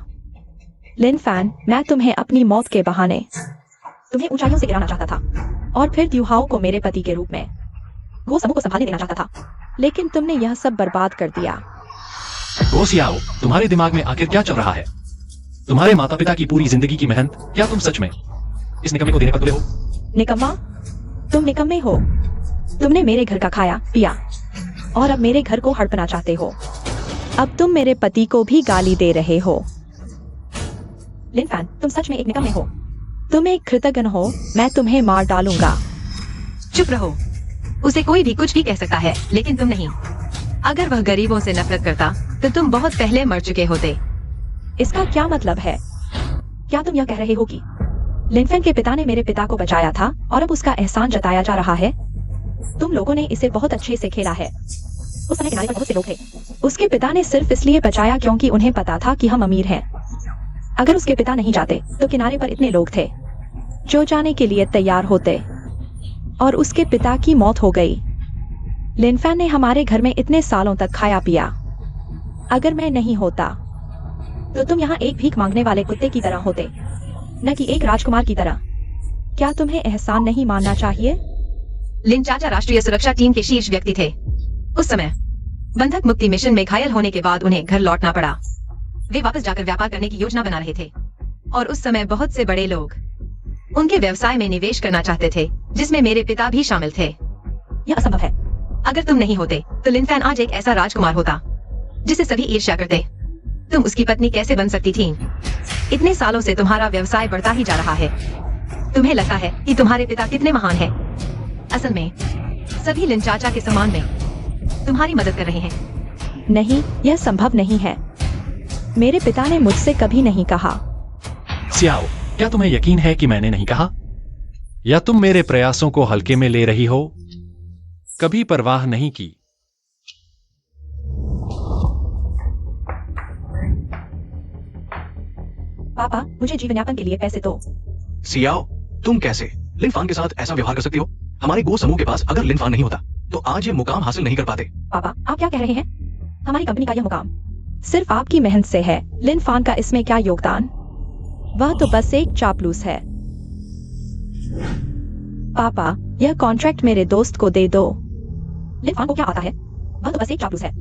लिन फैन, मैं तुम्हें अपनी मौत के बहाने तुम्हें ऊंचाइयों से गिराना चाहता था और फिर द्युहाओ को मेरे पति के रूप में गो समूह को संभालने देना चाहता था, लेकिन तुमने यह सब बर्बाद कर दिया। गो सियाओ, तुम्हारे दिमाग में आखिर क्या चल रहा है? तुम्हारे माता पिता की पूरी जिंदगी की मेहनत क्या तुम सच में इस निकम्मे को देने पर तुले हो? निकम्मा? तुम निकम्मे हो। तुमने मेरे घर का खाया पिया और अब मेरे घर को हड़पना चाहते हो। अब तुम मेरे पति को भी गाली दे रहे हो। लिन फैन, तुम सच में एक निकम्मे हो। तुम एक कृतघ्न हो। मैं तुम्हें मार डालूंगा। चुप रहो। उसे कोई भी कुछ भी कह सकता है, लेकिन तुम नहीं। अगर वह गरीबों से नफरत करता तो तुम बहुत पहले मर चुके होते। इसका क्या मतलब है? क्या तुम यह कह रहे हो कि लिन फैन के पिता ने मेरे पिता को बचाया था और अब उसका एहसान जताया जा रहा है? तुम लोगों ने इसे बहुत अच्छे से खेला है। उस समय किनारे पर बहुत से लोग थे। उसके पिता ने सिर्फ इसलिए बचाया क्योंकि उन्हें पता था कि हम अमीर हैं। अगर उसके पिता नहीं जाते तो किनारे पर इतने लोग थे जो जाने के लिए तैयार होते और उसके पिता की मौत हो गई। लिन फैन ने हमारे घर में इतने सालों तक खाया पिया। अगर मैं नहीं होता तो तुम यहाँ एक भीख मांगने वाले कुत्ते की तरह होते, न कि एक राजकुमार की तरह। क्या तुम्हें एहसान नहीं मानना चाहिए? लिन चाचा राष्ट्रीय सुरक्षा टीम के शीर्ष व्यक्ति थे। उस समय बंधक मुक्ति मिशन में घायल होने के बाद उन्हें घर लौटना पड़ा। वे वापस जाकर व्यापार करने की योजना बना रहे थे और उस समय बहुत से बड़े लोग उनके व्यवसाय में निवेश करना चाहते थे, जिसमें मेरे पिता भी शामिल थे। यह असंभव है। अगर तुम नहीं होते तो लिन फैन आज एक ऐसा राजकुमार होता जिसे सभी ईर्ष्या करते। तुम उसकी पत्नी कैसे बन सकती थी? इतने सालों से तुम्हारा व्यवसाय बढ़ता ही जा रहा है। तुम्हें लगता है कि तुम्हारे पिता कितने महान हैं। असल में सभी लिन चाचा के सम्मान में तुम्हारी मदद कर रहे हैं। नहीं, यह संभव नहीं है। मेरे पिता ने मुझसे कभी नहीं कहा। सियाओ, क्या तुम्हें यकीन है कि मैंने नहीं कहा? या तुम मेरे प्रयासों को हल्के में ले रही हो? कभी परवाह नहीं की। पापा, मुझे जीवन यापन के लिए पैसे दो। सियाओ, तुम कैसे लिन फान के साथ ऐसा व्यवहार कर सकती हो? हमारे गो समूह के पास अगर लिन फान नहीं होता तो आज ये मुकाम हासिल नहीं कर पाते। पापा, आप क्या कह रहे हैं? हमारी कंपनी का यह मुकाम सिर्फ आपकी मेहनत से है। लिन फान का इसमें क्या योगदान? वह तो बस एक चापलूस है। पापा, यह कॉन्ट्रैक्ट मेरे दोस्त को दे दो। लिन फान को क्या आता है? वह तो बस एक चापलूस है।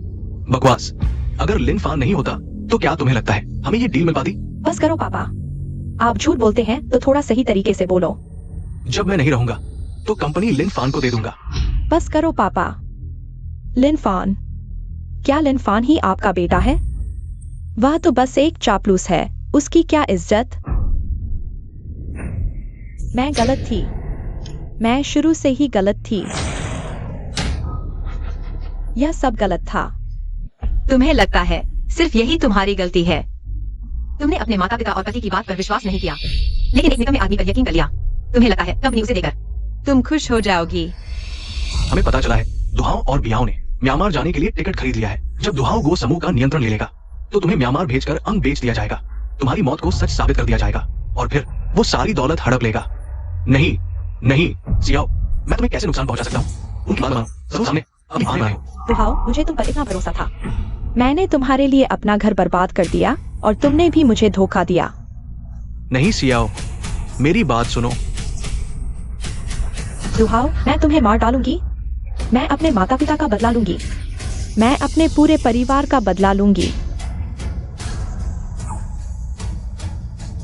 बकवास। अगर लिन फान नहीं होता तो क्या तुम्हें लगता है हमें ये डील मिल पाती? बस करो पापा। आप झूठ बोलते हैं तो थोड़ा सही तरीके से बोलो। जब मैं नहीं रहूंगा तो कंपनी लिन फान को दे दूंगा। बस करो पापा। लिन फान? क्या लिन फान ही आपका बेटा है? वह तो बस एक चापलूस है। उसकी क्या इज्जत? मैं गलत थी। मैं शुरू से ही गलत थी। यह सब गलत था। तुम्हें लगता है सिर्फ यही तुम्हारी गलती है। तुमने अपने माता पिता और पति की बात पर विश्वास नहीं किया, लेकिन एक निकम्मे आदमी पर यकीन कर लिया। तुम्हें लगता है कंपनी उसे देकर तुम खुश हो जाओगी। हमें पता चला है दुहाओ और बियाओ ने म्यांमार जाने के लिए टिकट खरीद लिया है। जब दुहाओ गो समूह का नियंत्रण ले लेगा तो तुम्हें म्यांमार भेजकर अंग बेच दिया जाएगा, तुम्हारी मौत को सच साबित कर दिया जाएगा और फिर वो सारी दौलत हड़प लेगा। नहीं नहीं सियाओ, मैं तुम्हें कैसे नुकसान पहुंचा सकता हूँ? उनकी बात मानो, सबके सामने अब आए बनाओ। दुहाओ, मुझे तुम पर इतना भरोसा था। मैंने तुम्हारे लिए अपना घर बर्बाद कर दिया और तुमने भी मुझे धोखा दिया। नहीं सियाओ, मेरी बात सुनो। दुहाओ, मैं तुम्हें मार डालूंगी। मैं अपने माता पिता का बदला लूंगी। मैं अपने पूरे परिवार का बदला लूंगी।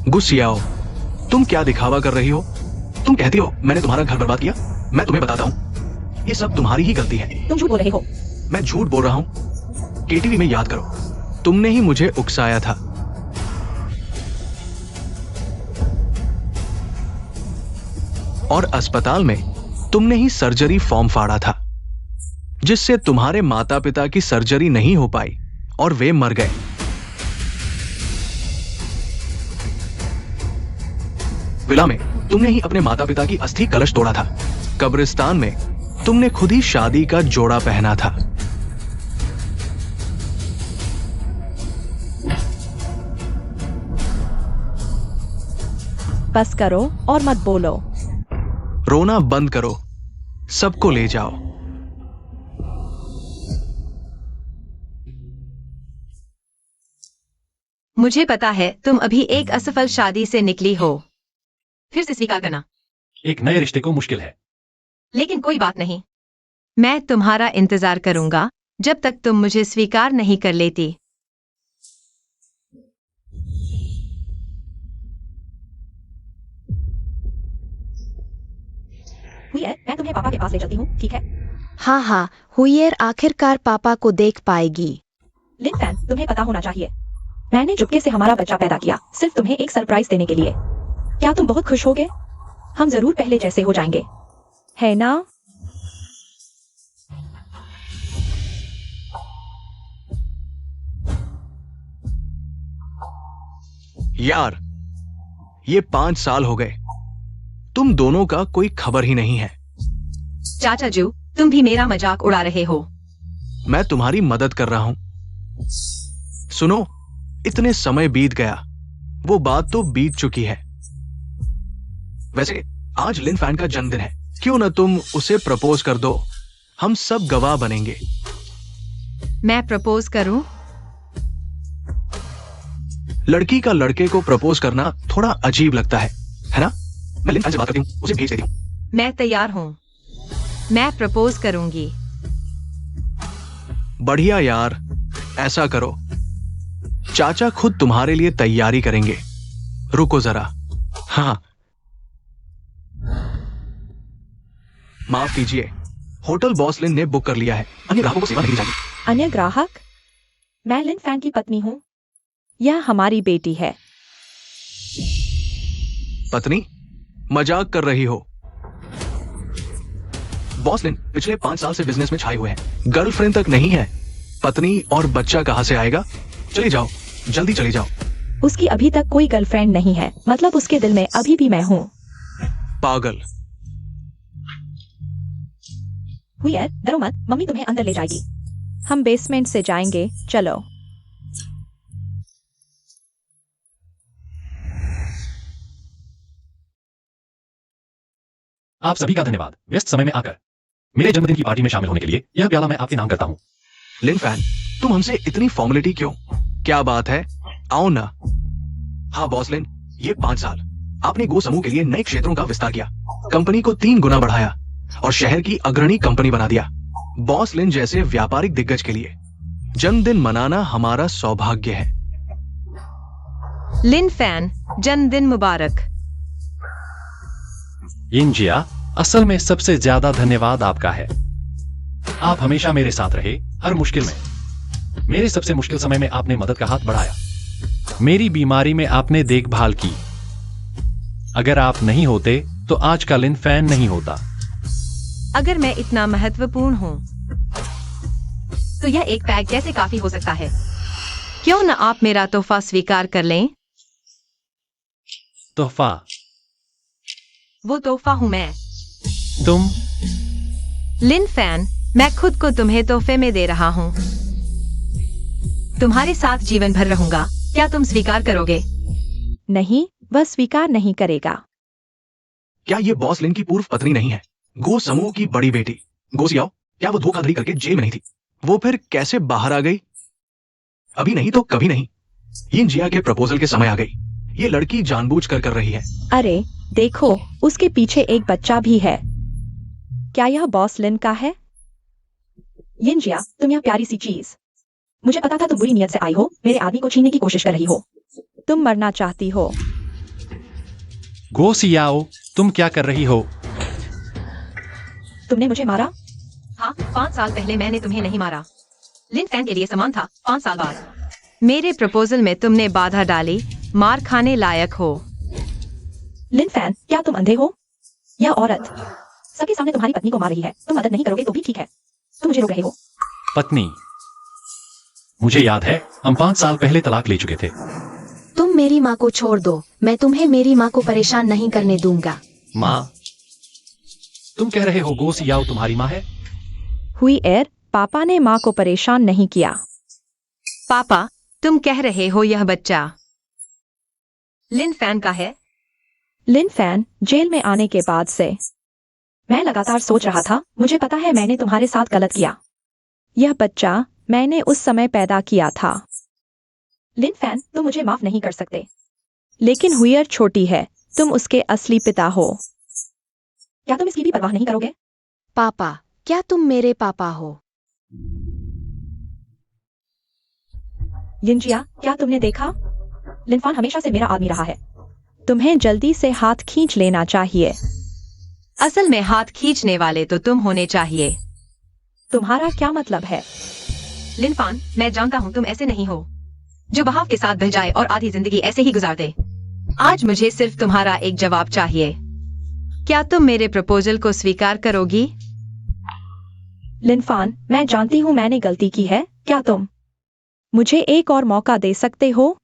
गुस्सियाओ, तुम क्या दिखावा कर रही हो? तुम कहती हो मैंने तुम्हारा घर बर्बाद किया। मैं तुम्हें बताता हूँ ये सब तुम्हारी ही गलती है। तुम झूठ बोल रहे हो। मैं झूठ बोल रहा हूँ? केटीवी में याद करो, तुमने ही मुझे उकसाया था। और अस्पताल में तुमने ही सर्जरी फॉर्म फाड़ा था जिससे तुम्हारे माता पिता की सर्जरी नहीं हो पाई और वे मर गए। विला में तुमने ही अपने माता पिता की अस्थि कलश तोड़ा था। कब्रिस्तान में तुमने खुद ही शादी का जोड़ा पहना था। बस करो और मत बोलो। रोना बंद करो, सबको ले जाओ। मुझे पता है तुम अभी एक असफल शादी से निकली हो। फिर से स्वीकार करना। एक नए रिश्ते को मुश्किल है। लेकिन कोई बात नहीं, मैं तुम्हारा इंतजार करूंगा जब तक तुम मुझे स्वीकार नहीं कर लेती। मैं तुम्हें पापा के पास ले चलती हूँ, ठीक है? हाँ हाँ, हुईर आखिरकार पापा को देख पाएगी। लिन फैन, तुम्हें पता होना चाहिए मैंने चुपके से हमारा बच्चा पैदा किया सिर्फ तुम्हें एक सरप्राइज देने के लिए। क्या तुम बहुत खुश होगे? हम जरूर पहले जैसे हो जाएंगे, है ना? यार, ये 5 साल हो गए, तुम दोनों का कोई खबर ही नहीं है। चाचा जी, तुम भी मेरा मजाक उड़ा रहे हो। मैं तुम्हारी मदद कर रहा हूं। सुनो, इतने समय बीत गया, वो बात तो बीत चुकी है। वैसे आज लिन फैन का जन्मदिन है, क्यों ना तुम उसे प्रपोज कर दो? हम सब गवाह बनेंगे। मैं प्रपोज करूं? लड़की का लड़के को प्रपोज करना थोड़ा अजीब लगता है ना? मैं लिन फैन से बात करती हूँ, उसे भेज देती हूँ। मैं तैयार हूं, मैं प्रपोज करूंगी। बढ़िया यार, ऐसा करो, चाचा खुद तुम्हारे लिए तैयारी करेंगे। रुको जरा। हाँ, माफ कीजिए, होटल बॉसलिन ने बुक कर लिया है, अन्य ग्राहकों को सेवा नहीं दी जाएगी। अन्य ग्राहक? मैं लिन फैन की पत्नी हूँ, यह हमारी बेटी है। पत्नी? मजाक कर रही हो? बॉसलिन पिछले 5 साल से बिजनेस में छाए हुए हैं, गर्लफ्रेंड तक नहीं है। पत्नी और बच्चा कहां से आएगा? चली जाओ, जल्दी चली जाओ। उसकी अभी तक कोई गर्लफ्रेंड नहीं है, मतलब उसके दिल में अभी भी मैं हूँ। पागल। हुई है, डरो मत, मम्मी तुम्हें अंदर ले जाएगी। हम बेसमेंट से जाएंगे, चलो। आप सभी का धन्यवाद व्यस्त समय में आकर मेरे जन्मदिन की पार्टी में शामिल होने के लिए। यह प्याला मैं आपके नाम करता हूँ। लिन फैन, तुम हमसे इतनी फॉर्मेलिटी क्यों? क्या बात है, आओ ना। हाँ बॉसलिन, ये 5 साल आपने गो समूह के लिए नए क्षेत्रों का विस्तार किया, कंपनी को 3 गुना बढ़ाया और शहर की अग्रणी कंपनी बना दिया। बॉसलिन जैसे व्यापारिक दिग्गज के लिए जन्मदिन मनाना हमारा सौभाग्य है। लिन फैन, जन्मदिन मुबारक। यिनजिया, असल में सबसे ज्यादा धन्यवाद आपका है। आप हमेशा मेरे साथ रहे, हर मुश्किल में। मेरे सबसे मुश्किल समय में आपने मदद का हाथ बढ़ाया। मेरी बीमारी में आपने देखभाल की। अगर आप नहीं होते तो आज का लिन फैन नहीं होता। अगर मैं इतना महत्वपूर्ण हूँ तो यह एक पैक कैसे काफी हो सकता है? क्यों न आप मेरा तोहफा स्वीकार कर लें? तोहफा? वो तोहफा हूँ मैं। तुम लिन फैन, मैं खुद को तुम्हें तोहफे में दे रहा हूँ। तुम्हारे साथ जीवन भर रहूंगा। क्या तुम स्वीकार करोगे? नहीं, वह स्वीकार नहीं करेगा। क्या ये बॉस लिन की पूर्व पत्नी नहीं है? गो समूह की बड़ी बेटी गो सियाओ, क्या वो धोखाधड़ी करके जेल में नहीं थी? वो फिर कैसे बाहर आ गई? अभी नहीं तो कभी नहीं। यिन जिया के प्रपोजल के समय आ गई। ये लड़की जानबूझकर कर रही है। अरे देखो, उसके पीछे एक बच्चा भी है। क्या यह बॉस लिन का है? यिनजिया, तुम यह प्यारी सी चीज। मुझे पता था तुम बुरी नियत से आई हो, मेरे आदमी को छीनने की कोशिश कर रही हो। तुम मरना चाहती हो। गो सियाओ, तुम क्या कर रही हो? तुमने मुझे मारा? हाँ, 5 साल पहले मैंने तुम्हें नहीं मारा। लिन फैन के लिए समान था। 5 साल बाद मेरे प्रपोजल में तुमने बाधा डाली। मार खाने लायक हो। लिन फैन, क्या तुम अंधे हो? यह औरत सबके सामने तुम्हारी पत्नी को मार रही है। तुम मदद नहीं करोगे तो भी ठीक है। तुम मुझे रोक रहे हो। पत्नी? मुझे याद है, हम 5 साल पहले तलाक ले चुके थे। तुम मेरी माँ को छोड़ दो। मैं तुम्हें मेरी माँ को परेशान नहीं करने दूंगा। माँ? तुम कह रहे हो गो सियाओ तुम्हारी माँ है? हुई एर, पापा ने माँ को परेशान नहीं किया। पापा, तुम कह रहे हो यह बच्चा लिन फैन का है? लिन फैन जेल में आने के बाद से मैं लगातार सोच रहा था, मुझे पता है मैंने तुम्हारे साथ गलत किया। यह बच्चा मैंने उस समय पैदा किया था। लिन फैन, तुम मुझे माफ नहीं कर सकते। लेकिन हुईर छोटी है, तुम उसके असली पिता हो। क्या तुम इसकी भी परवाह नहीं करोगे? पापा, क्या तुम मेरे पापा हो? यिनजिया, क्या तुमने देखा? लिनफान हमेशा से मेरा आदमी रहा है। तुम्हें जल्दी से हाथ खींच लेना चाहिए। असल में हाथ खींचने वाले तो तुम होने चाहिए। तुम्हारा क्या मतलब है? लिनफान, मैं जानता हूँ तुम ऐसे नहीं हो जो बहाव के साथ बह जाए और आधी जिंदगी ऐसे ही गुजार दे। आज मुझे सिर्फ तुम्हारा एक जवाब चाहिए। क्या तुम मेरे प्रपोजल को स्वीकार करोगी? लिनफान, मैं जानती हूँ मैंने गलती की है। क्या तुम मुझे एक और मौका दे सकते हो?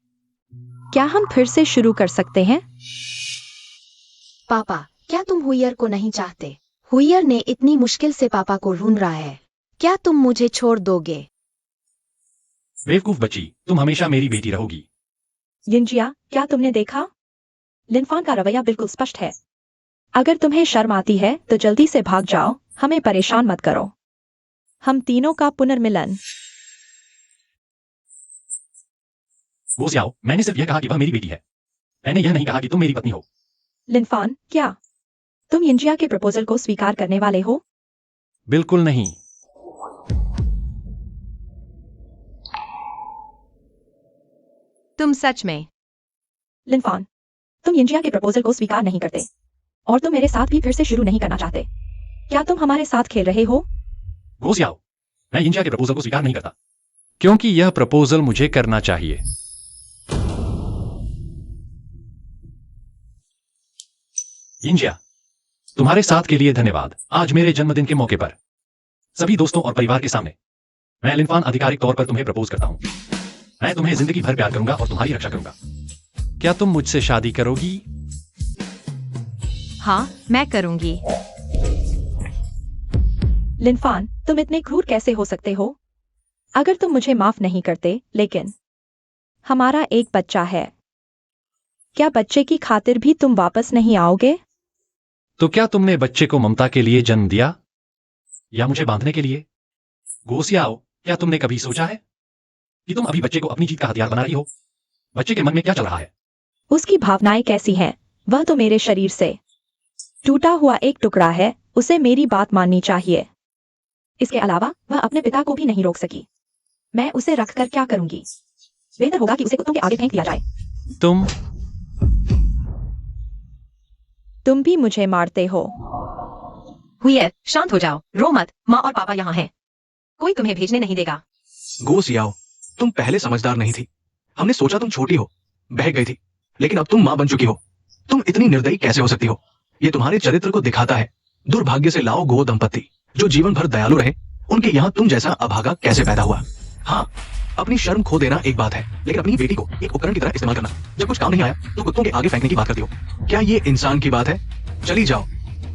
क्या हम फिर से शुरू कर सकते हैं? पापा, क्या तुम हुईर को नहीं चाहते? हुईर ने इतनी मुश्किल से पापा को ढूंढ रहा है। क्या तुम मुझे छोड़ दोगे? बेवकूफ बच्ची, तुम हमेशा मेरी बेटी रहोगी। यिनजिया, क्या तुमने देखा? लिनफान का रवैया बिल्कुल स्पष्ट है। अगर तुम्हें शर्म आती है तो जल्दी से भाग जाओ, हमें परेशान मत करो। हम तीनों का पुनर्मिलन। गो सियाओ, मैंने सिर्फ यह कहा कि वह मेरी बेटी है। मैंने यह नहीं कहा कि तुम मेरी पत्नी हो। लिनफान, क्या तुम यिनजिया के प्रपोजल को स्वीकार करने वाले हो? बिल्कुल नहीं। तुम सच में? लिनफान, तुम यिनजिया के प्रपोजल को स्वीकार नहीं करते और तुम मेरे साथ भी फिर से शुरू नहीं करना चाहते। क्या तुम हमारे साथ खेल रहे हो? गो सियाओ, मैं यिनजिया के प्रपोजल को स्वीकार नहीं करता, क्योंकि यह प्रपोजल मुझे करना चाहिए। यिनजिया, तुम्हारे साथ के लिए धन्यवाद। आज मेरे जन्मदिन के मौके पर सभी दोस्तों और परिवार के सामने मैं लिनफान आधिकारिक तौर पर तुम्हें प्रपोज करता हूं। मैं तुम्हें जिंदगी भर प्यार करूंगा और तुम्हारी रक्षा करूंगा। क्या तुम मुझसे शादी करोगी? हाँ, मैं करूंगी। लिनफान, तुम इतने क्रूर कैसे हो सकते हो? अगर तुम मुझे माफ नहीं करते, लेकिन हमारा एक बच्चा है। क्या बच्चे की खातिर भी तुम वापस नहीं आओगे? तो क्या तुमने बच्चे को ममता के लिए जन्म दिया या मुझे बांधने के लिए? गो सियाओ, क्या तुमने कभी सोचा है कि तुम अभी बच्चे को अपनी जीत का हथियार बना रही हो? बच्चे के मन में क्या चल रहा है? उसकी भावनाएं कैसी हैं? वह तो मेरे शरीर से टूटा हुआ एक टुकड़ा है। उसे मेरी बात माननी चाहिए। इसके अलावा वह अपने पिता को भी नहीं रोक सकी। मैं उसे रखकर क्या करूंगी? बेहतर होगा कि उसे कुत्तों के आगे फेंक दिया जाए। तुम भी मुझे मारते हो। हुईर, शांत हो जाओ, रो मत। माँ और पापा यहाँ हैं। कोई तुम्हें भेजने नहीं देगा। गो सियाओ, तुम पहले समझदार नहीं थी। हमने सोचा तुम छोटी हो, बह गई थी, लेकिन अब तुम मां बन चुकी हो। तुम इतनी निर्दयी कैसे हो सकती हो? ये तुम्हारे चरित्र को दिखाता है। दुर्भाग्य से लाओ गो दंपत्ति जो जीवन भर दयालु रहे, उनके यहाँ तुम जैसा अभागा कैसे पैदा हुआ? हाँ, अपनी शर्म खो देना एक बात है, लेकिन अपनी बेटी को एक उपकरण की तरह इस्तेमाल करना, जब कुछ काम नहीं आया तो कुत्तों के आगे फेंकने की बात करती हो। क्या ये इंसान की बात है? चली जाओ,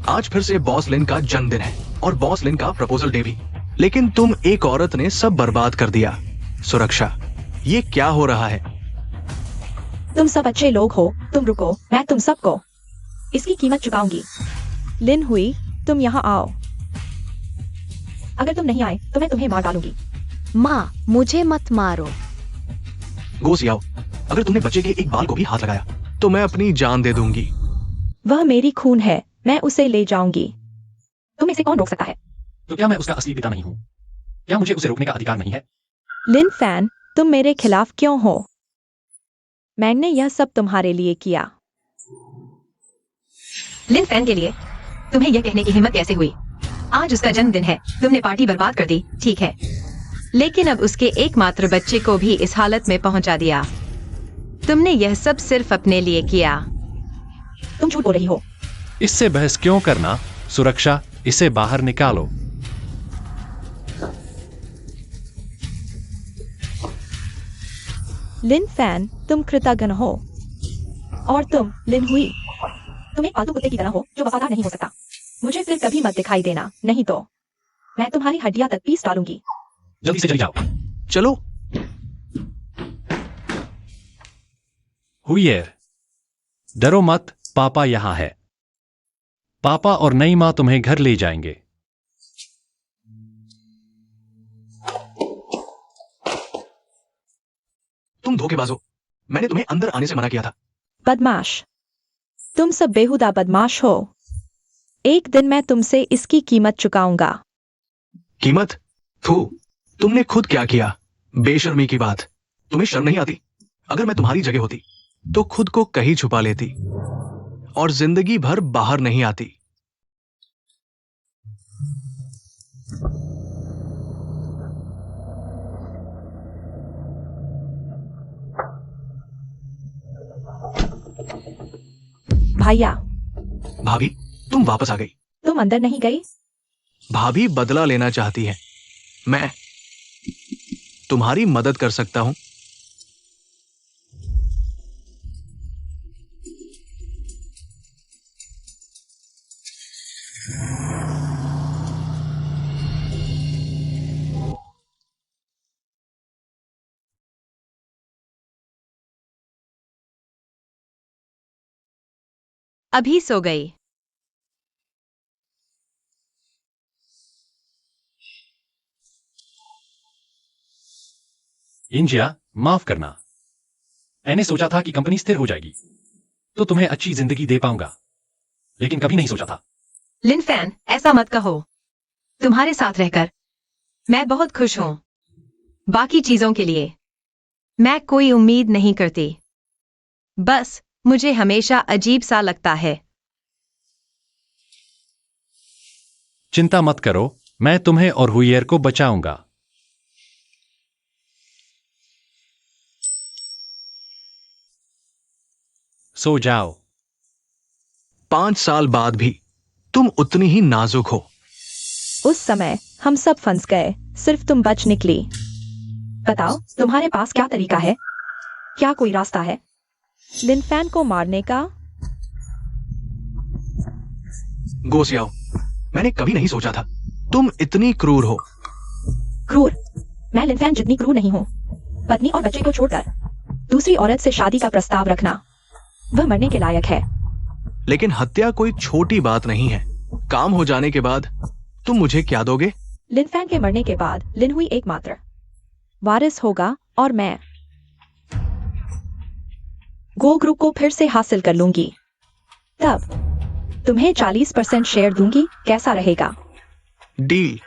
आज फिर से बॉस लिन का जन्मदिन है। और बॉस लिन का प्रपोजल डे भी। लेकिन तुम एक औरत ने सब बर्बाद कर दिया। सुरक्षा, ये क्या हो रहा है? तुम सब अच्छे लोग हो, तुम रुको, मैं तुम सबको इसकी कीमत चुकाऊंगी। लिन हुई, तुम यहाँ आओ। अगर तुम नहीं आए तो मैं तुम्हें मार डालूंगी। माँ, मुझे मत मारो। गो सियाओ, अगर तुमने बच्चे के एक बाल को भी हाथ लगाया तो मैं अपनी जान दे दूंगी। वह मेरी खून है, मैं उसे ले जाऊंगी। तुम इसे कौन रोक सकता है? तो क्या मैं उसका असली पिता नहीं हूं? क्या मुझे उसे रोकने का अधिकार नहीं है? लिन फैन, तुम मेरे खिलाफ क्यों हो? मैंने यह सब तुम्हारे लिए किया। लिन फैन के लिए तुम्हें यह कहने की हिम्मत कैसे हुई? आज उसका जन्मदिन है, तुमने पार्टी बर्बाद कर दी, ठीक है, लेकिन अब उसके एकमात्र बच्चे को भी इस हालत में पहुंचा दिया। तुमने यह सब सिर्फ अपने लिए किया। तुम झूठ बोल रही हो। इससे बहस क्यों करना? सुरक्षा, इसे बाहर निकालो। लिन फैन, तुम कृतज्ञ हो। और तुम, लिन हुई, तुम एक पालतू कुत्ते की तरह हो जो वफादार नहीं हो सकता। मुझे फिर कभी मत दिखाई देना, नहीं तो मैं तुम्हारी हड्डियां तक पीस डालूंगी। जल्दी से चली जाओ। चलो। हुईयर, डरो मत, पापा यहां है। पापा और नई मां तुम्हें घर ले जाएंगे। तुम धोखेबाज हो, मैंने तुम्हें अंदर आने से मना किया था। बदमाश, तुम सब बेहुदा बदमाश हो। एक दिन मैं तुमसे इसकी कीमत चुकाऊंगा। कीमत? थू, तुमने खुद क्या किया? बेशर्मी की बात। तुम्हें शर्म नहीं आती? अगर मैं तुम्हारी जगह होती तो खुद को कहीं छुपा लेती और जिंदगी भर बाहर नहीं आती। भैया, भाभी, तुम वापस आ गई। तुम अंदर नहीं गई? भाभी बदला लेना चाहती है। मैं तुम्हारी मदद कर सकता हूं। अभी सो गई। इंजिया, माफ करना। मैंने सोचा था कि कंपनी स्थिर हो जाएगी तो तुम्हें अच्छी जिंदगी दे पाऊंगा, लेकिन कभी नहीं सोचा था। लिन फैन, ऐसा मत कहो। तुम्हारे साथ रहकर मैं बहुत खुश हूं। बाकी चीजों के लिए मैं कोई उम्मीद नहीं करती। बस मुझे हमेशा अजीब सा लगता है। चिंता मत करो, मैं तुम्हें और हुईयर को बचाऊंगा। सो जाओ। 5 साल बाद भी तुम उतनी ही नाजुक हो। उस समय हम सब फंस गए, सिर्फ तुम बच निकली। बताओ, तुम्हारे पास क्या तरीका है? क्या कोई रास्ता है लिन फैन को मारने का? गो सियाओ, मैंने कभी नहीं सोचा था तुम इतनी क्रूर हो। क्रूर? मैं लिन फैन जितनी क्रूर नहीं हूँ। पत्नी और बच्चे को छोड़कर दूसरी औरत से शादी का प्रस्ताव रखना, वह मरने के लायक है। लेकिन हत्या कोई छोटी बात नहीं है। काम हो जाने के बाद तुम मुझे क्या दोगे? लिन फैन के मरने के बाद लिन हुई एकमात्र वारिस होगा और मैं गो ग्रुप को फिर से हासिल कर लूंगी। तब तुम्हें 40% शेयर दूंगी, कैसा रहेगा? डील।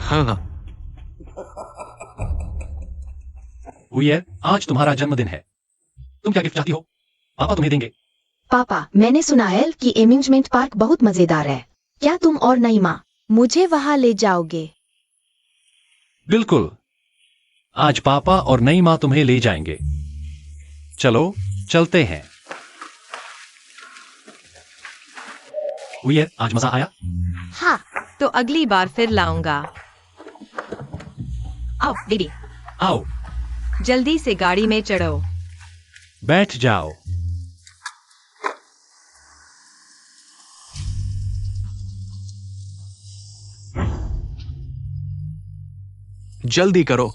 हाँ। हुईयर, आज तुम्हारा जन्मदिन है। तुम क्या गिफ्ट चाहती हो? पापा तुम्हें देंगे। पापा, मैंने सुना है कि एम्यूजमेंट पार्क बहुत मजेदार है। क्या तुम और नई माँ मुझे वहां ले जाओगे? बिल्कुल, आज पापा और नई मां तुम्हें ले जाएंगे। चलो चलते हैं। हुईयर, आज मजा आया? हाँ। तो अगली बार फिर लाऊंगा। आओ बेबी, आओ, जल्दी से गाड़ी में चढ़ो। बैठ जाओ। जल्दी करो।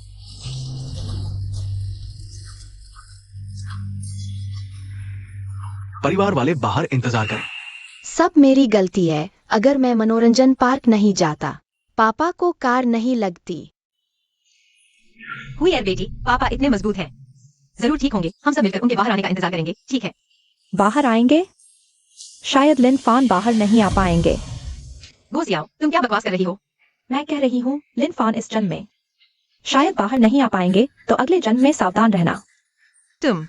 परिवार वाले बाहर इंतजार करें। सब मेरी गलती है। अगर मैं मनोरंजन पार्क नहीं जाता, पापा को कार नहीं लगती। हुई है बेटी, पापा इतने मजबूत हैं। जरूर ठीक होंगे। हम सब मिलकर उनके बाहर आने का इंतजार करेंगे, ठीक है? बाहर आएंगे? शायद लिन फान बाहर नहीं आ पाएंगे। गो सियाओ, तुम क्या बकवास कर रही हो? मैं कह रही हूँ लिन फान इस जन्म में शायद बाहर नहीं आ पाएंगे, तो अगले जन्म में सावधान रहना। तुम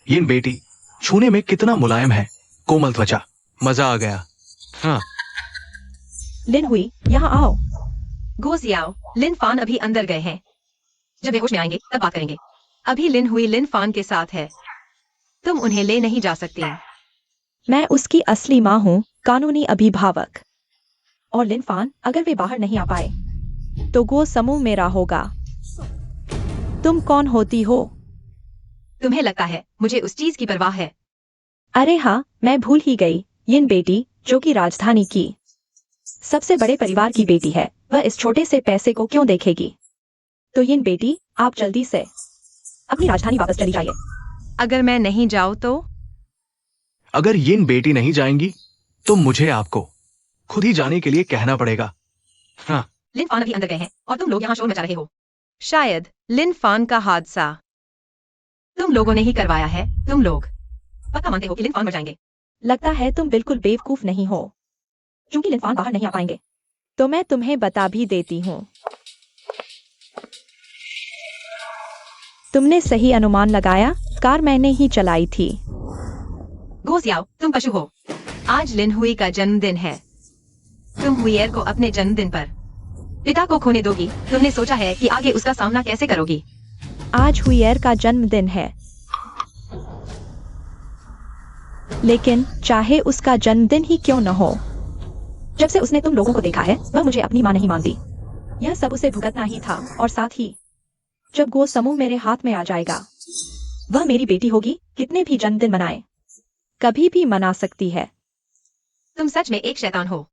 यिन बेटी छूने में कितना मुलायम है, कोमल त्वचा। मजा आ गया। हाँ, लिन हुई, यहाँ आओ। गो सियाओ, लिन फान अभी अंदर गए हैं। जब वे होश में आएंगे तब बात करेंगे। अभी लिन हुई लिन फान के साथ है। तुम उन्हें ले नहीं जा सकती। मैं उसकी असली माँ हूँ, कानूनी अभिभावक। और लिन फान अगर वे बाहर नहीं आ पाए तो गो समूह मेरा होगा। तुम कौन होती हो? तुम्हें लगता है मुझे उस चीज की परवाह है? अरे हाँ, मैं भूल ही गई। यिन बेटी जो कि राजधानी की सबसे बड़े परिवार की बेटी है, वह इस छोटे से पैसे को क्यों देखेगी? तो यिन बेटी आप जल्दी से अपनी राजधानी वापस चली जाइए। अगर मैं नहीं जाऊं तो? अगर यिन बेटी नहीं जाएंगी तो मुझे आपको खुद ही जाने के लिए कहना पड़ेगा। हाँ, लिन फान अभी अंदर गए हैं और तुम लोग यहाँ शोर मचा रहे हो। शायद लिन फान का हादसा तुम लोगों ने ही करवाया है। तुम लोग पक्का मानते हो कि लिन फान मर जाएंगे? लगता है तुम बिल्कुल बेवकूफ नहीं हो। क्योंकि लिन फान बाहर नहीं आ पाएंगे तो मैं तुम्हें बता भी देती हूँ। तुमने सही अनुमान लगाया, कार मैंने ही चलाई थी। गो सियाओ, तुम पशु हो। आज लिन हुई का जन्मदिन है। तुम हुईर को अपने जन्मदिन पर पिता को खोने दोगी? तुमने सोचा है कि आगे उसका सामना कैसे करोगी? आज हुईर का जन्मदिन है, लेकिन चाहे उसका जन्मदिन ही क्यों न हो, जब से उसने तुम लोगों को देखा है वह मुझे अपनी मां नहीं मानती। यह सब उसे भुगतना ही था। और साथ ही जब गो समूह मेरे हाथ में आ जाएगा, वह मेरी बेटी होगी। कितने भी जन्मदिन मनाए, कभी भी मना सकती है। तुम सच में एक शैतान हो।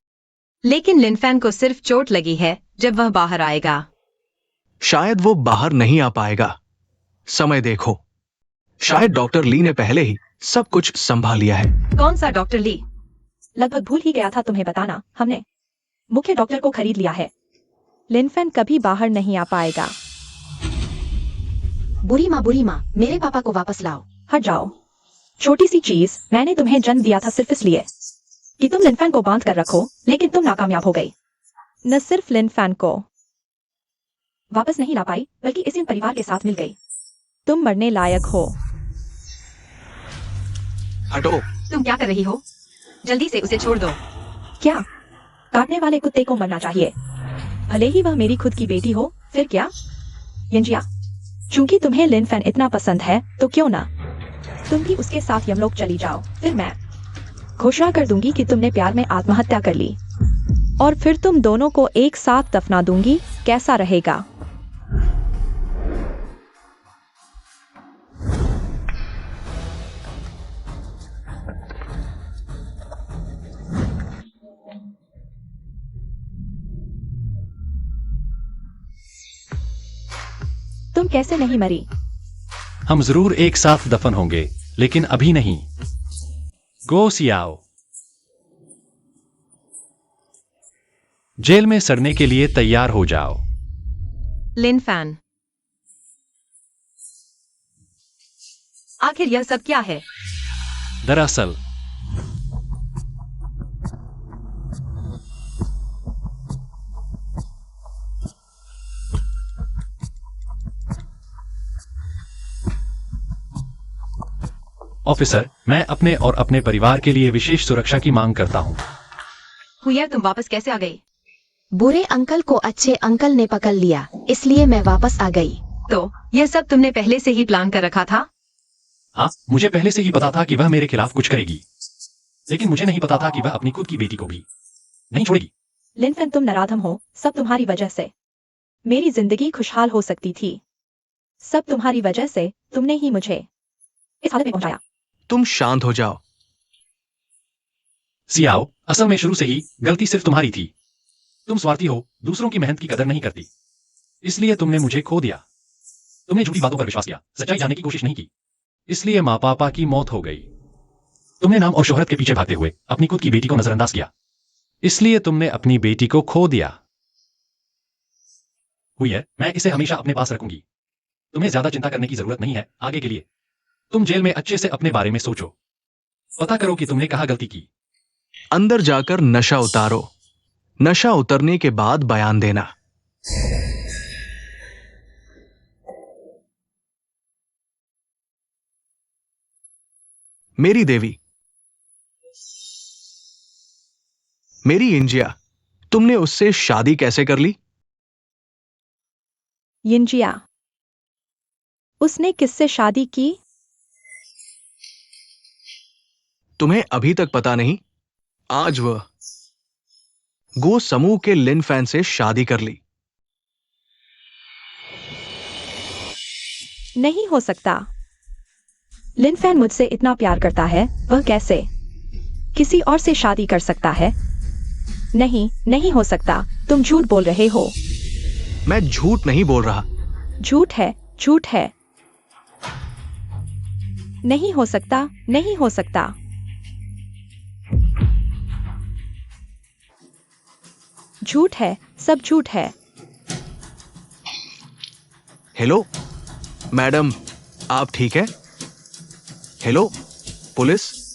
लेकिन लिनफैन को सिर्फ चोट लगी है। जब वह बाहर आएगा शायद वो बाहर नहीं आ पाएगा। समय देखो, शायद डॉक्टर ली ने पहले ही सब कुछ संभाल लिया है। कौन सा डॉक्टर ली? लगभग भूल ही गया था तुम्हें बताना। हमने मुख्य डॉक्टर को खरीद लिया है। लिनफेन कभी बाहर नहीं आ पाएगा। बुरी माँ, मेरे पापा को वापस लाओ। हट जाओ। छोटी सी चीज, मैंने तुम्हें जन्म दिया था सिर्फ इसलिए कि तुम लिनफैन को बांध कर रखो, लेकिन तुम नाकामयाब हो गई। न सिर्फ लिनफैन को वापस नहीं ला पाई, बल्कि इस इन परिवार के साथ मिल गई। तुम मरने लायक हो। हटो। तुम क्या कर रही हो? जल्दी से उसे छोड़ दो। क्या काटने वाले कुत्ते को मरना चाहिए, भले ही वह मेरी खुद की बेटी हो? फिर क्या यंजिया, चूंकि तुम्हें लिनफैन इतना पसंद है तो क्यों ना तुम भी उसके साथ यमलोक चली जाओ। फिर मैं घोषणा कर दूंगी कि तुमने प्यार में आत्महत्या कर ली, और फिर तुम दोनों को एक साथ दफना दूंगी। कैसा रहेगा? तुम कैसे नहीं मरी? हम जरूर एक साथ दफन होंगे, लेकिन अभी नहीं। गो सियाओ, जेल में सड़ने के लिए तैयार हो जाओ। लिनफैन, आखिर यह सब क्या है? दरअसल ऑफिसर, मैं अपने और अपने परिवार के लिए विशेष सुरक्षा की मांग करता हूं। हुईर, तुम वापस कैसे आ गई? बुरे अंकल को अच्छे अंकल ने पकड़ लिया, इसलिए मैं वापस आ गई। तो यह सब तुमने पहले से ही प्लान कर रखा था? हाँ, मुझे पहले से ही पता था कि वह मेरे खिलाफ कुछ करेगी, लेकिन मुझे नहीं पता था कि वह अपनी खुद की बेटी को भी नहीं छोड़ेगी। लिनफेन, तुम नराधम हो। सब तुम्हारी वजह से मेरी जिंदगी खुशहाल हो सकती थी। सब तुम्हारी वजह से। तुमने ही मुझे इस हालत में पहुंचाया। तुम शांत हो जाओ। सियाओ, असल में शुरू से ही गलती सिर्फ तुम्हारी थी। तुम स्वार्थी हो, दूसरों की मेहनत की कदर नहीं करती, इसलिए तुमने मुझे खो दिया। तुमने झूठी बातों पर विश्वास किया, सच्चाई जानने की कोशिश नहीं की, इसलिए माँ पापा की मौत हो गई। तुमने नाम और शोहरत के पीछे भागते हुए अपनी खुद की बेटी को नजरअंदाज किया, इसलिए तुमने अपनी बेटी को खो दिया। हुई है, मैं इसे हमेशा अपने पास रखूंगी। तुम्हें ज्यादा चिंता करने की जरूरत नहीं है आगे के लिए। तुम जेल में अच्छे से अपने बारे में सोचो, पता करो कि तुमने कहाँ गलती की। अंदर जाकर नशा उतारो, नशा उतरने के बाद बयान देना। मेरी देवी, मेरी इंजिया, तुमने उससे शादी कैसे कर ली? यिंजिया, उसने किससे शादी की? तुम्हें अभी तक पता नहीं? आज वह गो समूह के लिन फैन से शादी कर ली। नहीं हो सकता। लिन फैन मुझसे इतना प्यार करता है, वह कैसे किसी और से शादी कर सकता है? नहीं, नहीं हो सकता। तुम झूठ बोल रहे हो। मैं झूठ नहीं बोल रहा। झूठ है, झूठ है। नहीं हो सकता, नहीं हो सकता। झूठ है, सब झूठ है। हेलो मैडम, आप ठीक है? Hello police,